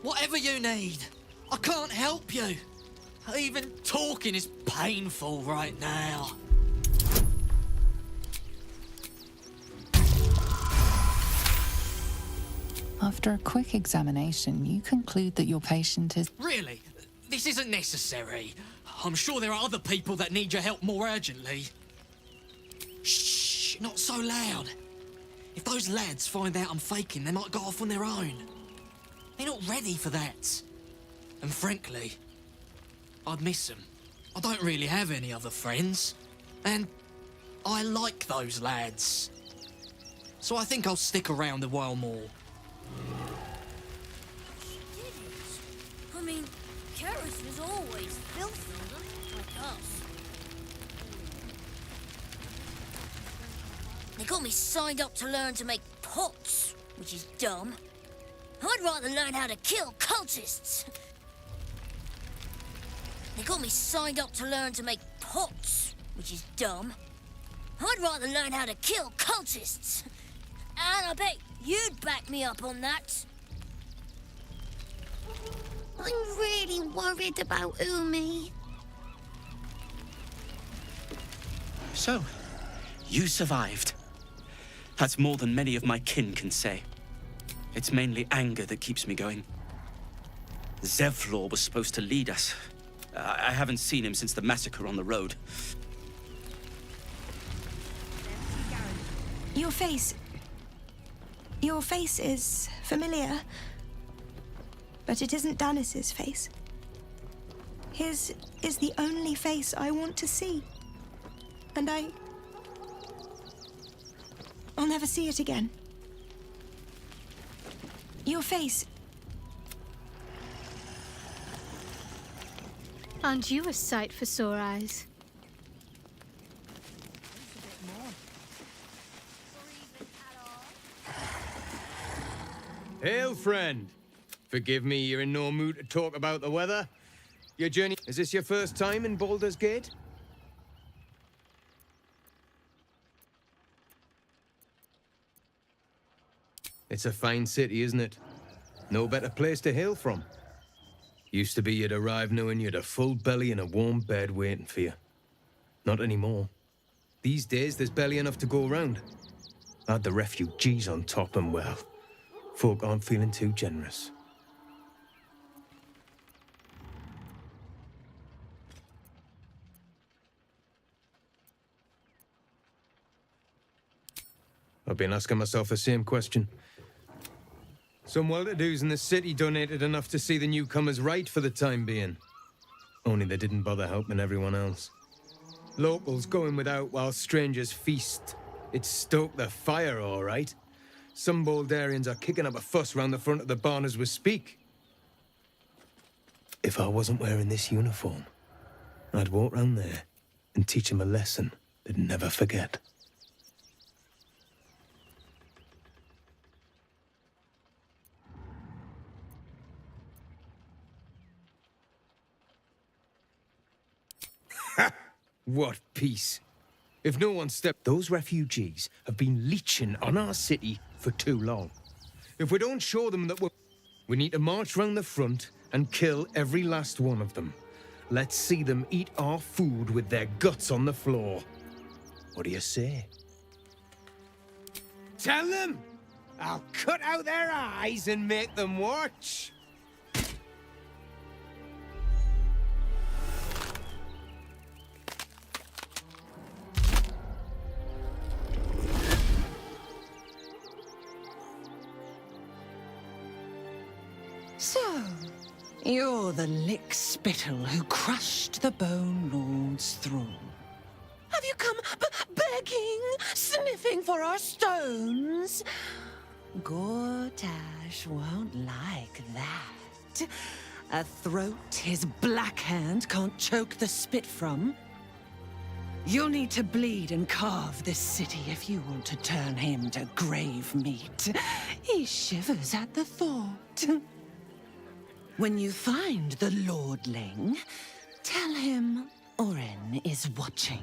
Whatever you need. I can't help you. Even talking is painful right now. After a quick examination, you conclude that your patient is... Really? This isn't necessary. I'm sure there are other people that need your help more urgently. Shh, not so loud. If those lads find out I'm faking, they might go off on their own. They're not ready for that. And frankly, I'd miss them. I don't really have any other friends. And I like those lads. So I think I'll stick around a while more. I mean, Karis was always filthy, like us. They got me signed up to learn to make pots, which is dumb. I'd rather learn how to kill cultists. They got me signed up to learn to make pots, which is dumb. I'd rather learn how to kill cultists. And I bet you'd back me up on that. I'm really worried about Umi. So, you survived. That's more than many of my kin can say. It's mainly anger that keeps me going. Zevlor was supposed to lead us. I haven't seen him since the massacre on the road. Your face is familiar. But it isn't Danis's face. His is the only face I want to see. And I'll never see it again. Your face. Aren't you a sight for sore eyes? Hail, friend. Forgive me, you're in no mood to talk about the weather. Your journey... Is this your first time in Baldur's Gate? It's a fine city, isn't it? No better place to hail from. Used to be you'd arrive knowing you'd a full belly and a warm bed waiting for you. Not anymore. These days, there's barely enough to go around. Add the refugees on top and, well, folk aren't feeling too generous. I've been asking myself the same question. Some well-to-dos in the city donated enough to see the newcomers right for the time being. Only they didn't bother helping everyone else. Locals going without while strangers feast. It stoked the fire, all right. Some Baldurians are kicking up a fuss round the front of the barn as we speak. If I wasn't wearing this uniform, I'd walk round there and teach them a lesson they'd never forget. What peace. If no one stepped... Those refugees have been leeching on our city for too long. If we don't show them that we need to march round the front and kill every last one of them. Let's see them eat our food with their guts on the floor. What do you say? Tell them! I'll cut out their eyes and make them watch! So, you're the lick-spittle who crushed the Bone Lord's thrall. Have you come begging, sniffing for our stones? Gortash won't like that. A throat his black hand can't choke the spit from. You'll need to bleed and carve this city if you want to turn him to grave meat. He shivers at the thought. When you find the Lordling, tell him Orin is watching.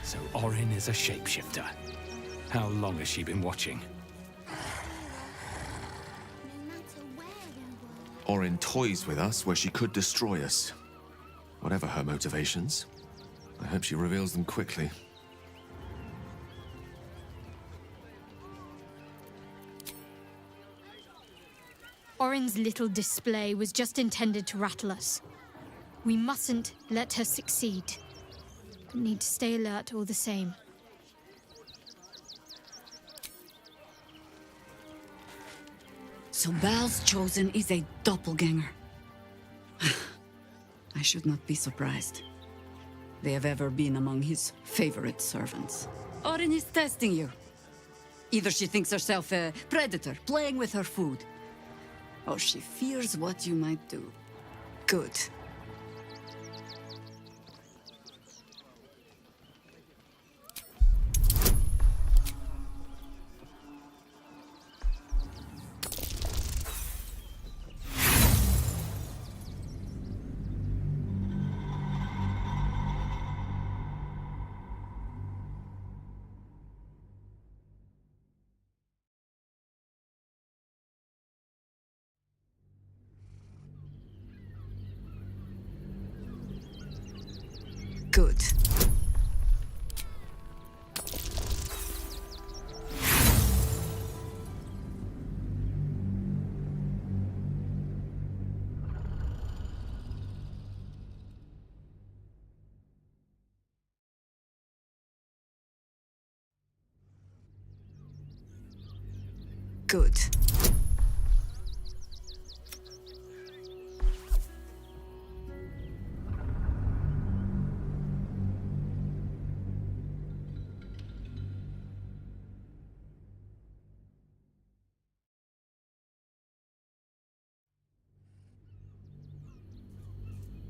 So Orin is a shapeshifter. How long has she been watching? Orin toys with us where she could destroy us. Whatever her motivations, I hope she reveals them quickly. Orin's little display was just intended to rattle us. We mustn't let her succeed. But need to stay alert all the same. So Bal's chosen is a doppelganger. I should not be surprised. They have ever been among his favorite servants. Orin is testing you. Either she thinks herself a predator, playing with her food, or she fears what you might do. Good. Good. Good.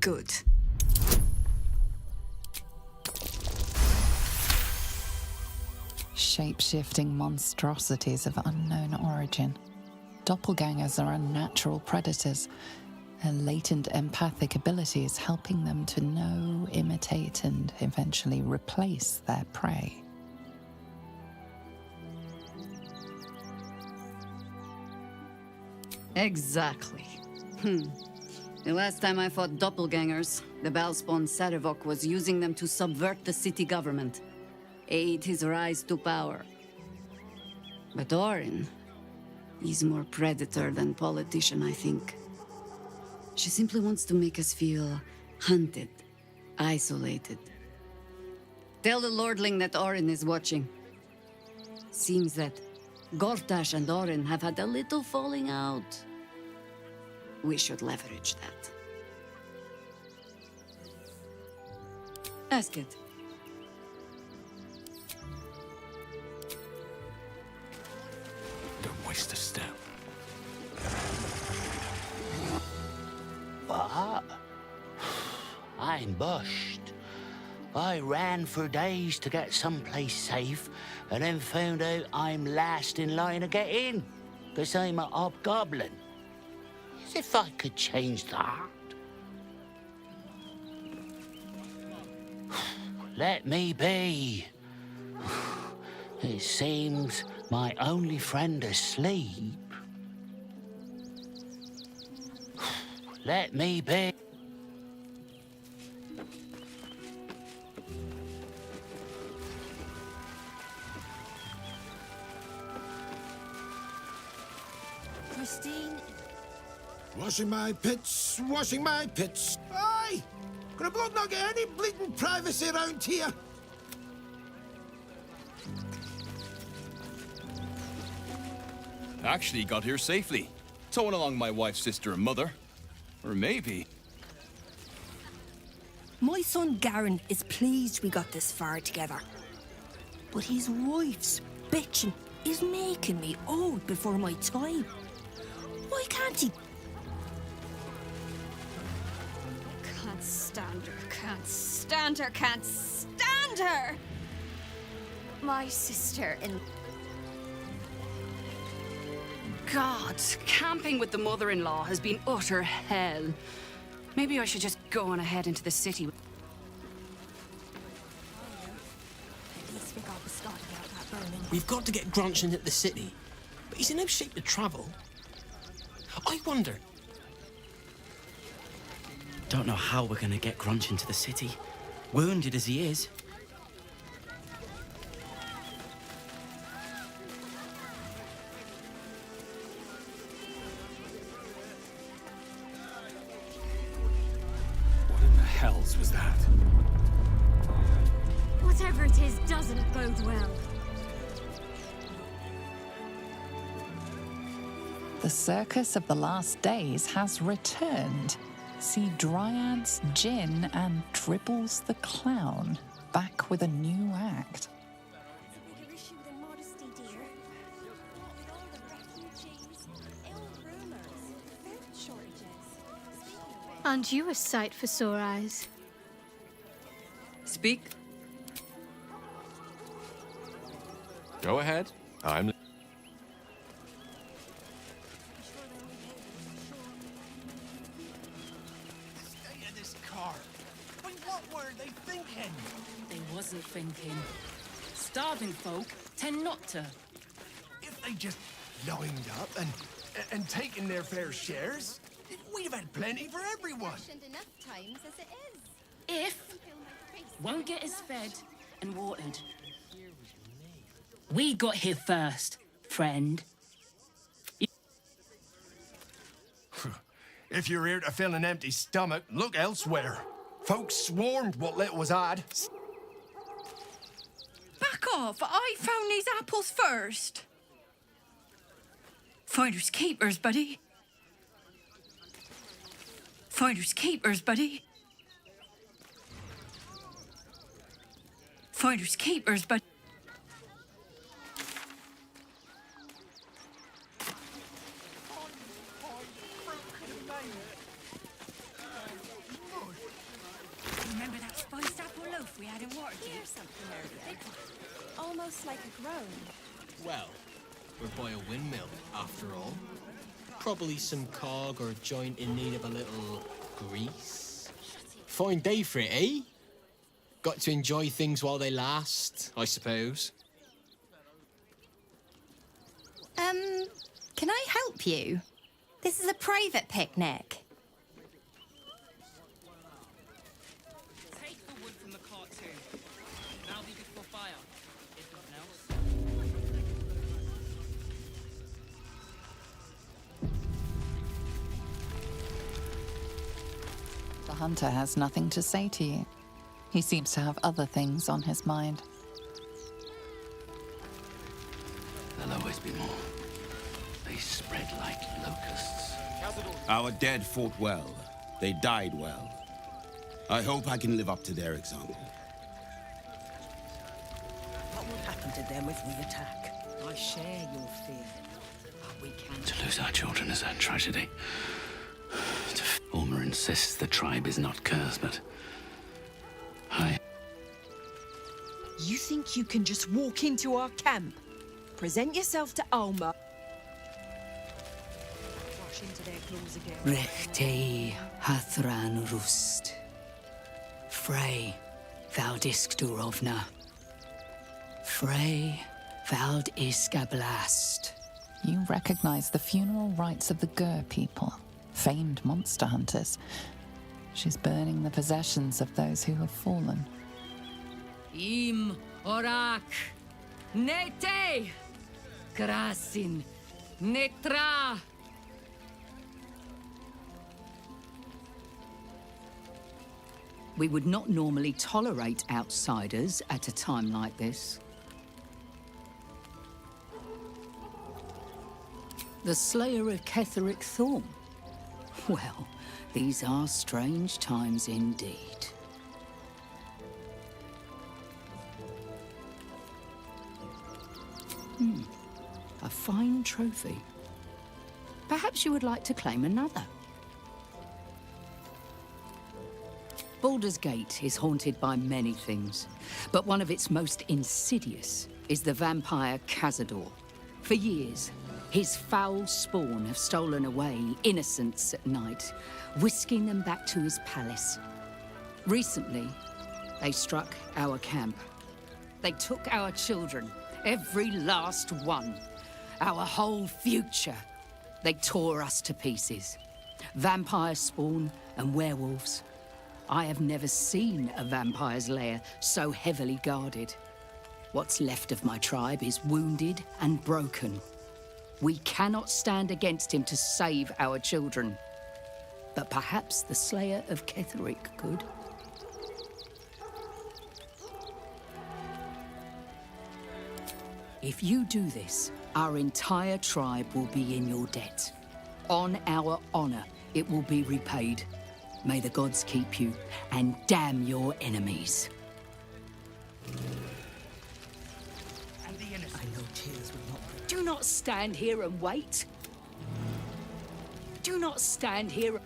Good. Shape-shifting monstrosities of unknown origin. Doppelgangers are unnatural predators. A latent empathic ability is helping them to know, imitate, and eventually replace their prey. Exactly. The last time I fought doppelgangers, the Balspawn Sarevok was using them to subvert the city government, aid his rise to power. But Orin, he's more predator than politician, I think. She simply wants to make us feel hunted, isolated. Tell the Lordling that Orin is watching. Seems that Gortash and Orin have had a little falling out. We should leverage that. Ask it. Don't waste a step. What? I'm bushed. I ran for days to get someplace safe, and then found out I'm last in line to get in, because I'm a hobgoblin. As if I could change that. Let me be. It seems my only friend asleep. Let me be. Christine? Washing my pits, washing my pits. Aye! Could a bloke not get any bleeding privacy around here? Actually got here safely, towing along my wife's sister and mother. Or maybe... My son Garen is pleased we got this far together. But his wife's bitching is making me old before my time. Why can't he? Can't stand her, can't stand her, can't stand her! My sister in... God, camping with the mother-in-law has been utter hell. Maybe I should just go on ahead into the city. At least we got the start about that burning. We've got to get Grunch into the city, but he's in no shape to travel. I wonder... Don't know how we're gonna get Grunch into the city. Wounded as he is. bode well. The circus of the last days has returned. See Dryads, Jin, and Dribbles the Clown back with a new act. Aren't you a sight for sore eyes? Speak. Go ahead. I'm... State of this car. I mean, what were they thinking? They wasn't thinking. Starving folk tend not to. If they just lined up and taken their fair shares, we'd have had plenty for everyone. Enough times as it is. If won't get us fed and watered. We got here first, friend. If you're here to fill an empty stomach, look elsewhere. Folks swarmed what little was had. Back off! I found these apples first. Finders keepers, buddy. Finders keepers, buddy. Finders keepers, buddy. Remember that spiced apple loaf we had in Waterdeep? Something earlier. Almost like a groan. Well, we're by a windmill, after all. Probably some cog or joint in need of a little grease. Fine day for it, eh? Got to enjoy things while they last, I suppose. Can I help you? This is a private picnic. Take the wood from the cart too. That'll be good for fire, if nothing else. The hunter has nothing to say to you. He seems to have other things on his mind. There'll always be more. They spread like locusts. Our dead fought well. They died well. I hope I can live up to their example. What will happen to them if we attack? I share your fear. But we can... To lose our children is a tragedy. Ulmer insists the tribe is not cursed, but... You think you can just walk into our camp, present yourself to Alma, wash into their claws again? Rechtei hathran rust. Frey vald iskdurovna. Frey vald iskablast. You recognize the funeral rites of the Gur people, famed monster hunters. She's burning the possessions of those who have fallen. Im orak. Nete. Krasin. Netra. We would not normally tolerate outsiders at a time like this. The Slayer of Ketheric Thorn. Well, these are strange times indeed. A fine trophy. Perhaps you would like to claim another. Baldur's Gate is haunted by many things, but one of its most insidious is the vampire Cazador. For years, his foul spawn have stolen away innocents at night, whisking them back to his palace. Recently, they struck our camp. They took our children, every last one, our whole future. They tore us to pieces. Vampire spawn and werewolves. I have never seen a vampire's lair so heavily guarded. What's left of my tribe is wounded and broken. We cannot stand against him to save our children. But perhaps the Slayer of Ketheric could. If you do this, our entire tribe will be in your debt. On our honor, it will be repaid. May the gods keep you, and damn your enemies. And the innocent. I know tears will not. Do not stand here and wait. Do not stand here.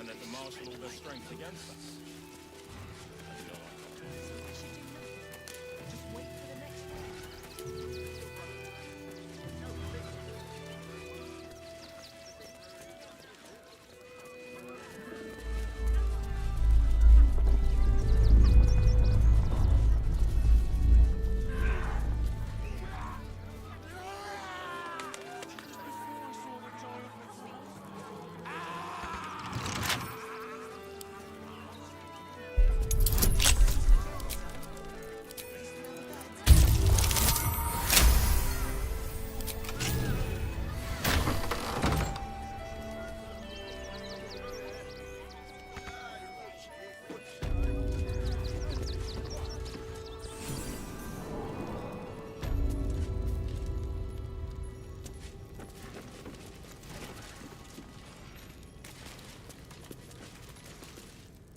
And then to marshal all their strength against us.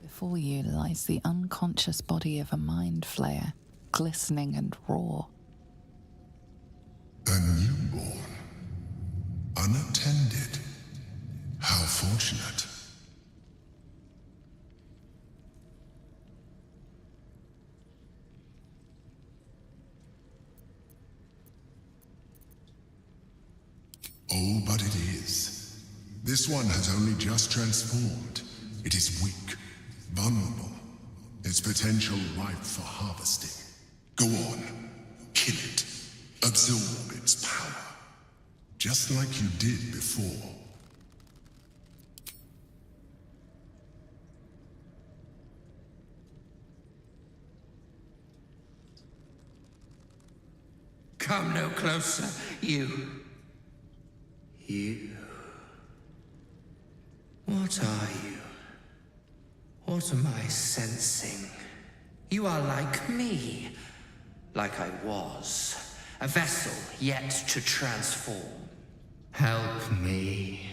Before you lies the unconscious body of a mind flayer, glistening and raw. A newborn. Unattended. How fortunate. Oh, but it is. This one has only just transformed. It is weak, vulnerable. Its potential ripe for harvesting. Go on, kill it. Absorb its power. Just like you did before. Come no closer, you. You. What are you? What am I sensing? You are like me. Like I was. A vessel yet to transform. Help me.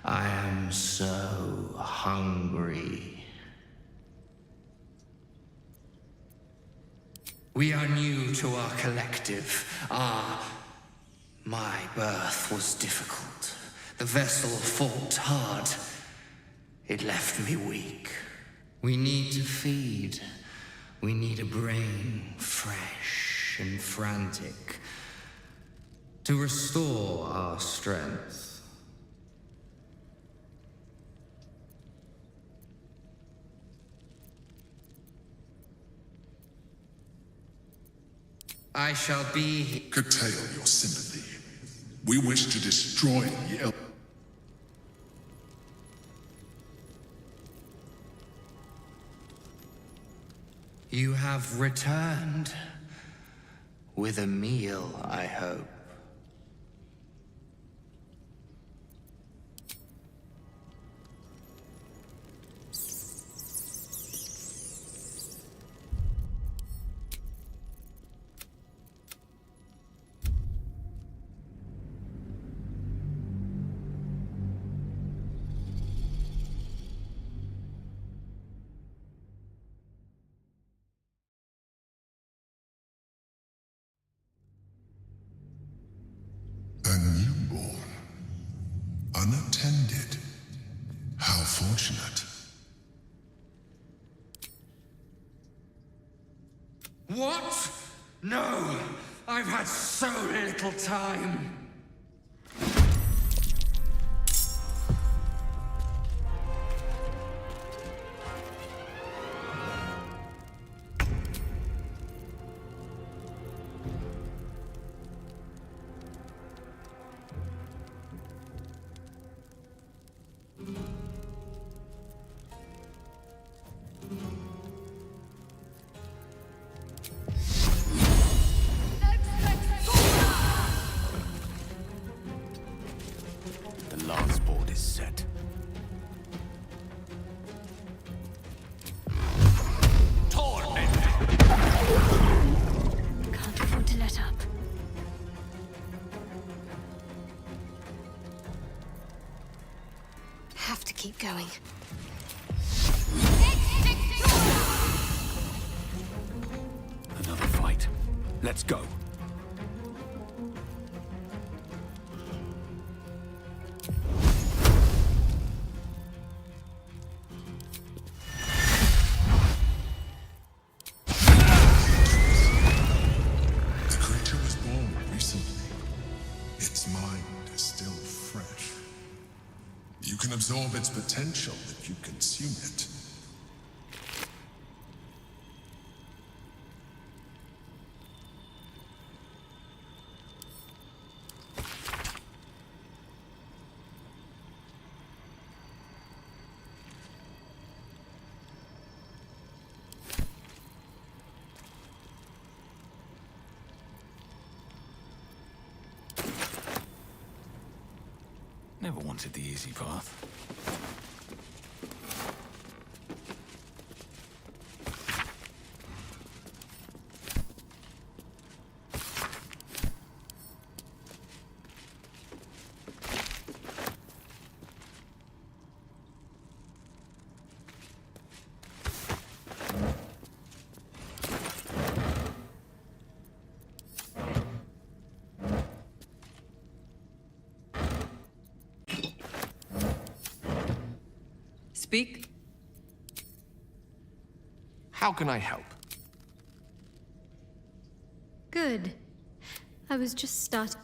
I am so hungry. We are new to our collective. My birth was difficult. The vessel fought hard. It left me weak. We need to feed. We need a brain, fresh and frantic, to restore our strength. I shall be... Curtail your sympathy. We wish to destroy the You have returned. With a meal, I hope. A newborn. Unattended. How fortunate. What? No! I've had so little time! The last board is set. Can't afford to let up. Have to keep going. Another fight. Let's go. The creature was born recently. Its mind is still fresh. You can absorb its potential if you consume it. Never wanted the easy path. Speak. How can I help? Good. I was just starting.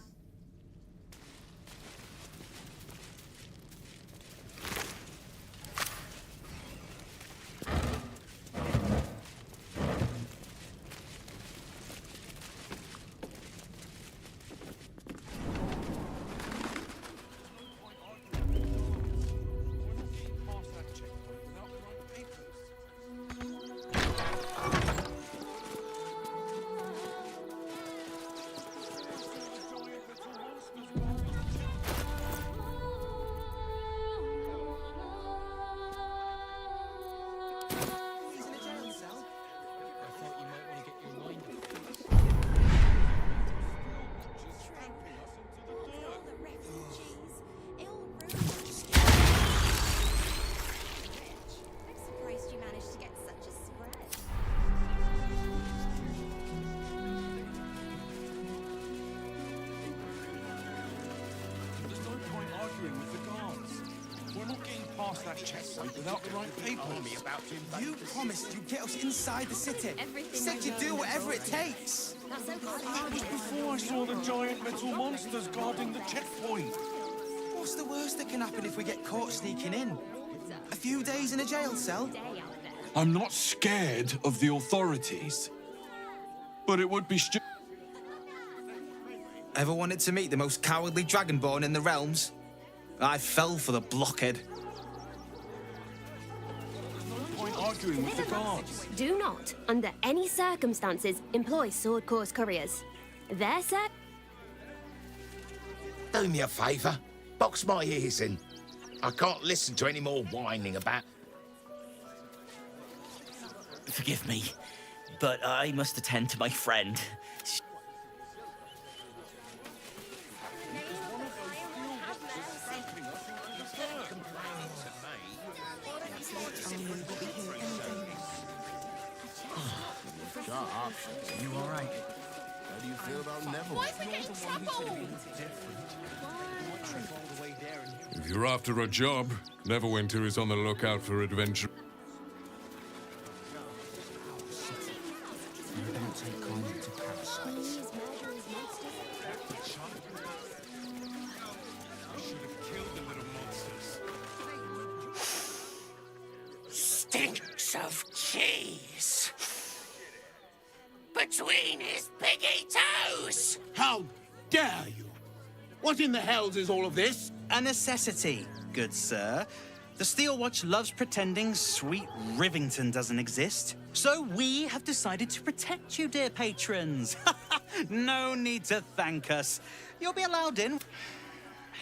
Without the right papers. You promised you'd get us inside the city. Said you'd do whatever it takes. That was before I saw the giant metal monsters guarding the checkpoint. What's the worst that can happen if we get caught sneaking in? A few days in a jail cell? I'm not scared of the authorities. But it would be stupid. Ever wanted to meet the most cowardly dragonborn in the realms? I fell for the blockhead. Arguing with the guards. Do not, under any circumstances, employ sword course couriers. They're set. Do me a favour. Box my ears in. I can't listen to any more whining about... Forgive me, but I must attend to my friend. Are you all right? How do you feel about Neville? Why is we getting trouble? If you're after a job, Neverwinter is on the lookout for adventure. don't take kindly to parasites. Stinks of cheese between his piggy toes. How dare you? What in the hells is all of this? A necessity, good sir. The Steel Watch loves pretending sweet Rivington doesn't exist. So we have decided to protect you, dear patrons. No need to thank us. You'll be allowed in.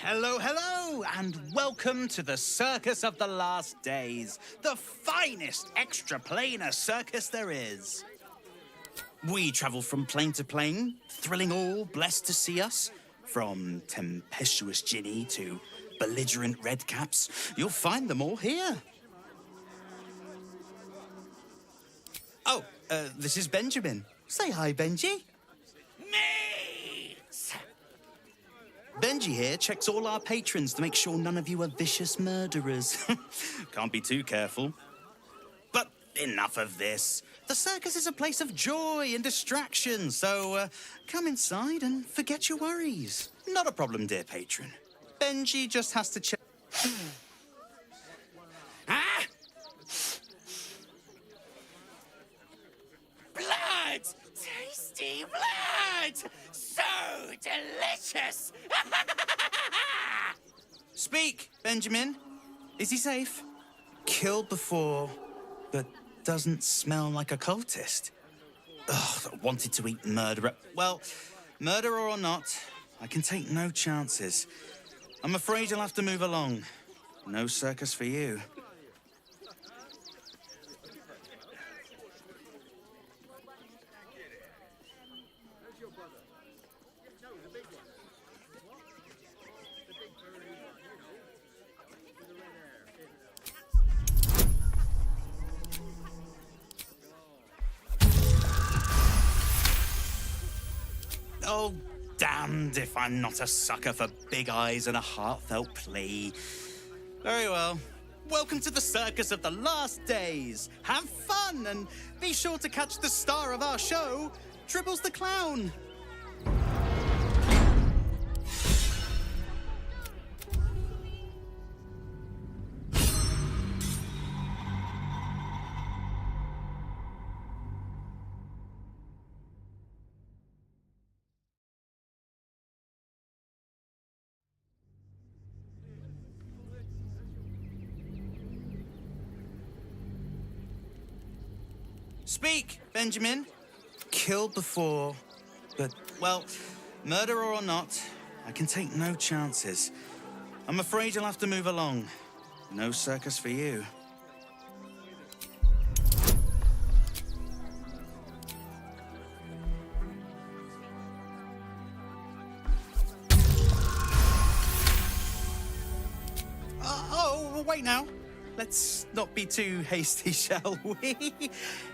Hello, hello, and welcome to the Circus of the Last Days, the finest extra-planar circus there is. We travel from plane to plane, thrilling all blessed to see us. From tempestuous Ginny to belligerent redcaps, you'll find them all here. Oh, this is Benjamin. Say hi, Benji. Meat! Benji here checks all our patrons to make sure none of you are vicious murderers. Can't be too careful. But enough of this. The circus is a place of joy and distraction, so come inside and forget your worries. Not a problem, dear patron. Benji just has to check... Ah! Blood! Tasty blood! So delicious! Speak, Benjamin. Is he safe? Killed before, but doesn't smell like a cultist. Ugh, wanted to eat murderer. Well, murderer or not, I can take no chances. I'm afraid you'll have to move along. No circus for you. Oh, damned if I'm not a sucker for big eyes and a heartfelt plea. Very well. Welcome to the Circus of the Last Days. Have fun and be sure to catch the star of our show, Dribbles the Clown. Speak, Benjamin. Killed before, but, well, murderer or not, I can take no chances. I'm afraid you'll have to move along. No circus for you. Oh, wait now. Let's not be too hasty, shall we?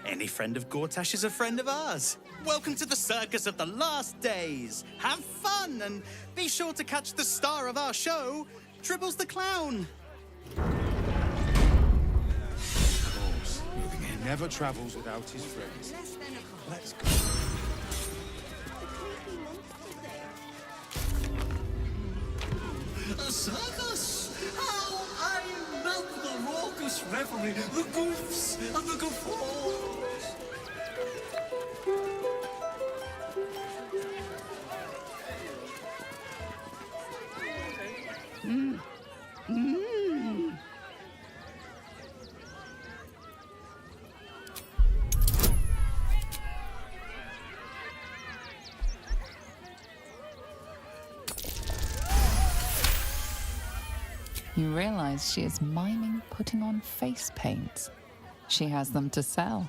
Any friend of Gortash is a friend of ours. Welcome to the Circus of the Last Days. Have fun and be sure to catch the star of our show, Dribbles the Clown. Of course, he never travels without his friends. Let's go. A circus! How I milk the raucous revelry, the goofs and the guffaws! You realize she is miming putting on face paints. She has them to sell.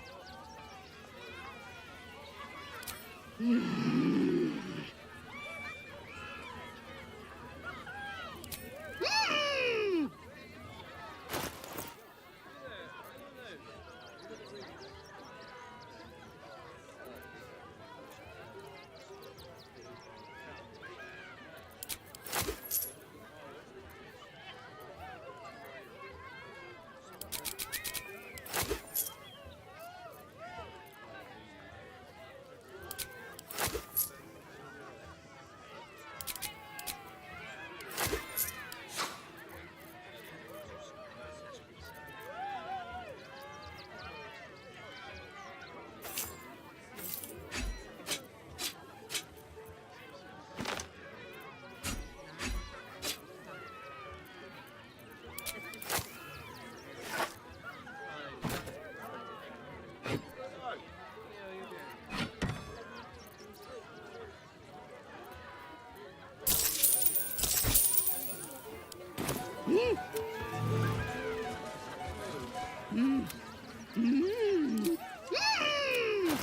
Mm. Mm.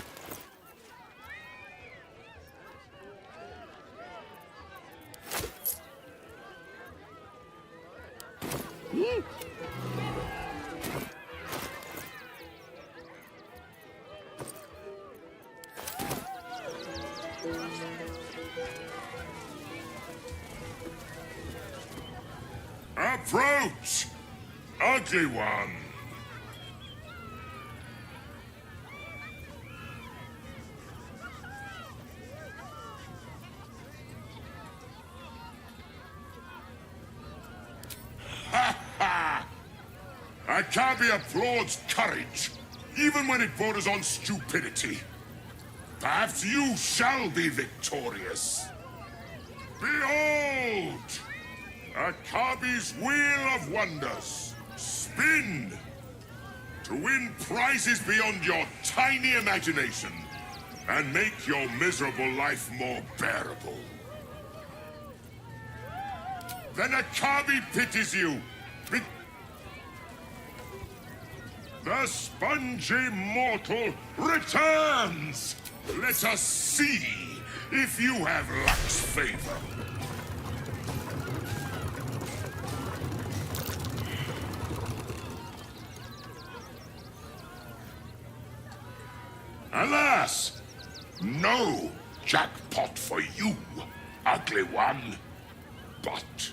Approach! Ugly one! Ha ha! Akabi applauds courage, even when it borders on stupidity. Perhaps you shall be victorious. Behold! Akabi's Wheel of Wonders. Spin! To win prizes beyond your tiny imagination and make your miserable life more bearable. Then Akabi pities you. The spongy mortal returns! Let us see if you have luck's favor. Alas! No jackpot for you, ugly one. But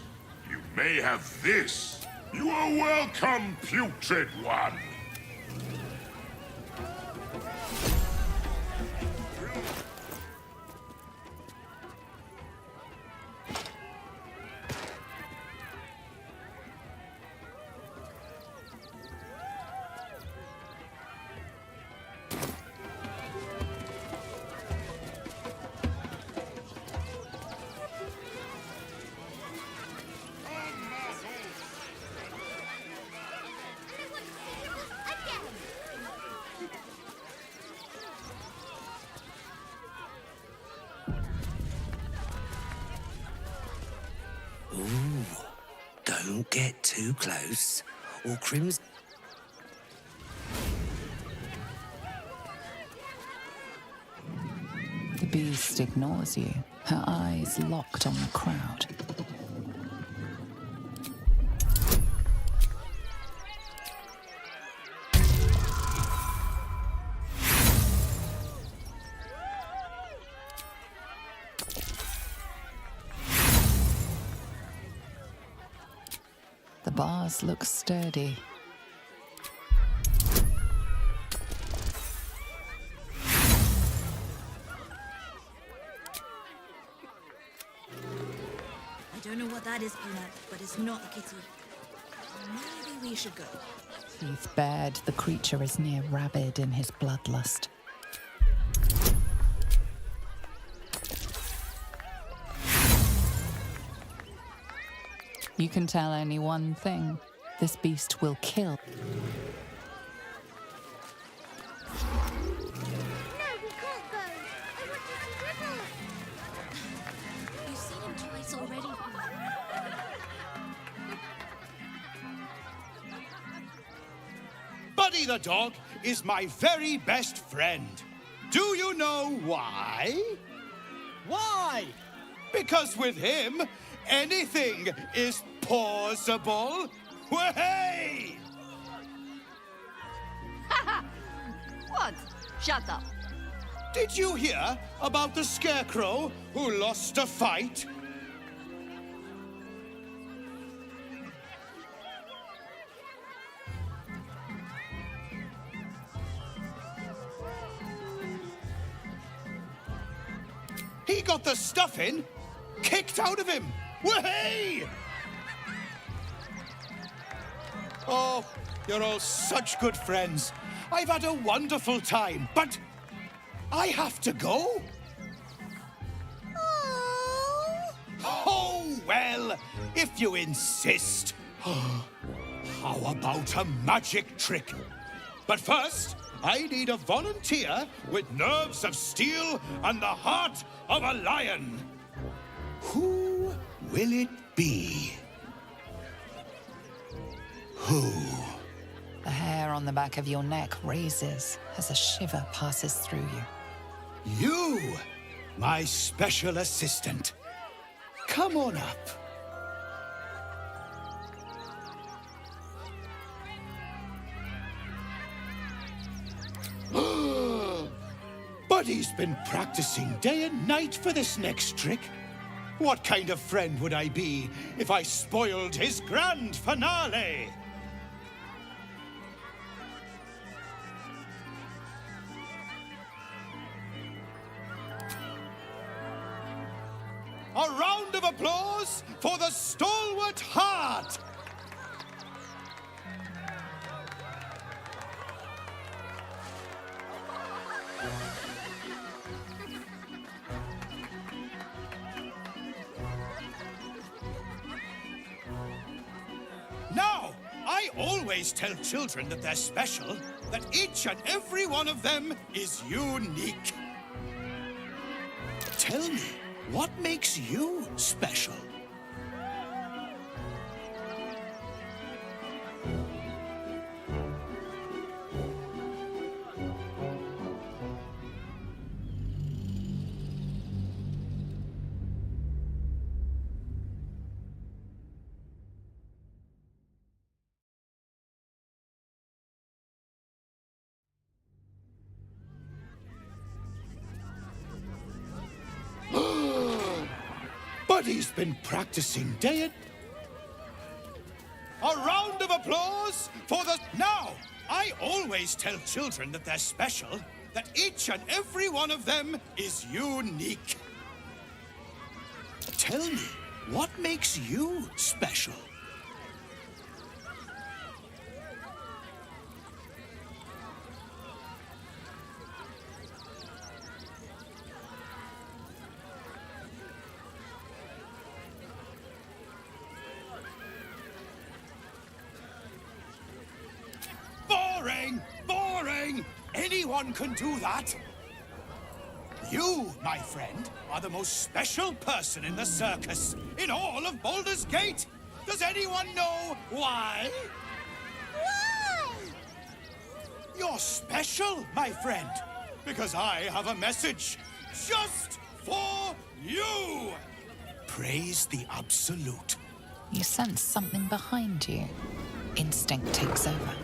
you may have this. You are welcome, putrid one. Ooh, don't get too close, or Crim's... The beast ignores you, her eyes locked on the crowd. The bars look sturdy. I don't know what that is, Peanut, but it's not a kitty. Maybe we should go. Teeth bared, the creature is near rabid in his bloodlust. You can tell only one thing. This beast will kill. You've seen him twice already. Buddy the dog is my very best friend. Do you know why? Why? Because with him, anything is possible. Way! What? Shut up. Did you hear about the scarecrow who lost a fight? He got the stuffing kicked out of him. Way! Oh, you're all such good friends. I've had a wonderful time, but I have to go. Oh, well, if you insist. How about a magic trick? But first, I need a volunteer with nerves of steel and the heart of a lion. Who will it be? Who? The hair on the back of your neck raises as a shiver passes through you. You, my special assistant. Come on up. Buddy's been practicing day and night for this next trick. What kind of friend would I be if I spoiled his grand finale? A round of applause for the stalwart heart! Now, I always tell children that they're special, that each and every one of them is unique. Tell me, what makes you special? Buddy's been practicing day and... A round of applause for the... Now, I always tell children that they're special, that each and every one of them is unique. Tell me, what makes you special? Boring! Boring! Anyone can do that! You, my friend, are the most special person in the circus, in all of Baldur's Gate! Does anyone know why? Why? You're special, my friend, because I have a message just for you! Praise the Absolute. You sense something behind you. Instinct takes over.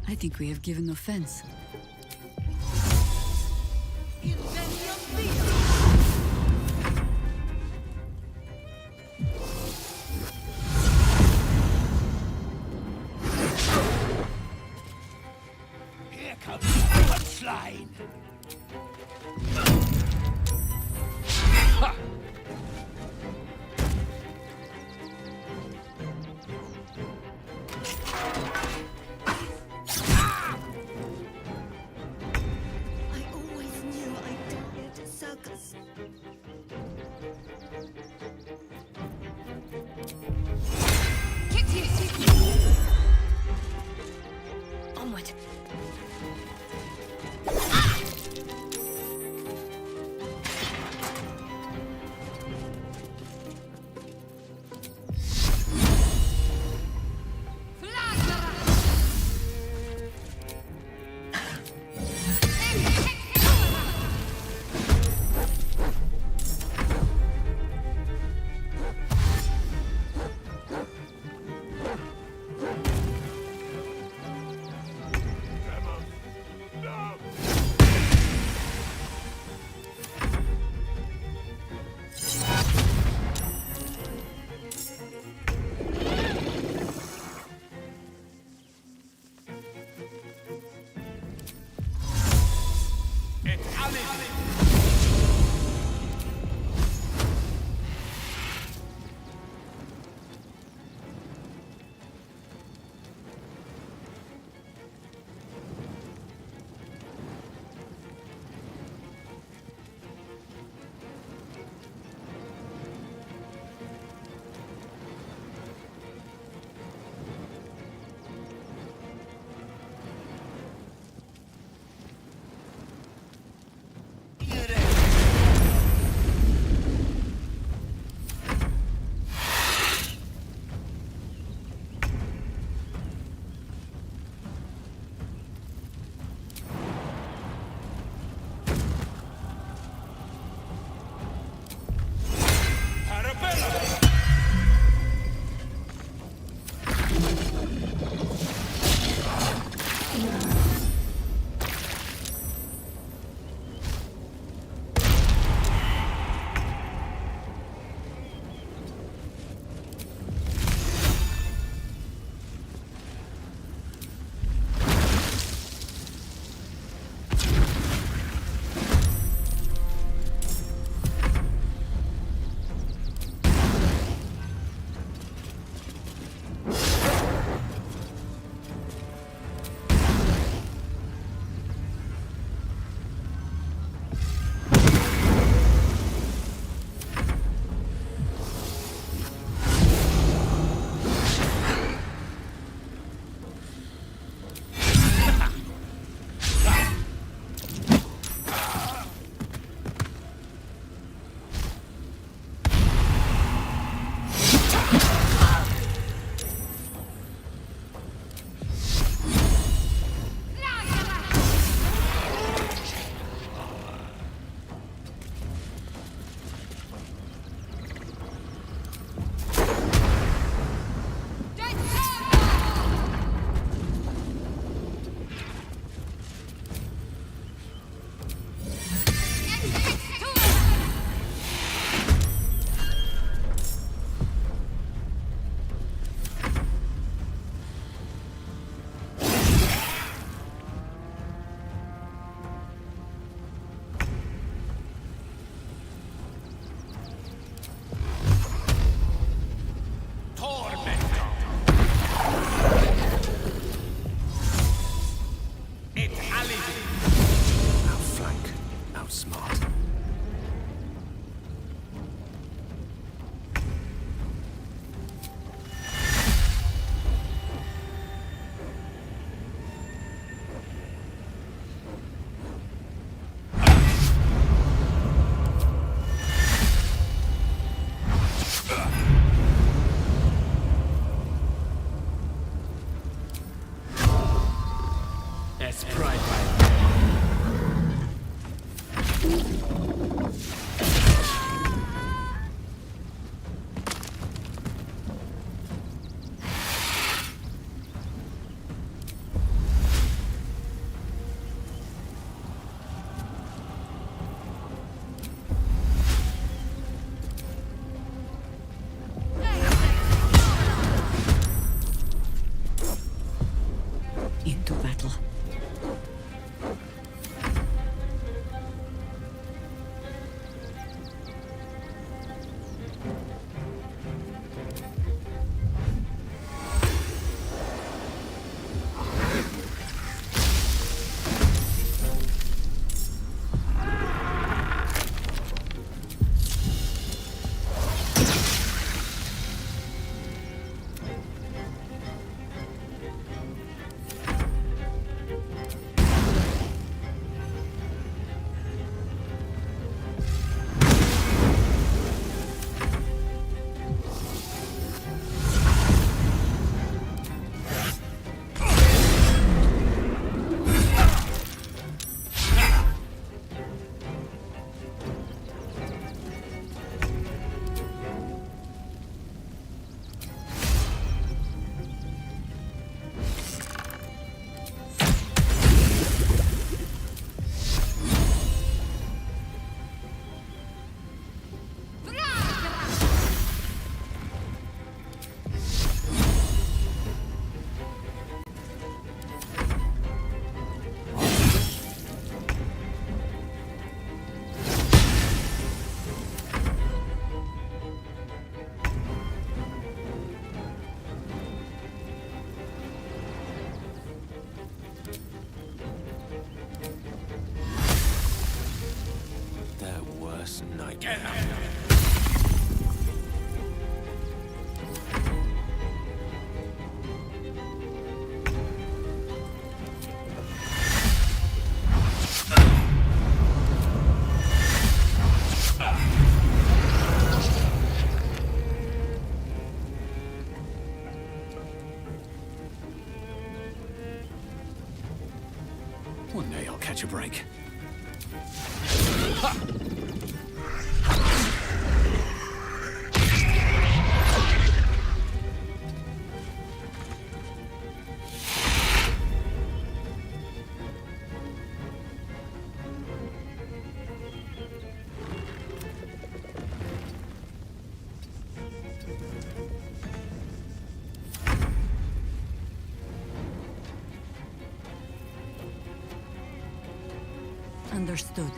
I think we have given offense. Here comes the punchline! Ha! Onward. Let's pray, Into battle. Their worst nightmare. One day I'll catch a break. Understood.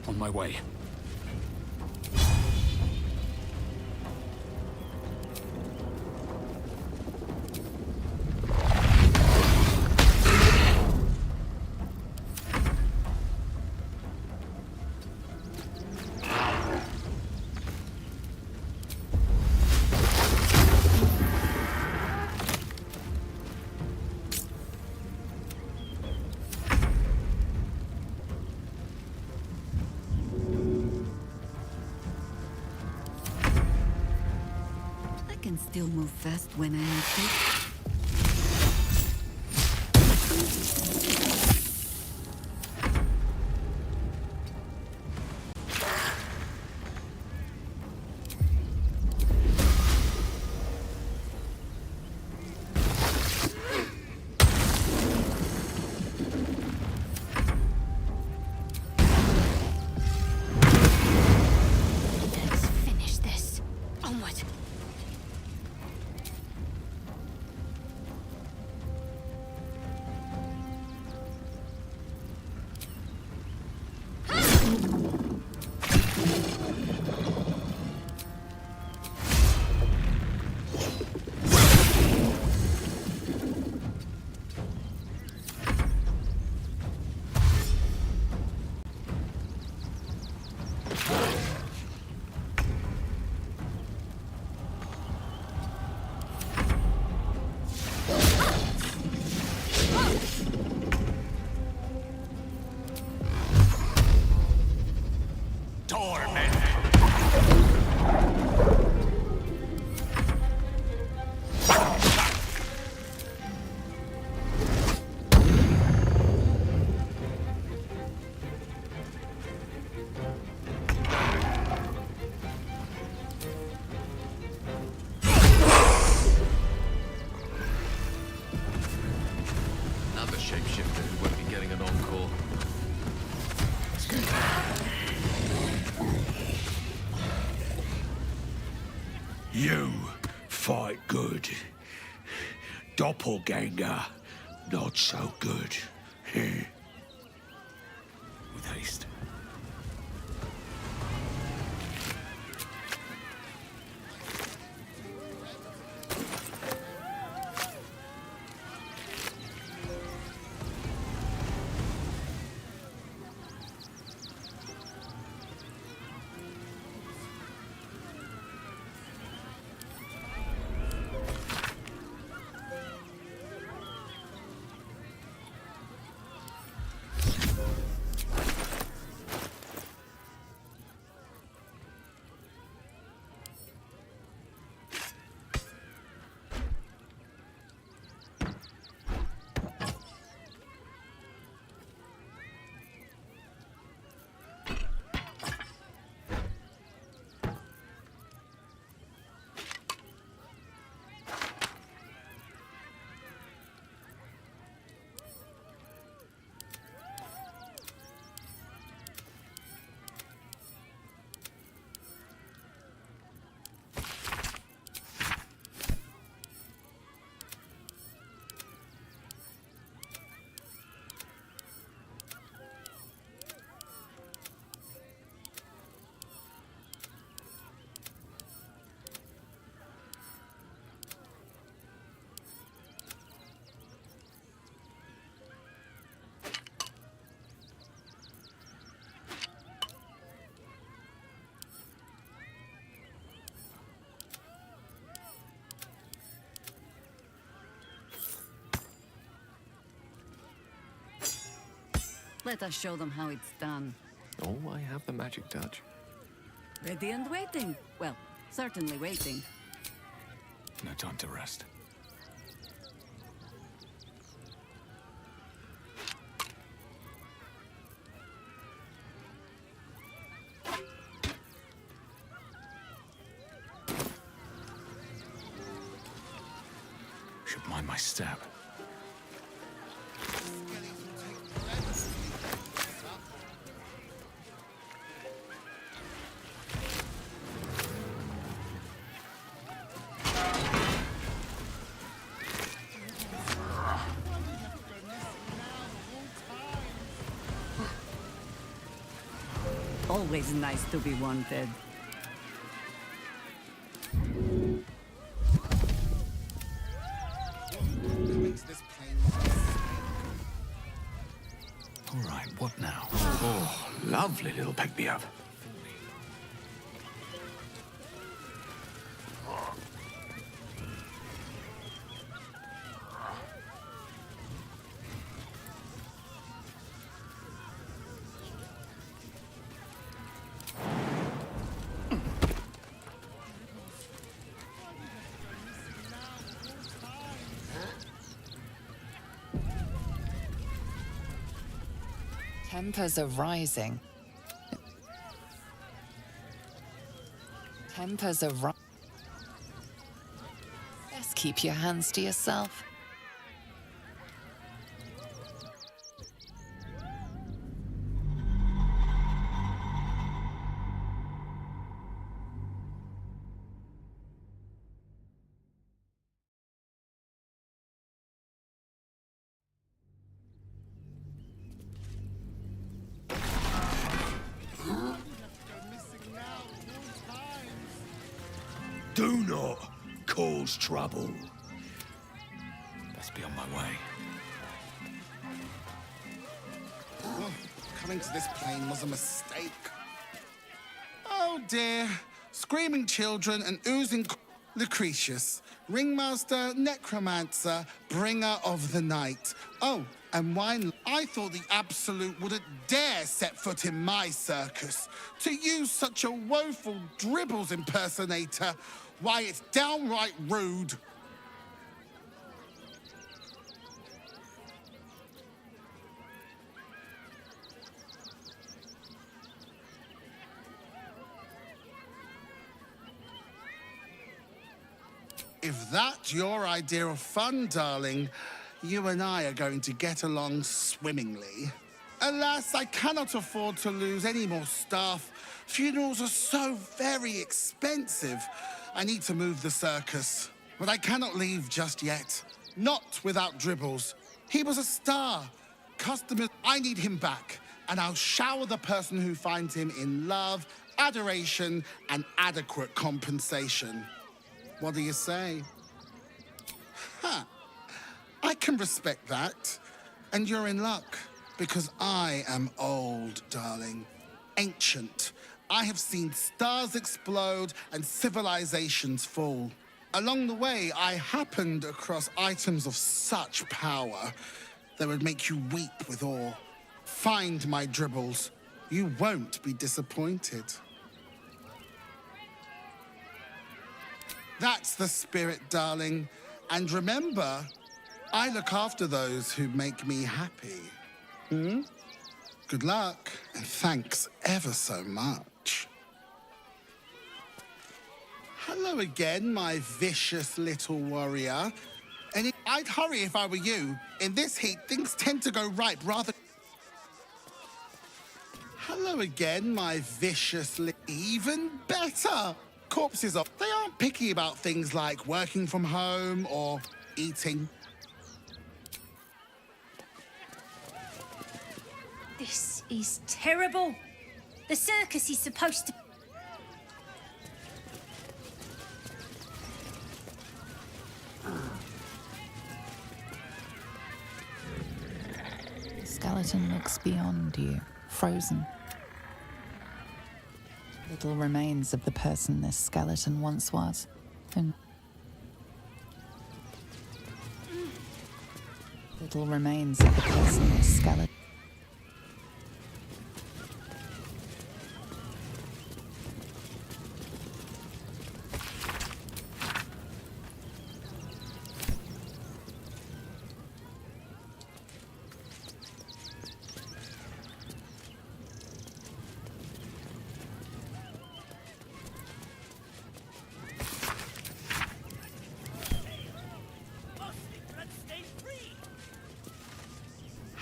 On my way. still move fast when I need to. Let's finish this. Onward. Another shapeshifter who won't be getting an encore. You fight good. Doppelganger, not so good. With haste. Let us show them how it's done. Oh, I have the magic touch. Ready and waiting. Well, certainly waiting. No time to rest. Should mind my step. Always nice to be wanted. All right, what now? Oh, lovely little pick-me-up. Tempers are rising. Tempers are rising. Best keep your hands to yourself. Do not cause trouble. Best be on my way. Coming to this plane was a mistake. Oh dear. Screaming children and oozing Lucretius, ringmaster, necromancer, bringer of the night. Oh, and wine. I thought the Absolute wouldn't dare set foot in my circus. To use such a woeful dribbles impersonator, why, it's downright rude. If that's your idea of fun, darling, you and I are going to get along swimmingly. Alas, I cannot afford to lose any more staff. Funerals are so very expensive. I need to move the circus, but I cannot leave just yet. Not without Dribbles. He was a star. Customers, I need him back, and I'll shower the person who finds him in love, adoration, and adequate compensation. What do you say? Huh. I can respect that. And you're in luck, because I am old, darling. Ancient. I have seen stars explode and civilizations fall. Along the way, I happened across items of such power that would make you weep with awe. Find my Dribbles. You won't be disappointed. That's the spirit, darling. And remember, I look after those who make me happy. Good luck, and thanks ever so much. Hello again, my vicious little warrior. And I'd hurry if I were you. In this heat, things tend to go ripe rather... Hello again, my vicious Even better! Corpses are... They aren't picky about things like working from home or eating. This is terrible. The circus is supposed to... The skeleton looks beyond you, frozen. Little remains of the person this skeleton once was. And little remains of the person this skeleton...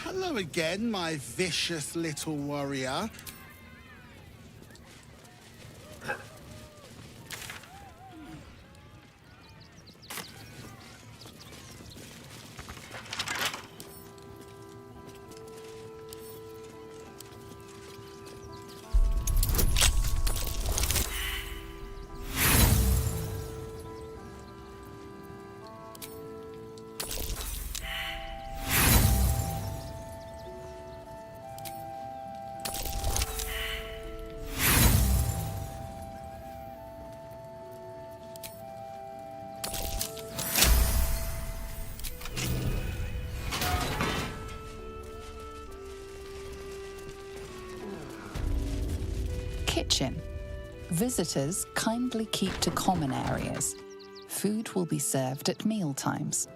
Hello again, my vicious little warrior. Kitchen. Visitors kindly keep to common areas. Food will be served at meal times.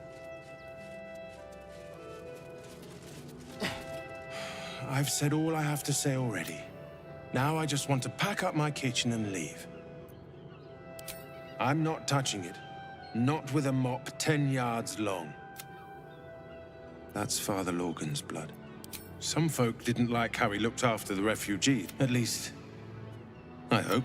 I've said all I have to say already. Now I just want to pack up my kitchen and leave. I'm not touching it. Not with a mop 10 yards long. That's Father Lorgan's blood. Some folk didn't like how he looked after the refugees. At least, I hope.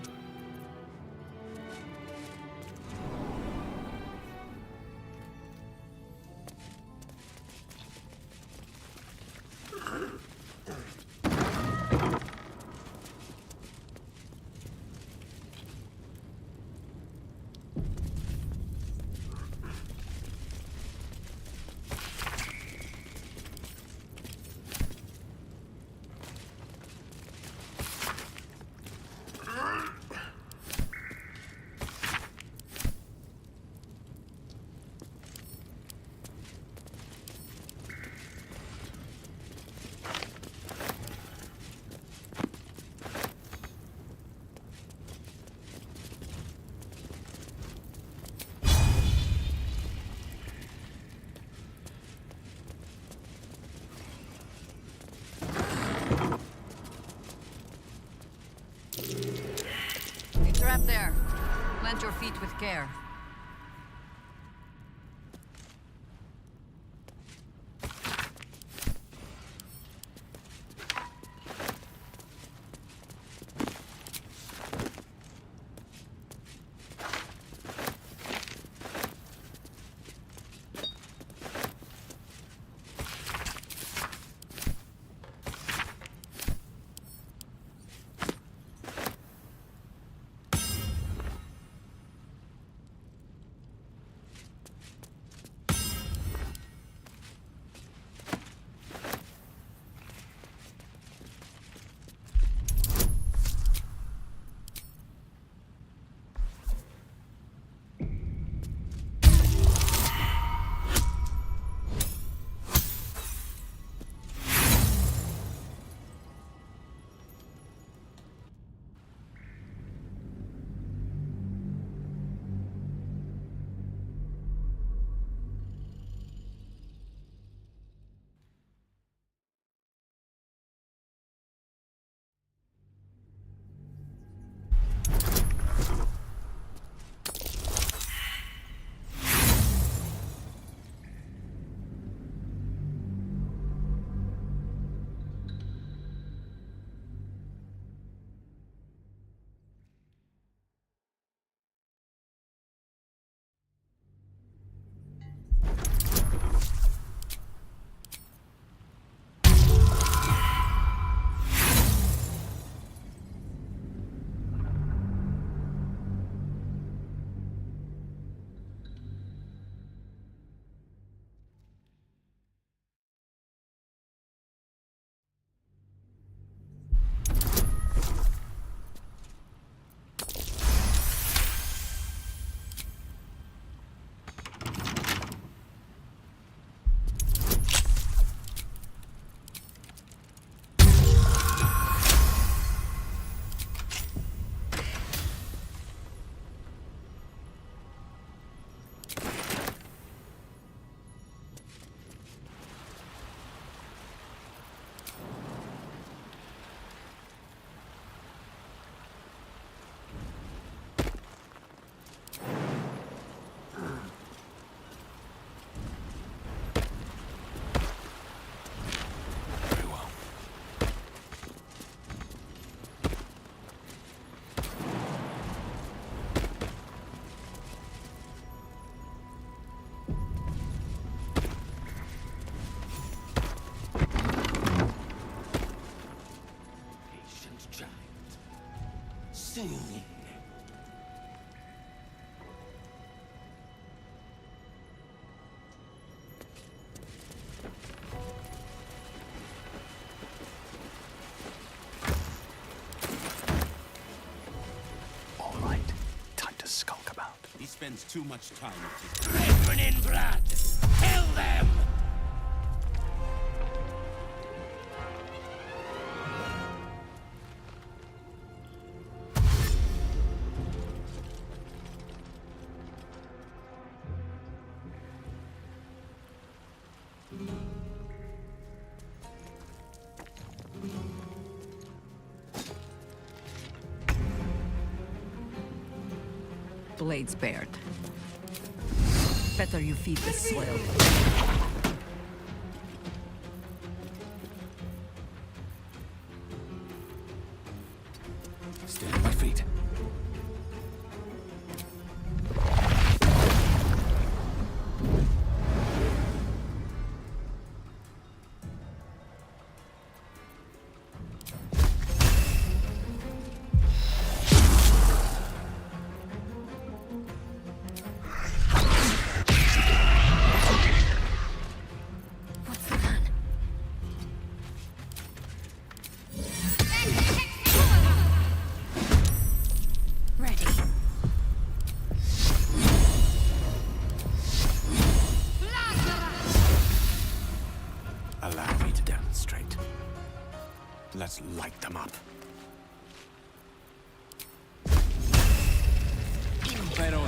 Trap there. Plant your feet with care. Soon. All right, time to skulk about. He spends too much time with his Brethren in blood! Kill them! blade spared. Better you feed the soil. Still on my feet. Allow me to demonstrate. Let's light them up. Pero...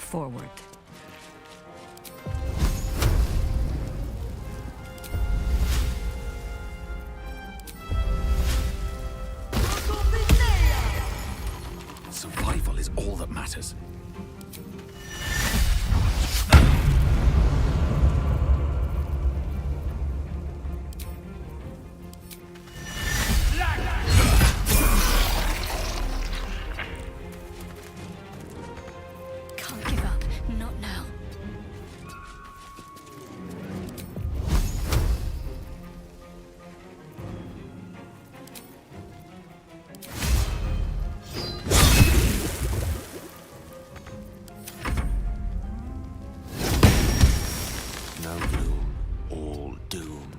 Forward. Survival is all that matters. Can't give up. Not now. No gloom, all doom.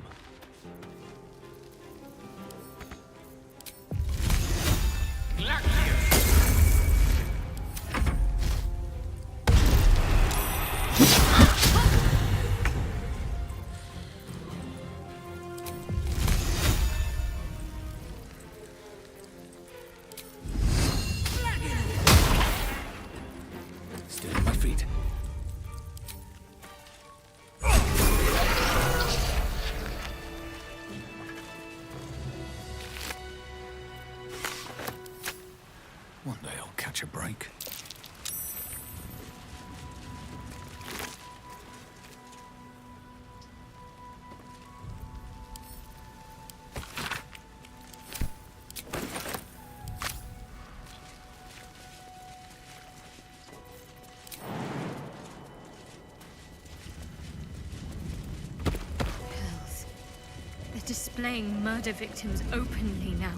Still on my feet. One day I'll catch a break. Hells. They're displaying murder victims openly now.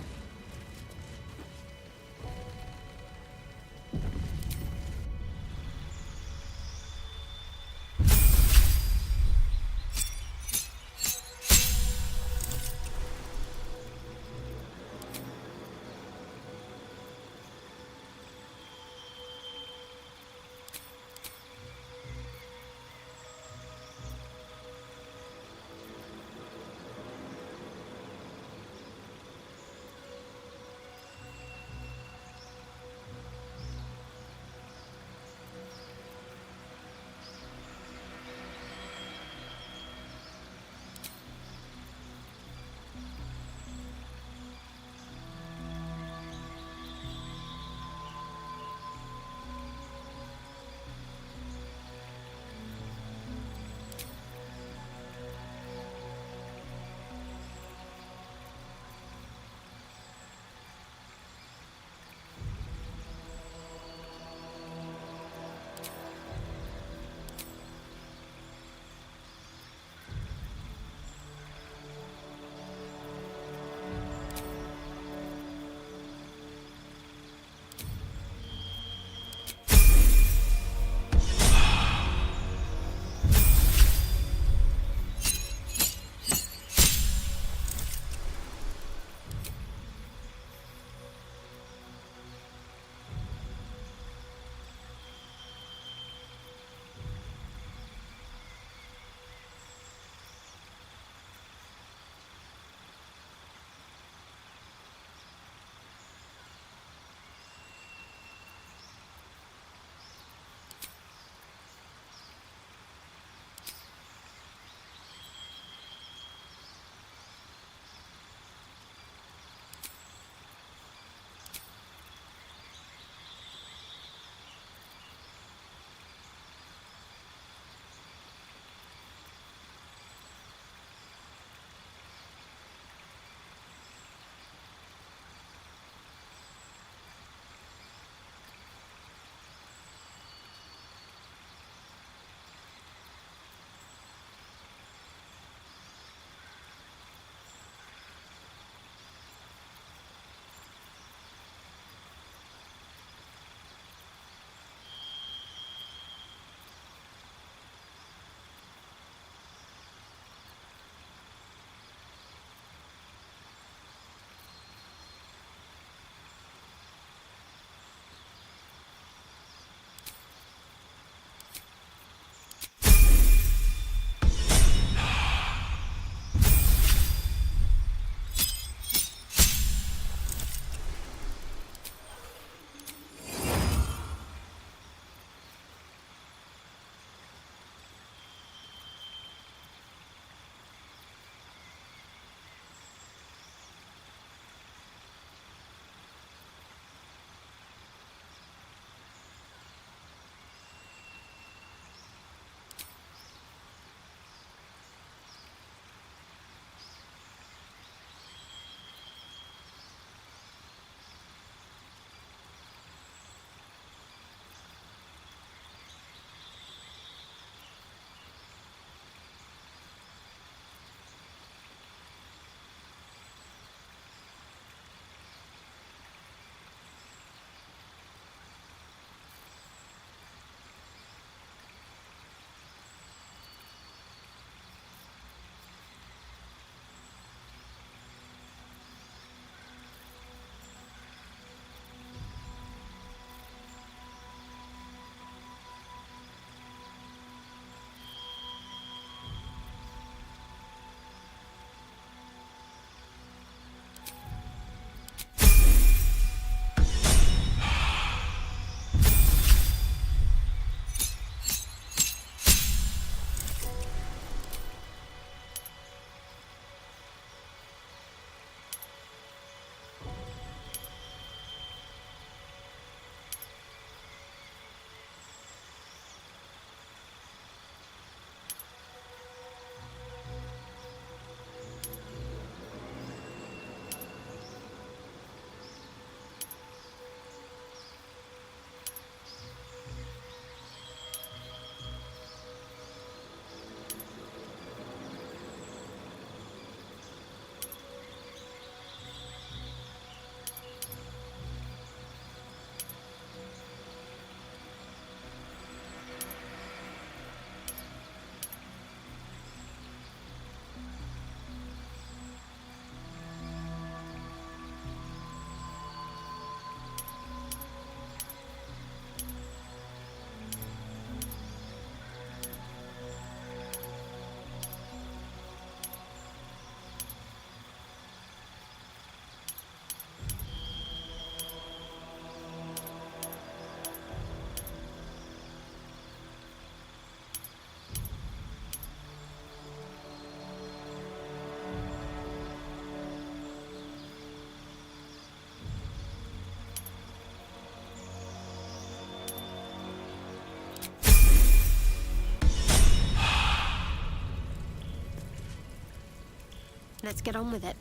Let's get on with it.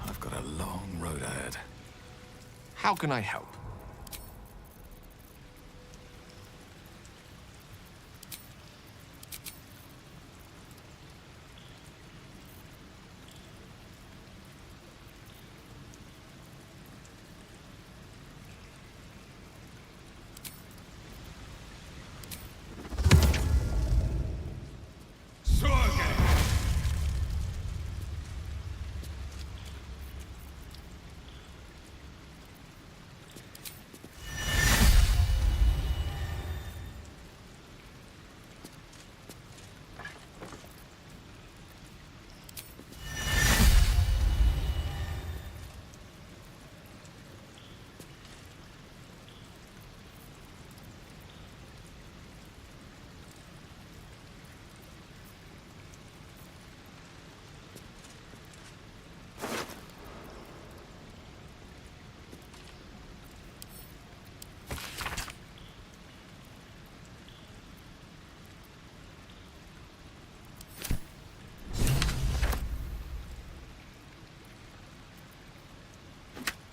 I've got a long road ahead. How can I help?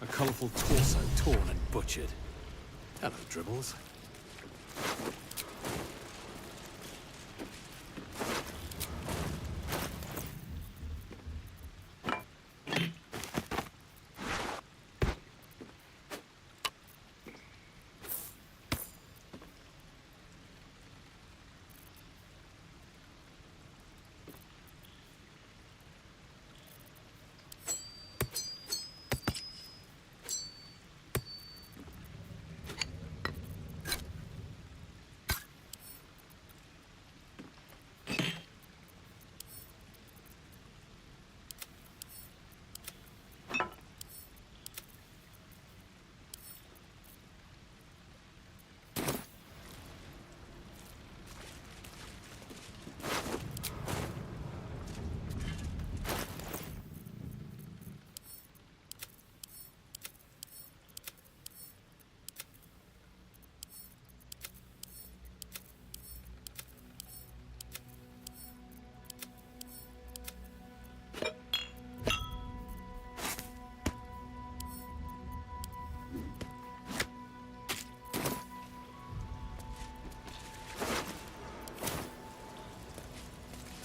A colourful torso torn and butchered. Hello, Dribbles.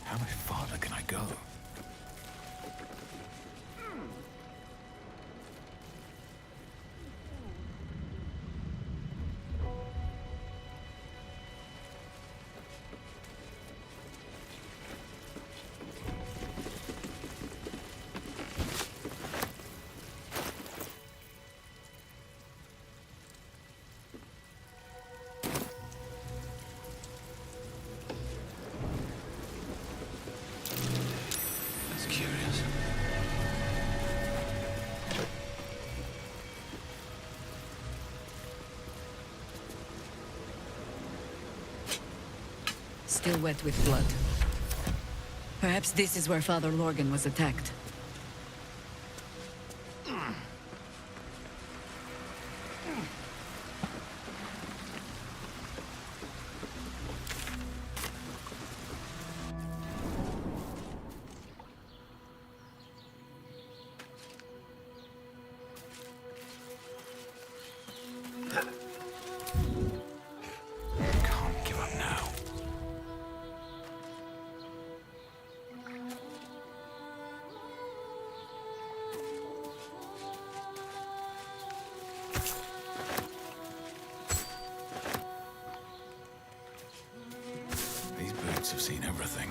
How much farther can I go? Still wet with blood. Perhaps this is where Father Lorgan was attacked. Can't give up now. These boots have seen everything.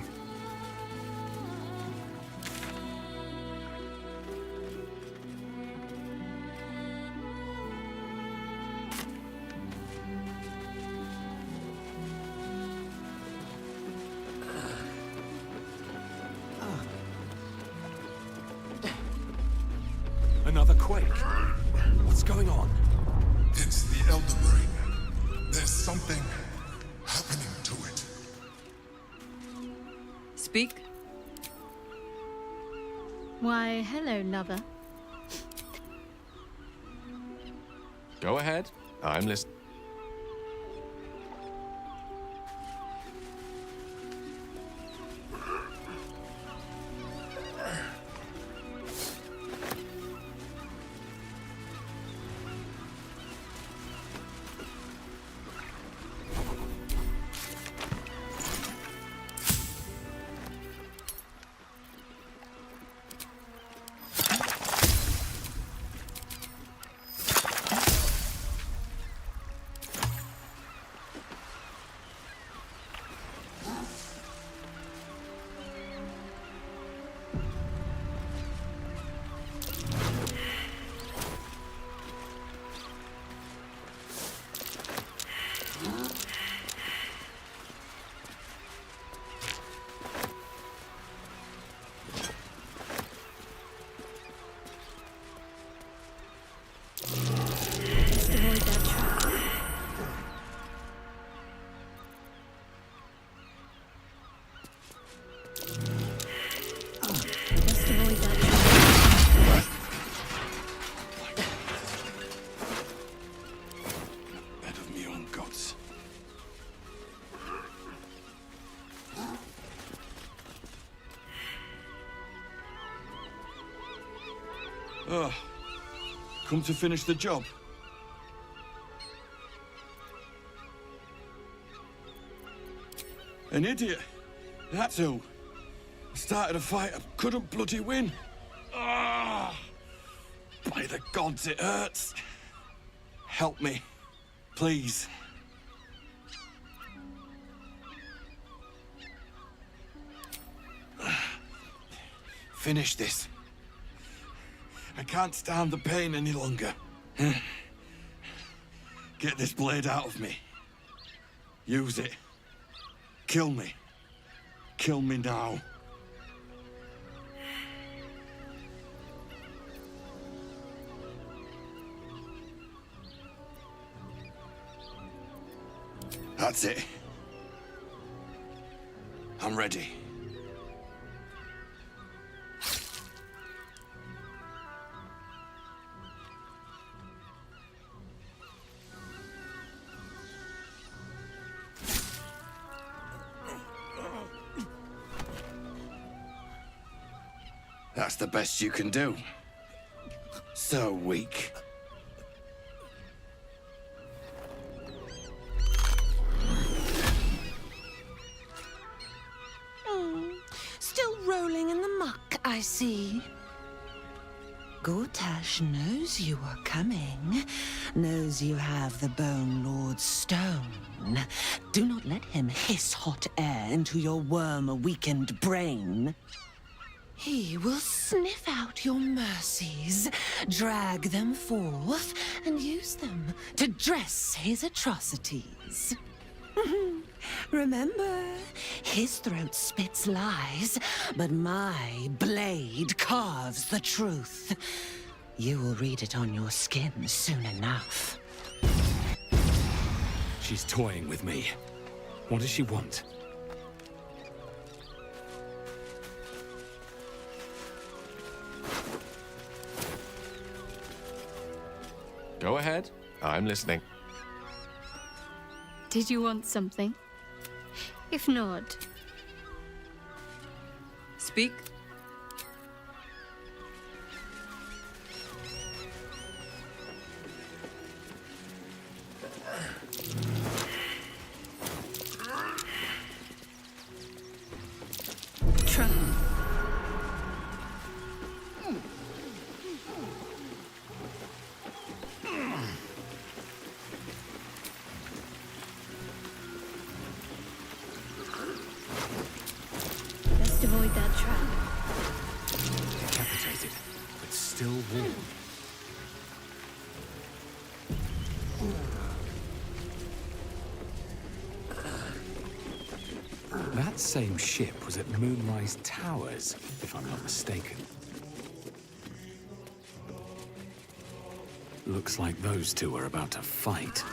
Another quake. What's going on? It's the Elder Brain. There's something happening to it. Speak. Why, hello, lover. Go ahead. I'm listening. Come to finish the job. An idiot. That's who. I started a fight I couldn't bloody win. By the gods, it hurts. Help me, please. Finish this. I can't stand the pain any longer. Get this blade out of me. Use it. Kill me. Kill me now. That's it. I'm ready. That's the best you can do. So weak. Still rolling in the muck, I see. Gortash knows you are coming, knows you have the Bone Lord's stone. Do not let him hiss hot air into your worm-weakened brain. He will sniff out your mercies, drag them forth, and use them to dress his atrocities. Remember, his throat spits lies, but my blade carves the truth. You will read it on your skin soon enough. She's toying with me. What does she want? Go ahead. I'm listening. Did you want something? If not... Speak. Try. Best avoid that trap. Decapitated, but still warm. That same ship was at Moonrise Towers, if I'm not mistaken. Looks like those two are about to fight.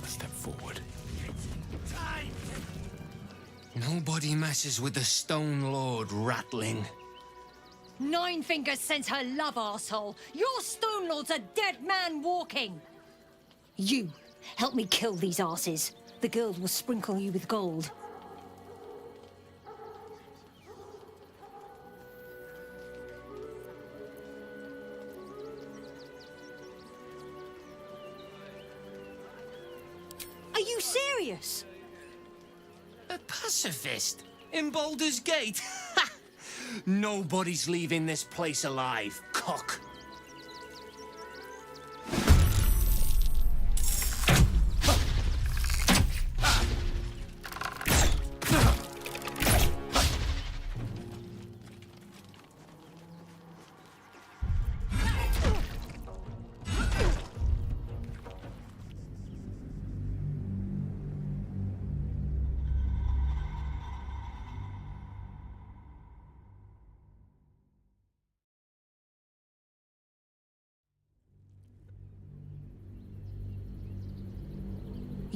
Step forward. Nobody messes with the Stone Lord, Ratling. Nine Fingers sends her love, arsehole. Your Stone Lord's a dead man walking. You, help me kill these arses. The guild will sprinkle you with gold. Are you serious? A pacifist? In Baldur's Gate? Ha! Nobody's leaving this place alive, cock.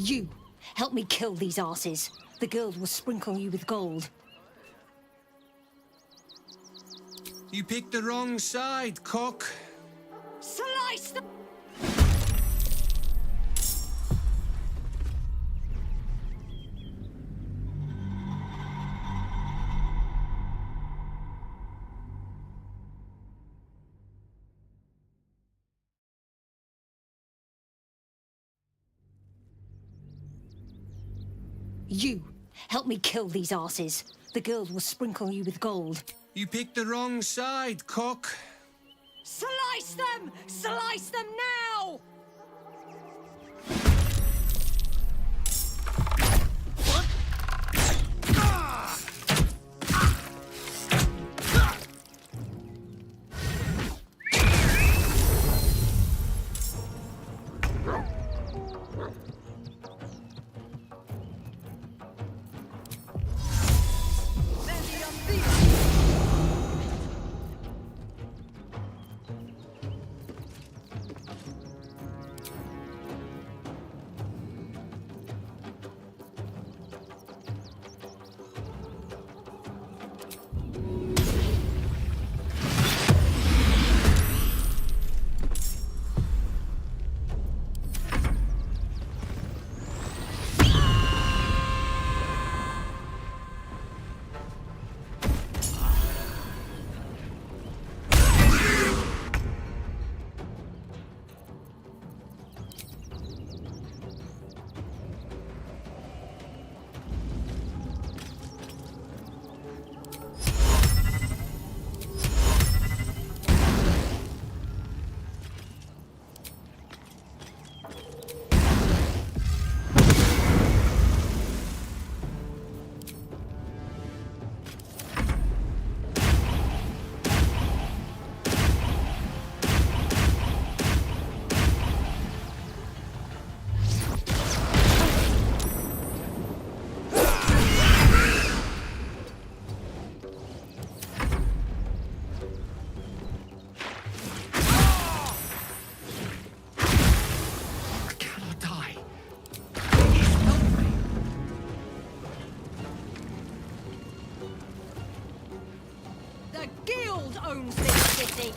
You, help me kill these asses. The girls will sprinkle you with gold. You picked the wrong side, cock. Slice them! You, help me kill these asses. The girls will sprinkle you with gold. You picked the wrong side, cock. Slice them! Slice them now! The guild owns this city!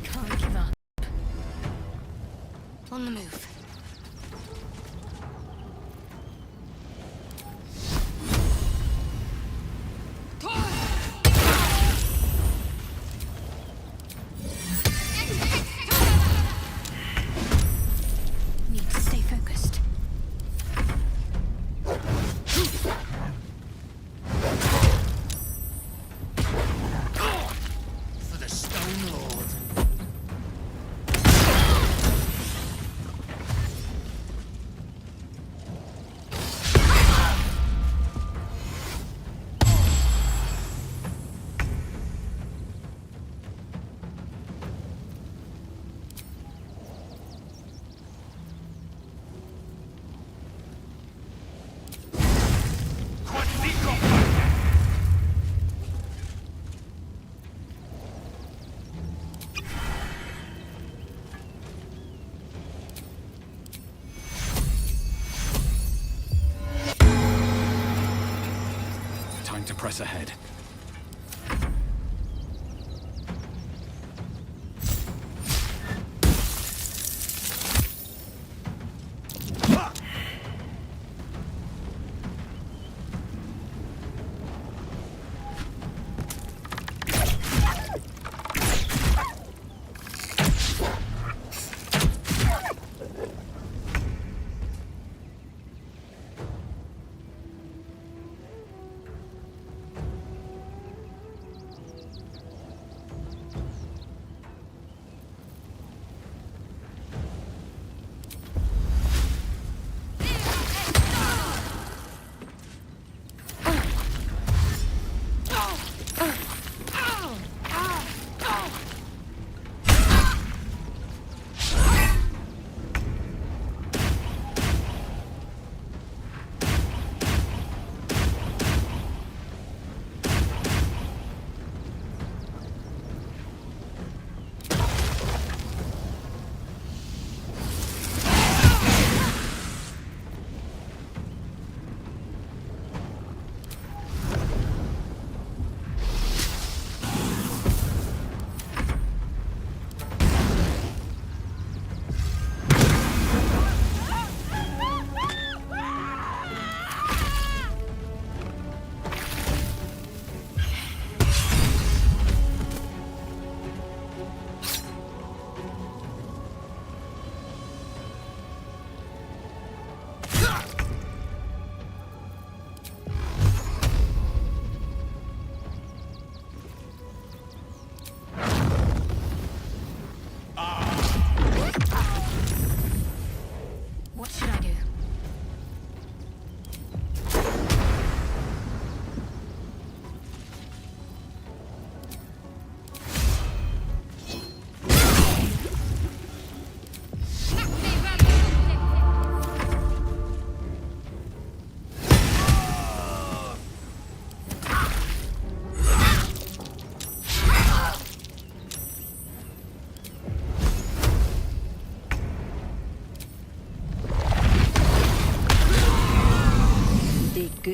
Can't give up. On the move. Need to stay focused. For the Stone Lord. Time to press ahead.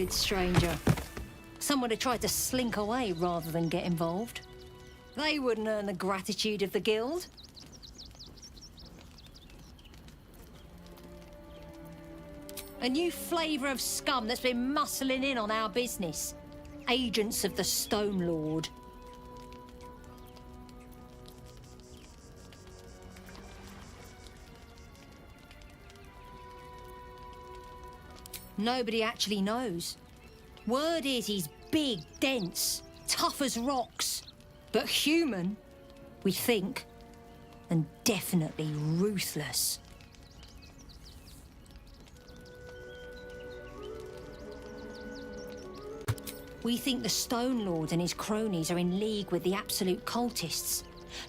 stupid stranger. Someone who tried to slink away rather than get involved. They wouldn't earn the gratitude of the guild. A new flavour of scum that's been muscling in on our business. Agents of the Stone Lord. Nobody actually knows. Word is he's big, dense, tough as rocks, but human, we think, and definitely ruthless. We think the Stone Lord and his cronies are in league with the absolute cultists.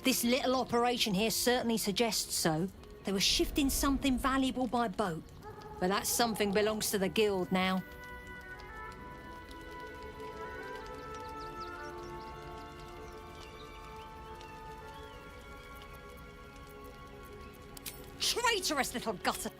This little operation here certainly suggests so. They were shifting something valuable by boat, but that something belongs to the guild now. Traitorous little gutter!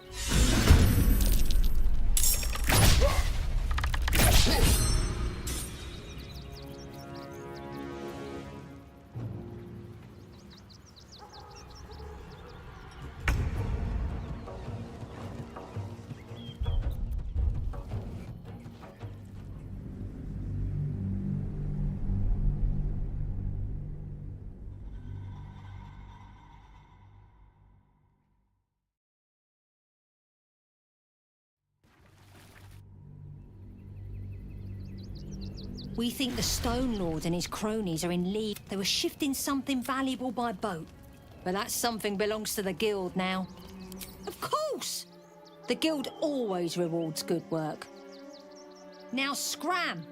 We think the Stone Lord and his cronies are in league. They were shifting something valuable by boat, but that something belongs to the guild now. Of course! The guild always rewards good work. Now scram!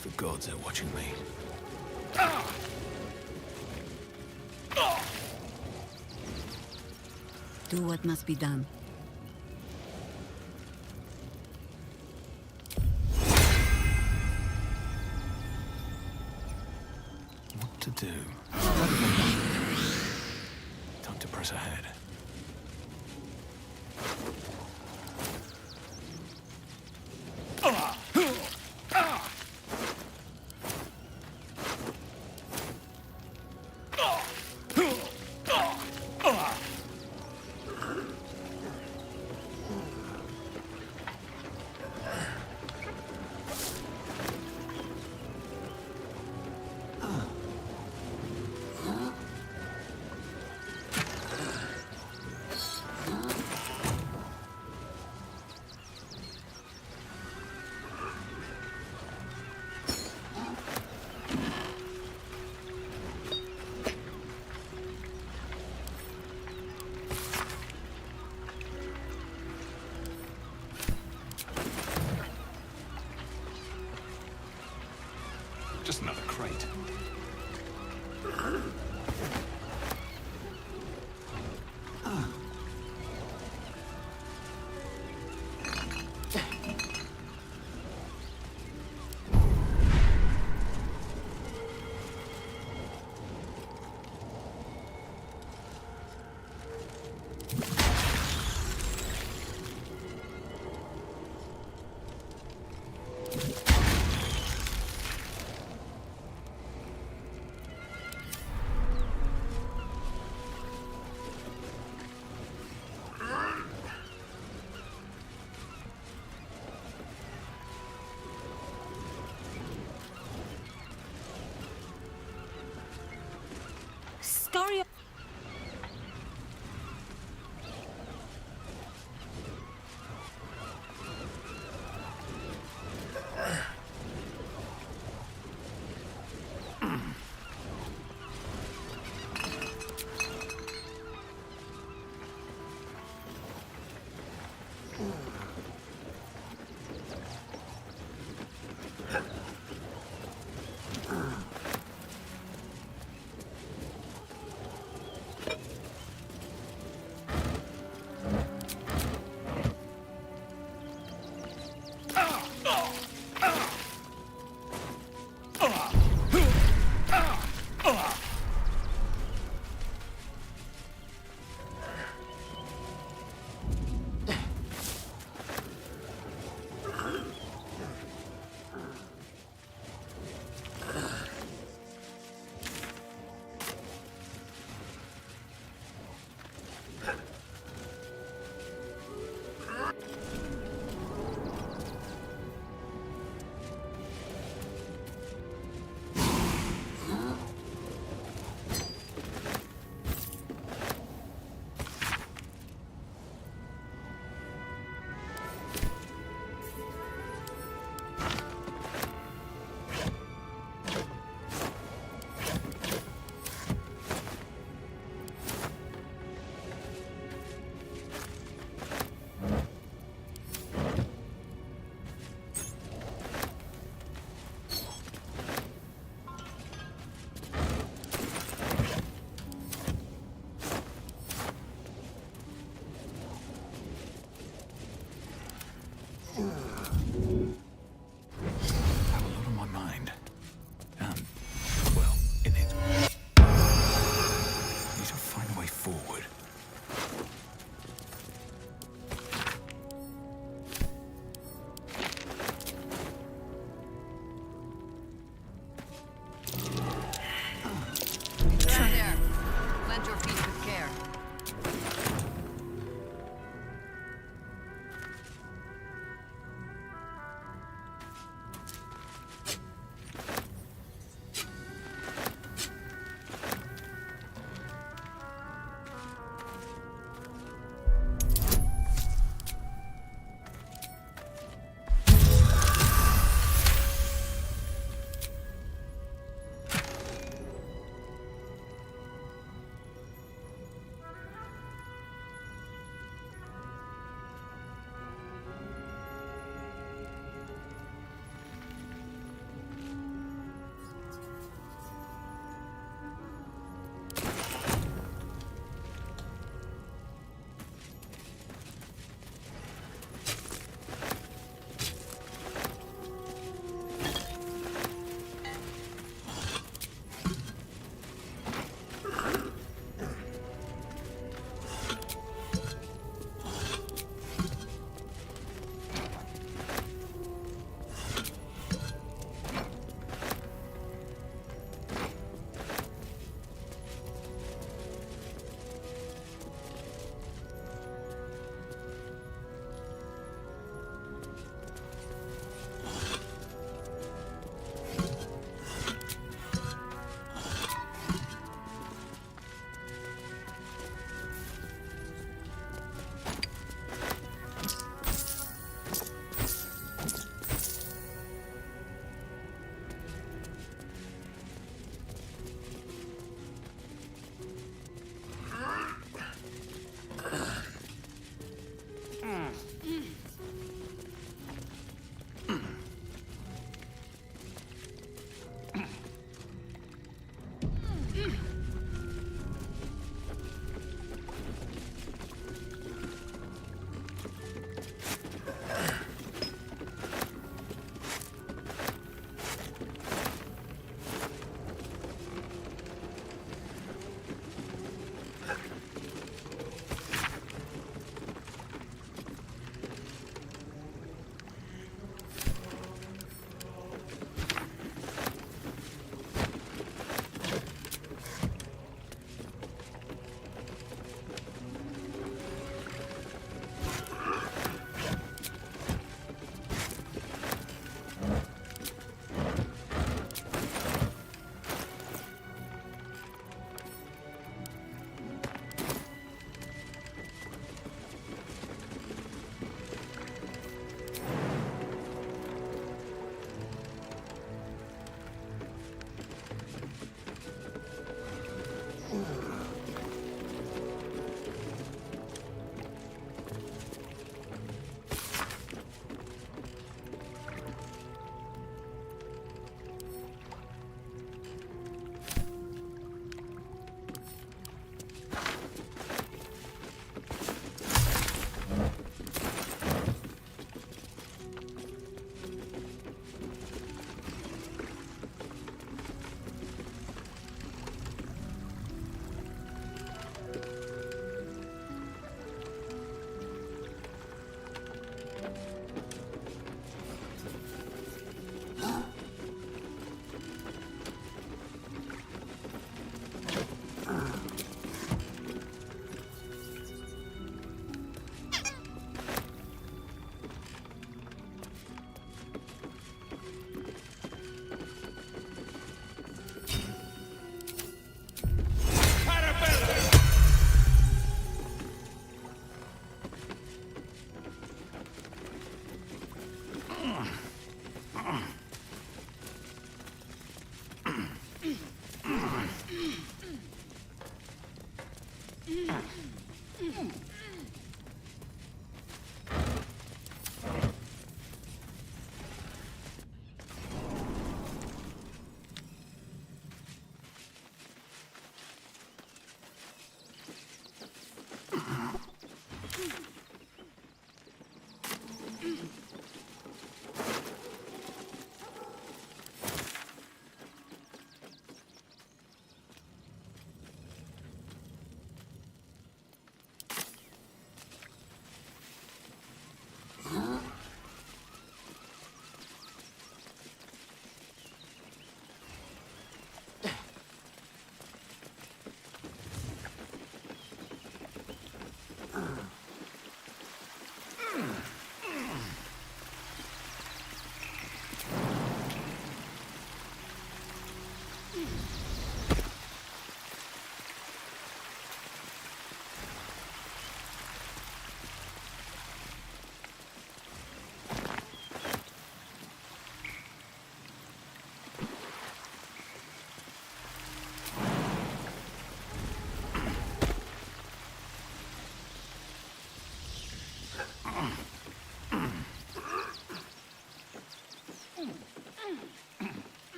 The gods are watching me. Do what must be done. What to do? Time to press ahead. Just another crate.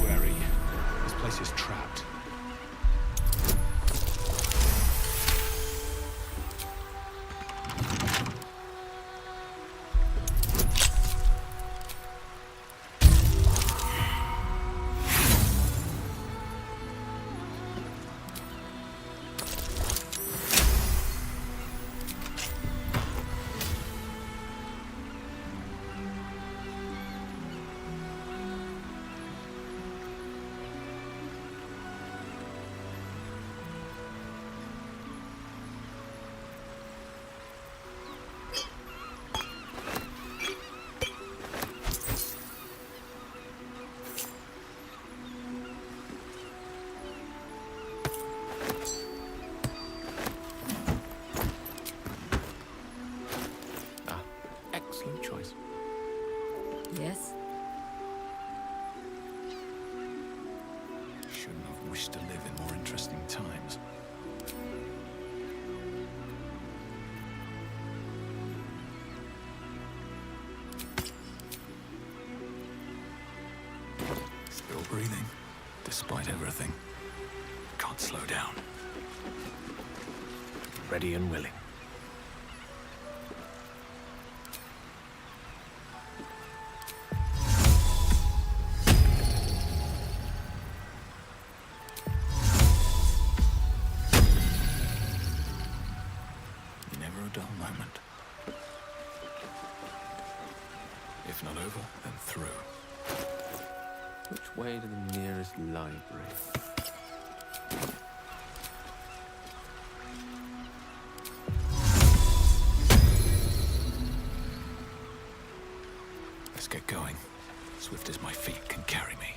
Wary. This place is trapped. Excellent choice. Yes? Shouldn't have wished to live in more interesting times. Still breathing, despite everything. Can't slow down. Ready and willing. Never a dull moment. If not over, then through. Which way to the nearest library? Let's get going. Swift as my feet can carry me.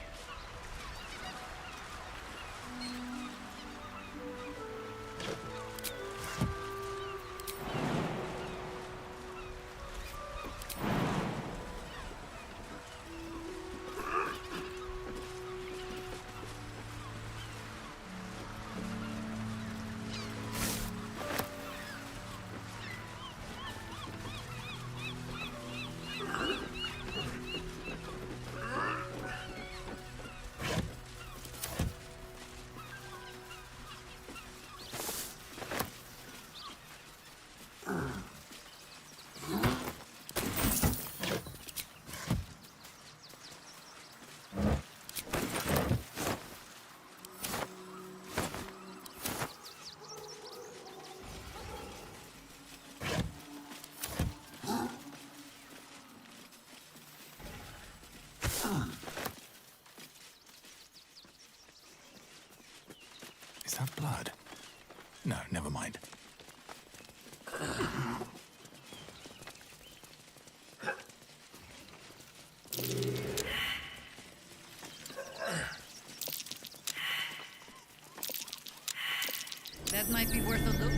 Is that blood? No, never mind. That might be worth a look.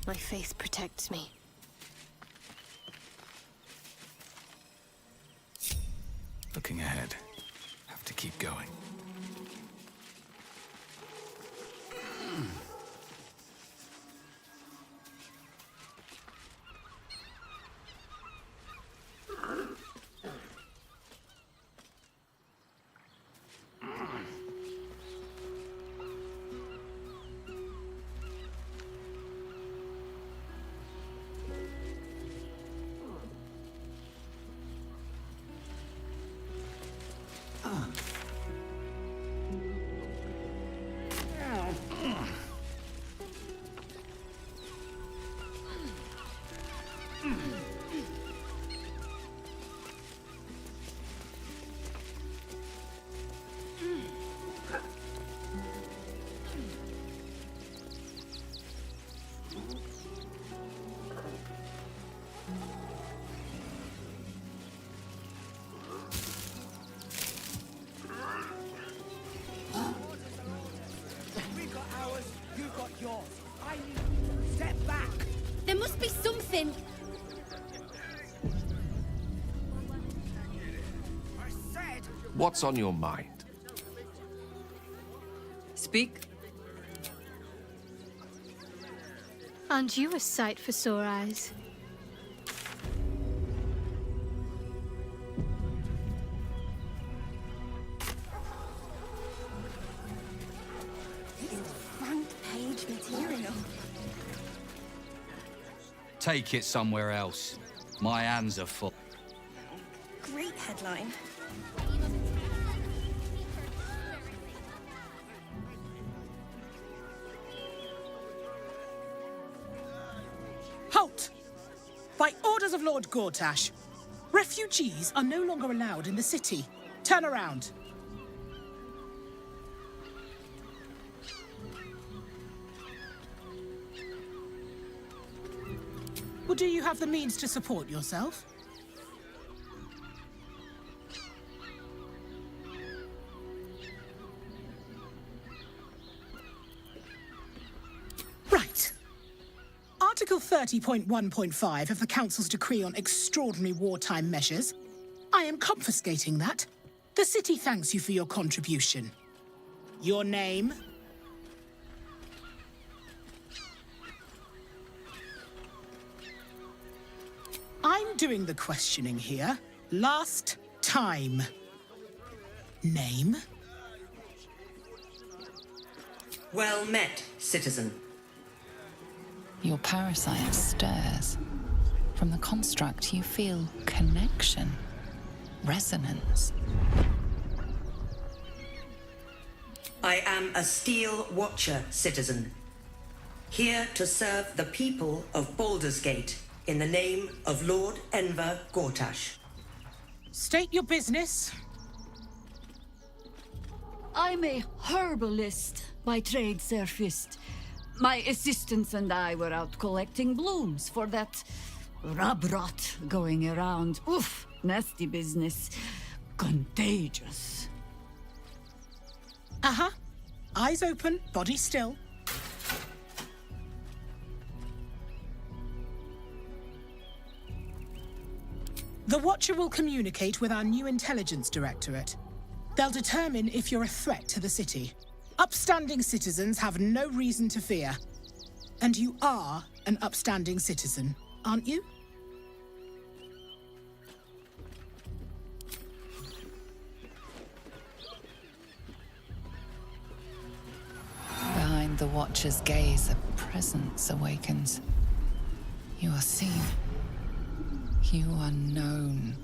My faith protects me. Looking ahead. Have to keep going. There must be something. What's on your mind? Speak. Aren't you a sight for sore eyes? Front page material. Take it somewhere else. My hands are full. Great headline. Halt! By orders of Lord Gortash, refugees are no longer allowed in the city. Turn around. Well, do you have the means to support yourself? Right. Article 30.1.5 of the Council's Decree on Extraordinary Wartime Measures. I am confiscating that. The city thanks you for your contribution. Your name? I'm doing the questioning here. Last time. Name? Well met, citizen. Your parasite stirs. From the construct, you feel connection, resonance. I am a Steel Watcher, citizen. Here to serve the people of Baldur's Gate in the name of Lord Enver Gortash. State your business. I'm a herbalist by trade, Sir Fist. My assistants and I were out collecting blooms for that rub rot going around. Oof, nasty business. Contagious. Uh-huh. Eyes open, body still. The Watcher will communicate with our new intelligence directorate. They'll determine if you're a threat to the city. Upstanding citizens have no reason to fear. And you are an upstanding citizen, aren't you? Behind the Watcher's gaze, a presence awakens. You are seen. You are known.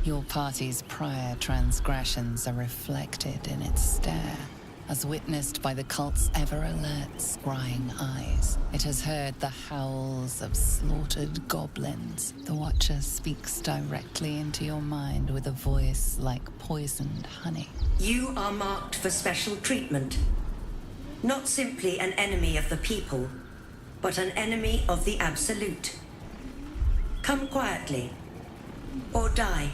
Your party's prior transgressions are reflected in its stare, as witnessed by the cult's ever-alert, scrying eyes. It has heard the howls of slaughtered goblins. The Watcher speaks directly into your mind with a voice like poisoned honey. You are marked for special treatment. Not simply an enemy of the people, but an enemy of the Absolute. Come quietly, or die.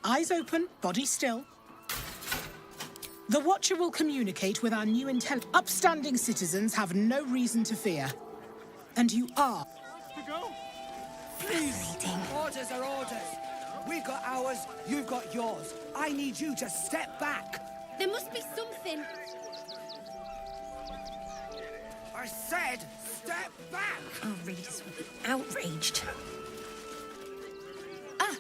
Eyes open, body still. The Watcher will communicate with our new intel. Upstanding citizens have no reason to fear. And you are. Fascinating. Orders are orders. We've got ours, you've got yours. I need you to step back. There must be something. I said, step back! Our readers will be outraged. Ah!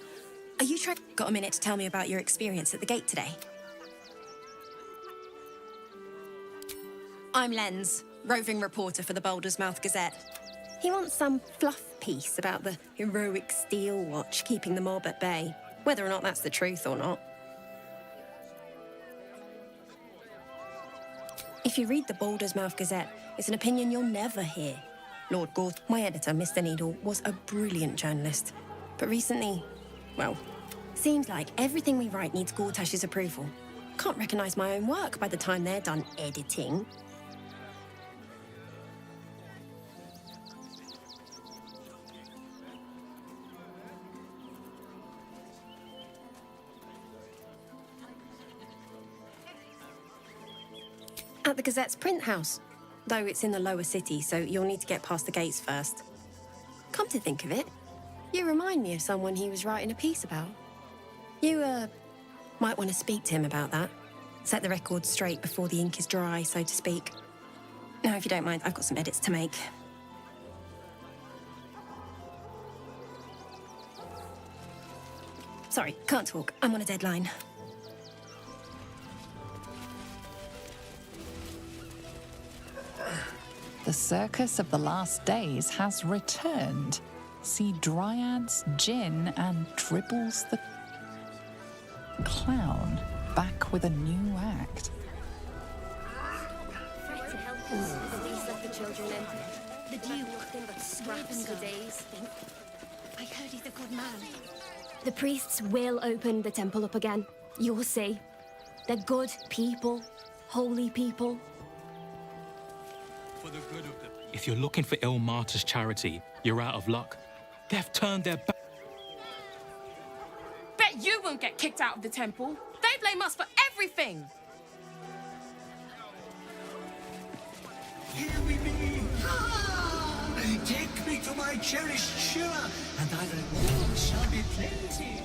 Are you got a minute to tell me about your experience at the gate today? I'm Lens, roving reporter for the Baldurs Gazette. He wants some fluff piece about the heroic Steel Watch keeping the mob at bay, whether or not that's the truth or not. If you read the Baldurs Gazette, it's an opinion you'll never hear. Lord Gorth, my editor, Mr. Needle, was a brilliant journalist. But recently, well, seems like everything we write needs Gortash's approval. Can't recognise my own work by the time they're done editing. At the Gazette's print house, though it's in the lower city, so you'll need to get past the gates first. Come to think of it, you remind me of someone he was writing a piece about. You, might want to speak to him about that. Set the record straight before the ink is dry, so to speak. Now, if you don't mind, I've got some edits to make. Sorry, can't talk. I'm on a deadline. The circus of the last days has returned. See Dryads, Jinn, and Dribbles the Clown back with a new act. Fred to help us. The police let the children in. The Duke, nothing but scraps for days. I heard he's a good man. The priests will open the temple up again. You'll see. They're good people. Holy people. For the good of the... If you're looking for Il Martyr's charity, you're out of luck. They've turned their back. Bet you won't get kicked out of the temple. They blame us for everything. Here we be. Ah! Take me to my cherished Shira, and thy reward shall be plenty.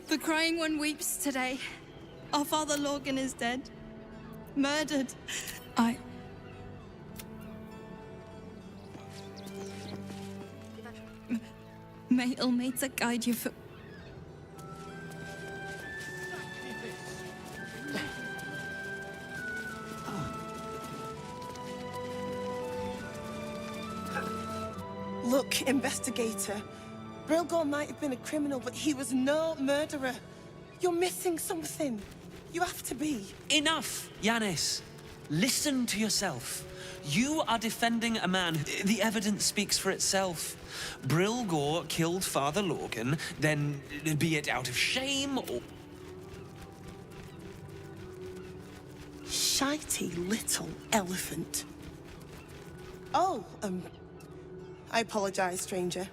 The crying one weeps today. Our father Lorgan is dead. Murdered. May Ilmater guide you for... Look, investigator. Brilgor might have been a criminal, but he was no murderer. You're missing something. You have to be. Enough, Yanis. Listen to yourself. You are defending a man. The evidence speaks for itself. Brilgor killed Father Lorgan, then be it out of shame or... Shitey little elephant. Oh, I apologize, stranger.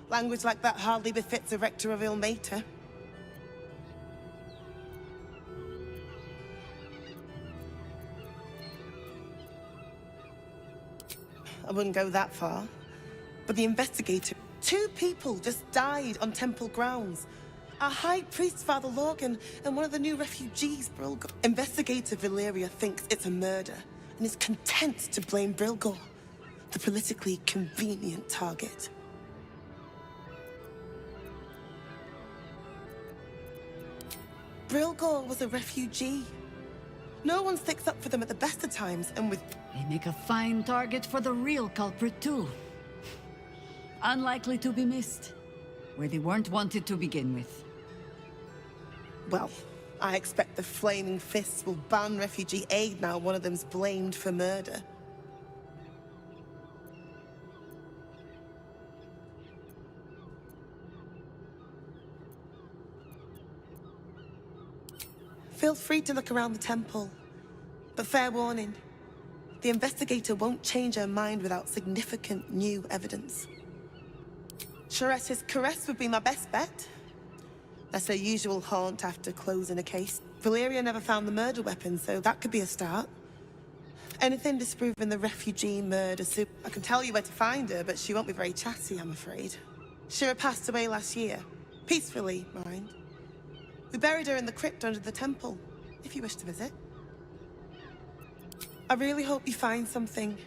Language like that hardly befits a rector of Ilmater. I wouldn't go that far. But the investigator... 2 people just died on temple grounds. Our High Priest, Father Lorgan, and one of the new refugees, Brilgor. Investigator Valeria thinks it's a murder and is content to blame Brilgor, the politically convenient target. Brilgor was a refugee. No one sticks up for them at the best of times, and with... They make a fine target for the real culprit, too. Unlikely to be missed, where they weren't wanted to begin with. Well, I expect the Flaming Fists will ban refugee aid now one of them's blamed for murder. Feel free to look around the temple, but fair warning, The investigator won't change her mind without significant new evidence. Charette's caress would be my best bet. That's her usual haunt after closing a case. Valeria never found the murder weapon, so that could be a start. Anything disproving the refugee murder soup. I can tell you where to find her, but she won't be very chatty, I'm afraid. Shira passed away last year. Peacefully, mind. We buried her in the crypt under the temple, if you wish to visit. I really hope you find something.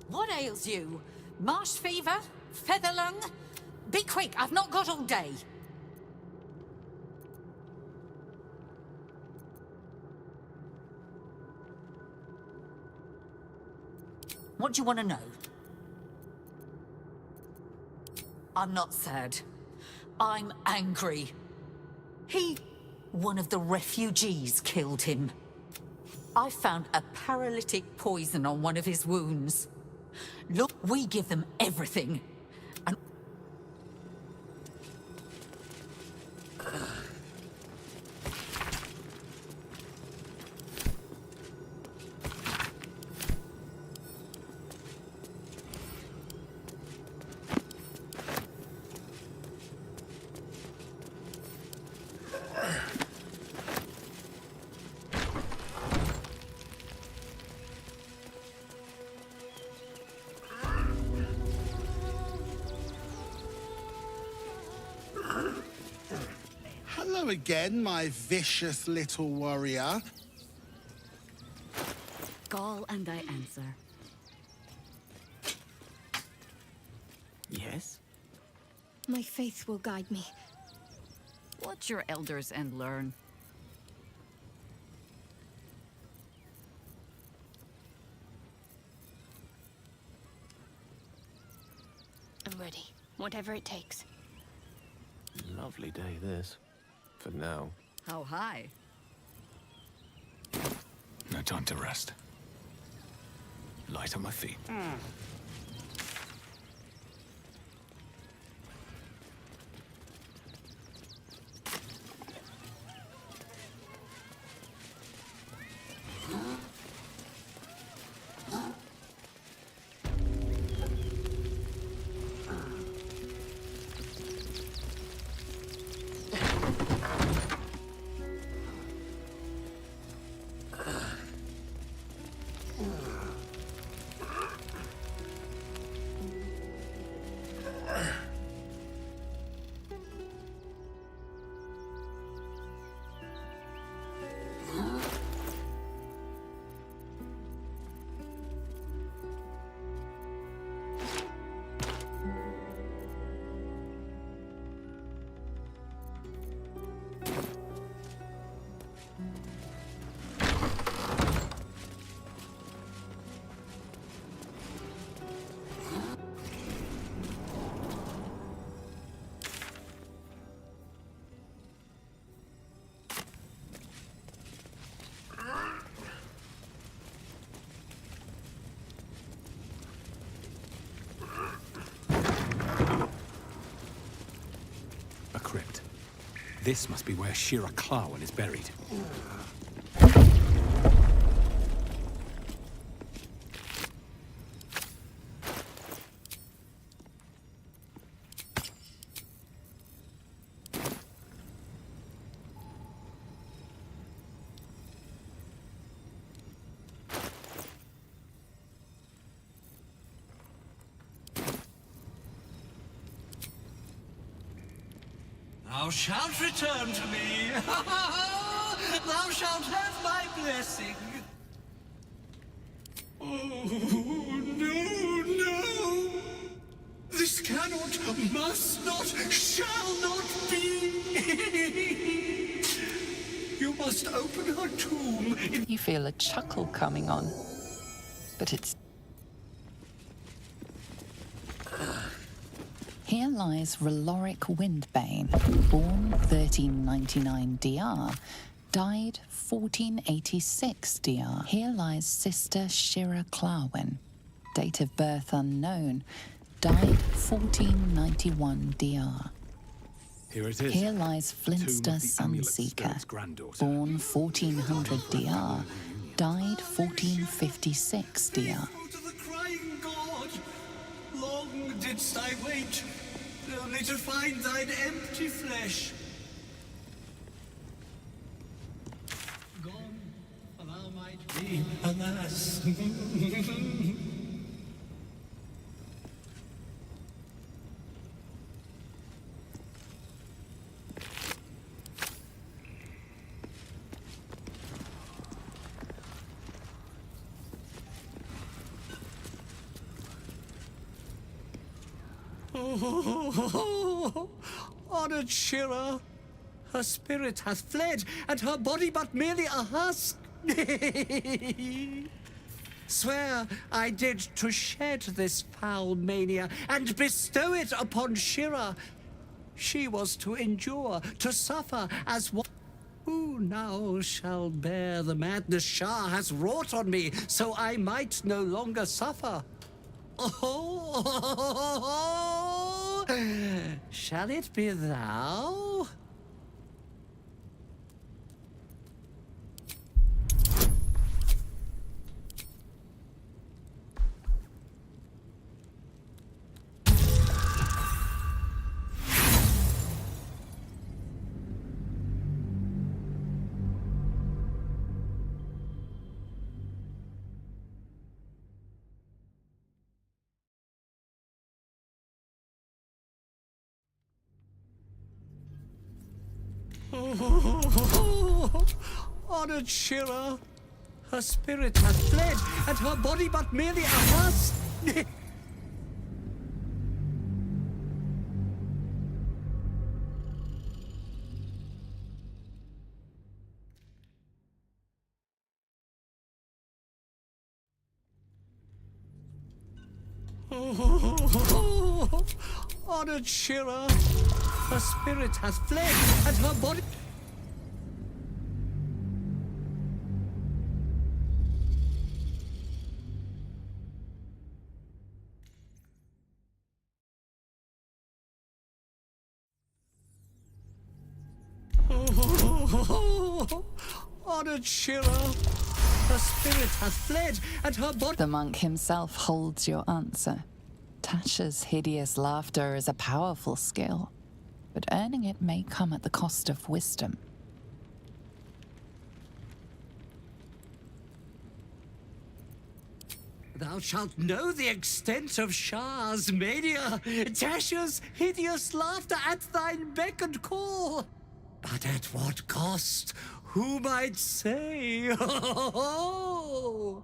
What ails you? Marsh fever? Feather lung? Be quick, I've not got all day. What do you want to know? I'm not sad. I'm angry. One of the refugees killed him. I found a paralytic poison on one of his wounds. Look, we give them everything. And Hello again, my vicious little warrior. Call and I answer. Yes? My faith will guide me. Watch your elders and learn. I'm ready. Whatever it takes. Lovely day, this. For now. How high? No time to rest. Light on my feet. A crypt. This must be where Shira Clarwan is buried. Thou shalt return to me. Thou shalt have my blessing. Oh, no, no. This cannot, must not, shall not be. You must open her tomb. You feel a chuckle coming on, but it's... Here lies Reloric Windbane, born 1399 DR, died 1486 DR. Here lies Sister Shira Clarwin, date of birth unknown, died 1491 DR. Here it is. Here lies Flinster Sunseeker, born 1400 DR, died 1456 DR. To the crying god, long didst I wait, only to find thine empty flesh. Gone, and thou might be, alas. Honored Shira, her spirit hath fled, and her body but merely a husk. Swear I did to shed this foul mania and bestow it upon Shira. She was to endure, to suffer as one. Who now shall bear the madness Shah has wrought on me, so I might no longer suffer? Oh, shall it be thou? Honored Shira, her spirit hath fled, and her body but merely a husk. Honored Shira, her spirit hath fled, and her body... Honored Shira, her spirit hath fled, and her body... The monk himself holds your answer. Tasha's hideous laughter is a powerful skill, but earning it may come at the cost of wisdom. Thou shalt know the extent of Shah's mania, Tasha's hideous laughter at thine beck and call. But at what cost? Who might say? Oh,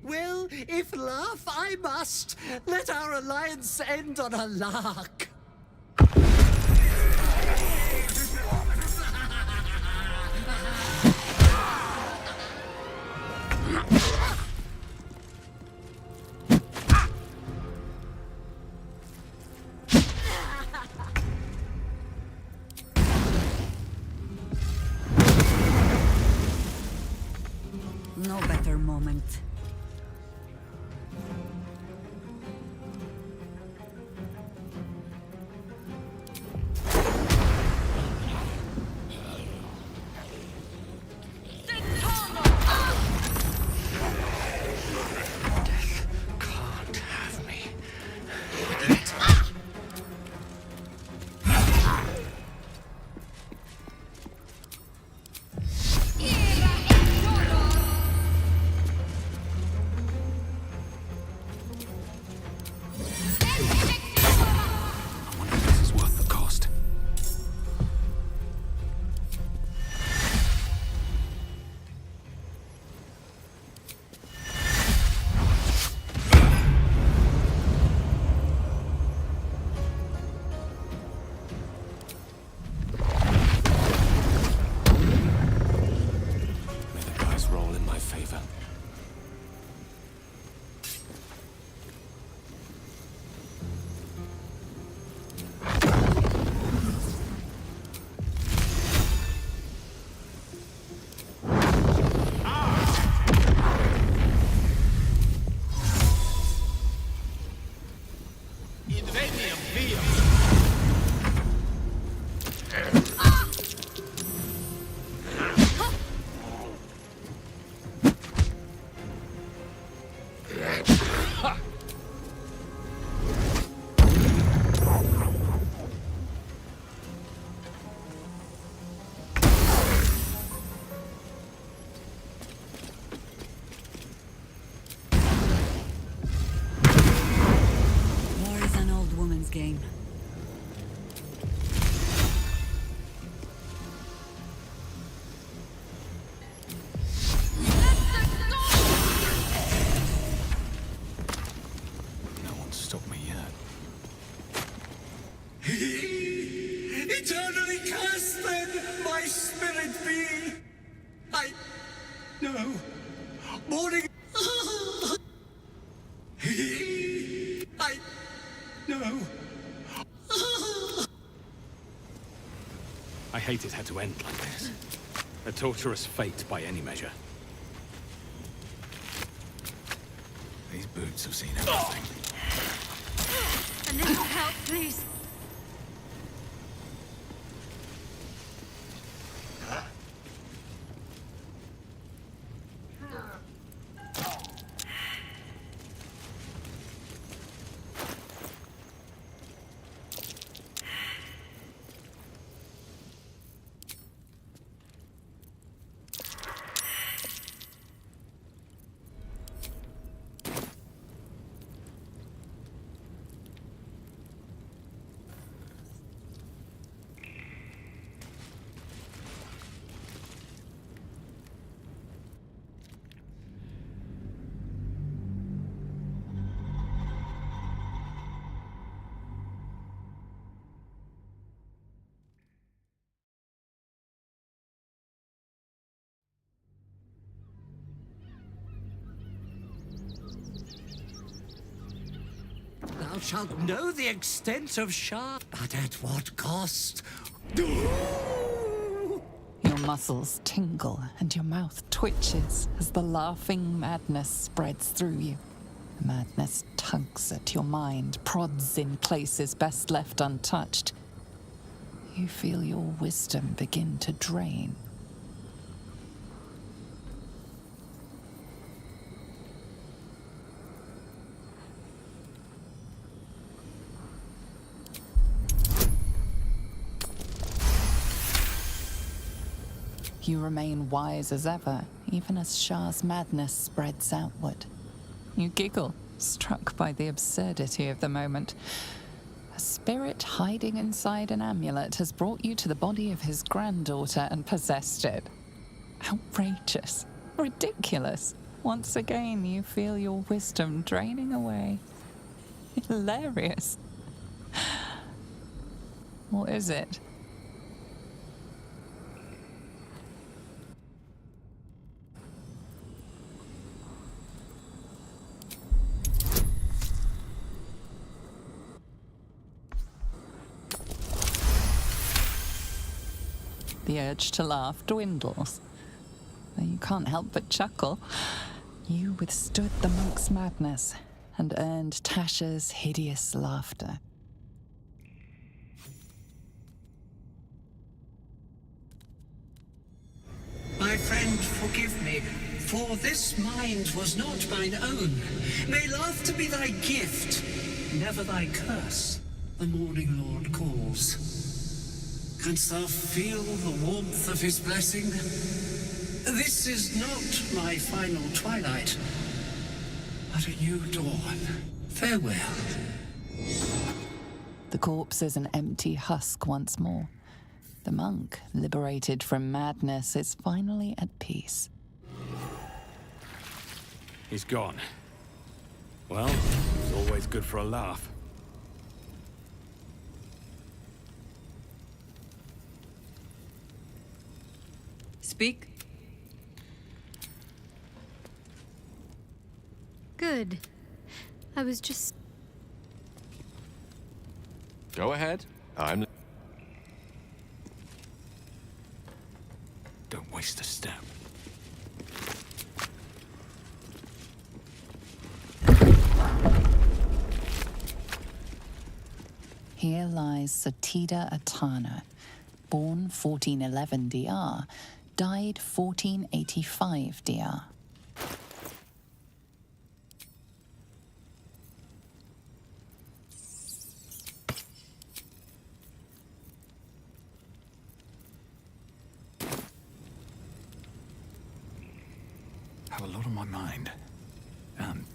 well, if laugh I must, let our alliance end on a lark. No better moment. Can't have me. No. Morning. No. I hate it had to end like this. A torturous fate by any measure. These boots have seen everything. A little help, please. Thou shalt know the extent of Shah, but at what cost? Your muscles tingle and your mouth twitches as the laughing madness spreads through you. The madness tugs at your mind, prods in places best left untouched. You feel your wisdom begin to drain. You remain wise as ever, even as Shah's madness spreads outward. You giggle, struck by the absurdity of the moment. A spirit hiding inside an amulet has brought you to the body of his granddaughter and possessed it. Outrageous. Ridiculous. Once again, you feel your wisdom draining away. Hilarious. What is it? The urge to laugh dwindles. Though you can't help but chuckle. You withstood the monk's madness and earned Tasha's hideous laughter. My friend, forgive me, for this mind was not mine own. May laughter be thy gift, never thy curse. The morning Lord calls. Canst thou feel the warmth of his blessing? This is not my final twilight, but a new dawn. Farewell. The corpse is an empty husk once more. The monk, liberated from madness, is finally at peace. He's gone. Well, it's always good for a laugh. Speak. Good. I was just... Go ahead. I'm... Don't waste a step. Here lies Satida Atana, born 1411 DR, died 1485 DR. Have a lot on my mind. And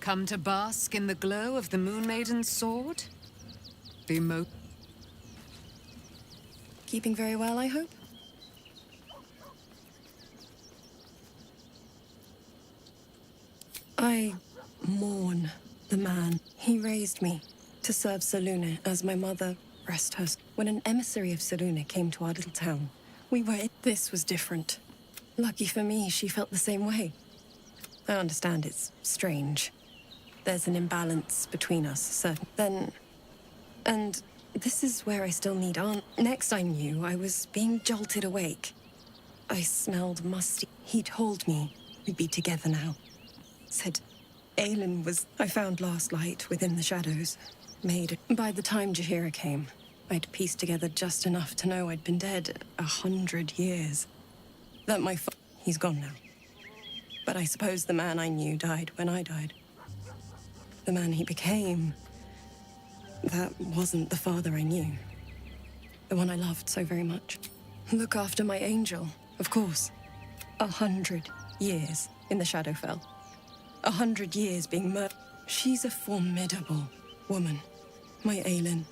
Come to bask in the glow of the Moon Maiden's sword? Keeping very well, I hope? I mourn the man. He raised me to serve Selûne as my mother, rest her. When an emissary of Selûne came to our little town, this was different. Lucky for me, she felt the same way. I understand it's strange. There's an imbalance between us, certain. And this is where I still need Aunt. Next I knew, I was being jolted awake. I smelled musty. He told me we'd be together now. Said Aelin was, I found last light within the shadows. By the time Jaheira came, I'd pieced together just enough to know I'd been dead 100 years. That he's gone now. But I suppose the man I knew died when I died. The man he became, that wasn't the father I knew. The one I loved so very much. Look after my angel, of course. 100 years in the Shadowfell. 100 years being murdered. She's a formidable woman, my Aelin.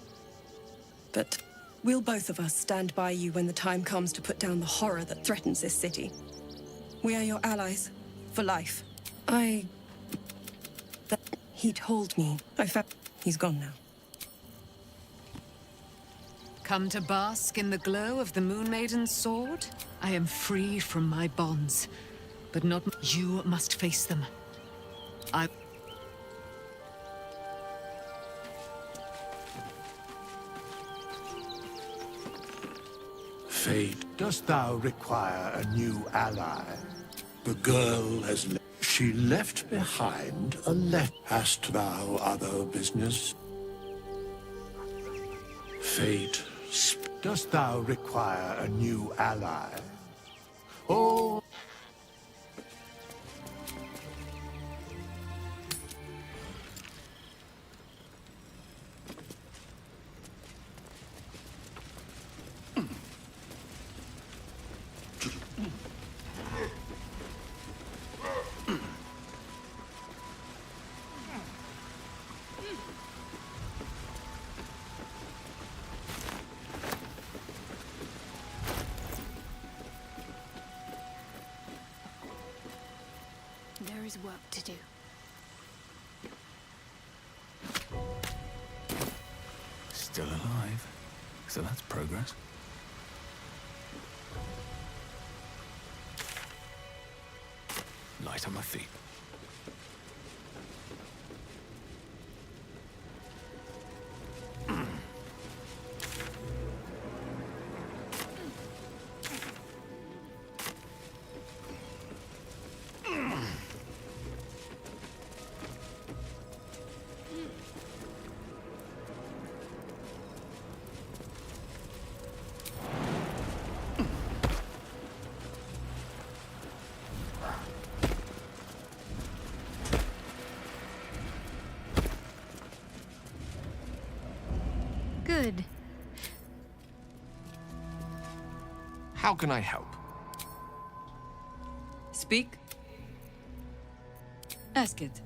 But we'll both of us stand by you when the time comes to put down the horror that threatens this city. We are your allies, for life. He told me. He's gone now. Come to bask in the glow of the Moon Maiden's sword? I am free from my bonds, but not you must face them. Fate, dost thou require a new ally? The girl has she left behind a Hast thou other business? Fate, dost thou require a new ally? Oh. There is work to do. Still alive. So that's progress. Light on my feet. Good. How can I help? Speak. Ask it.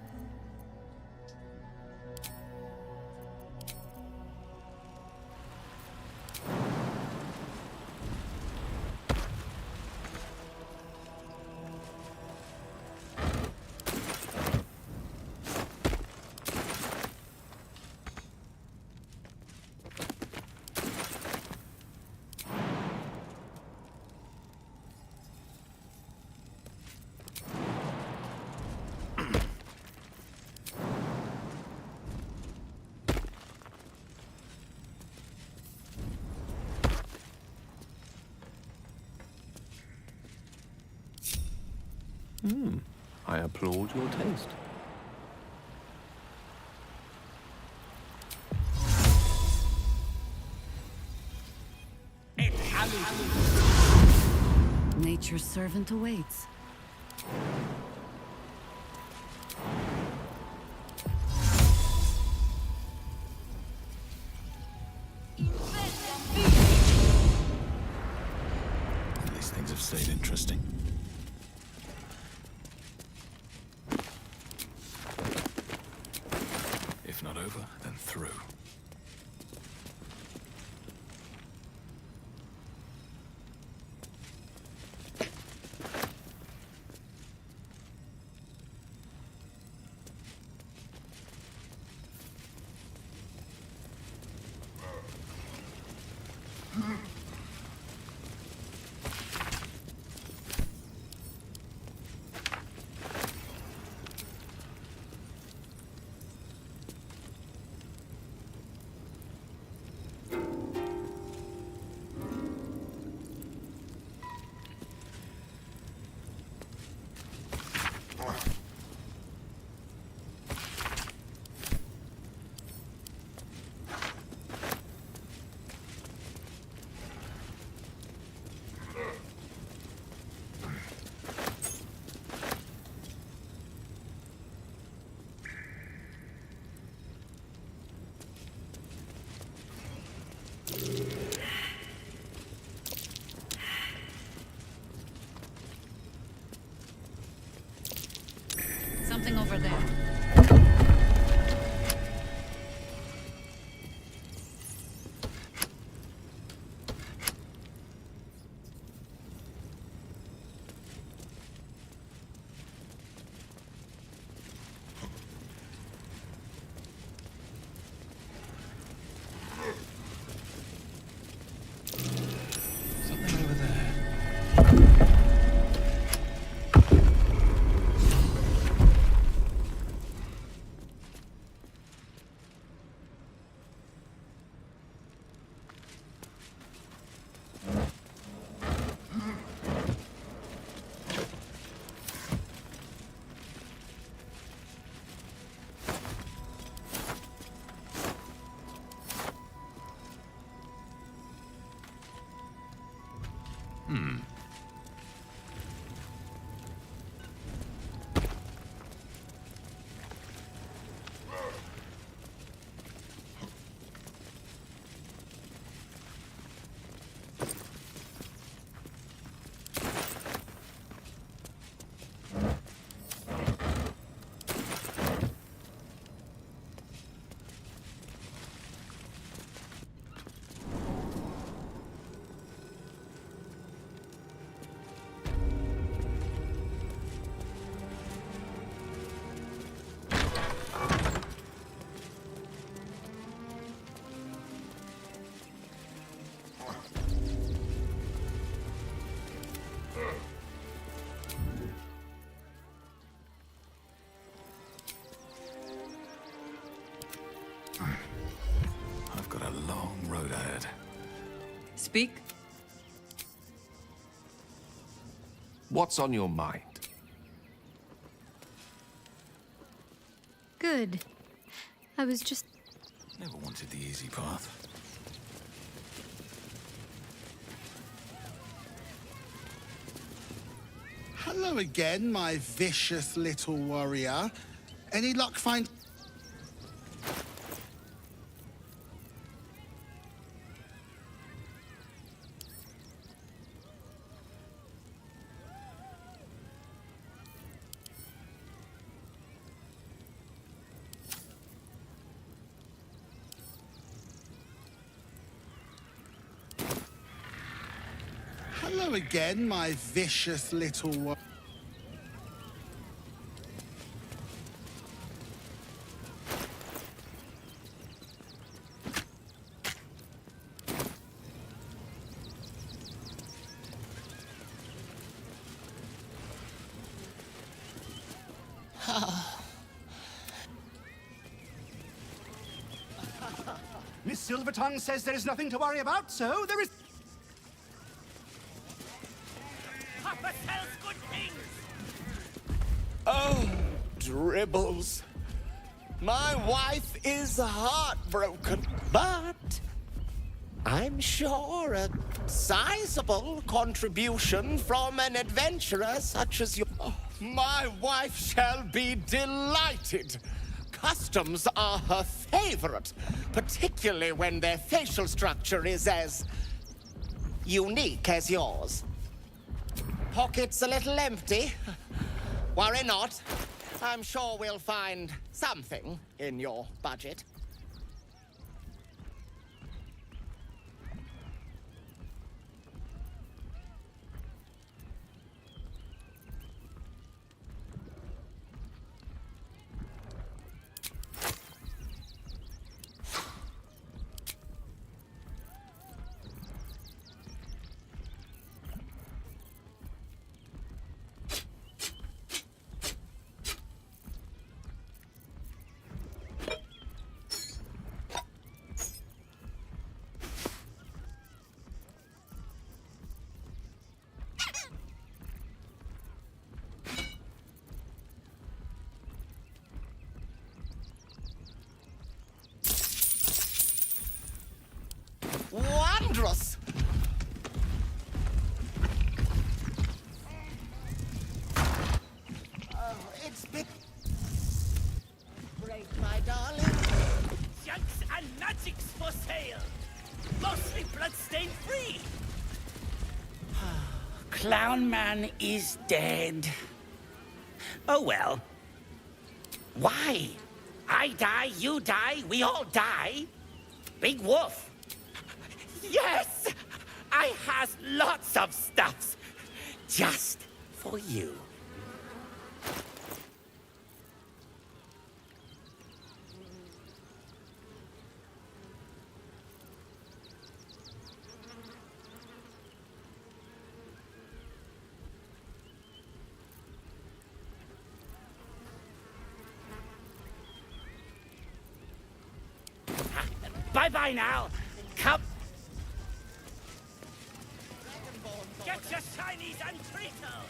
I applaud your taste. Nature's servant awaits. At least things have stayed interesting. Speak. What's on your mind? Good. I was just... Never wanted the easy path. Hello again, my vicious little warrior. Any luck find... Hello again, my vicious little warrior. Miss Silvertongue says there is nothing to worry about, so there is... Papa sells good things! Oh, dribbles. My wife is heartbroken, but I'm sure a sizable contribution from an adventurer such as you... Oh, my wife shall be delighted. Customs are her favorite, particularly when their facial structure is as unique as yours. Pockets a little empty? Worry not. I'm sure we'll find something in your budget. Wondrous! Oh, it's been great, my darling. Junks and magics for sale! Mostly bloodstain free! Clown Man is dead. Oh well. Why? I die, you die, we all die. Big Wolf. Yes! I has lots of stuffs. Just for you. Bye-bye now. Come. Get your shinies and treacle!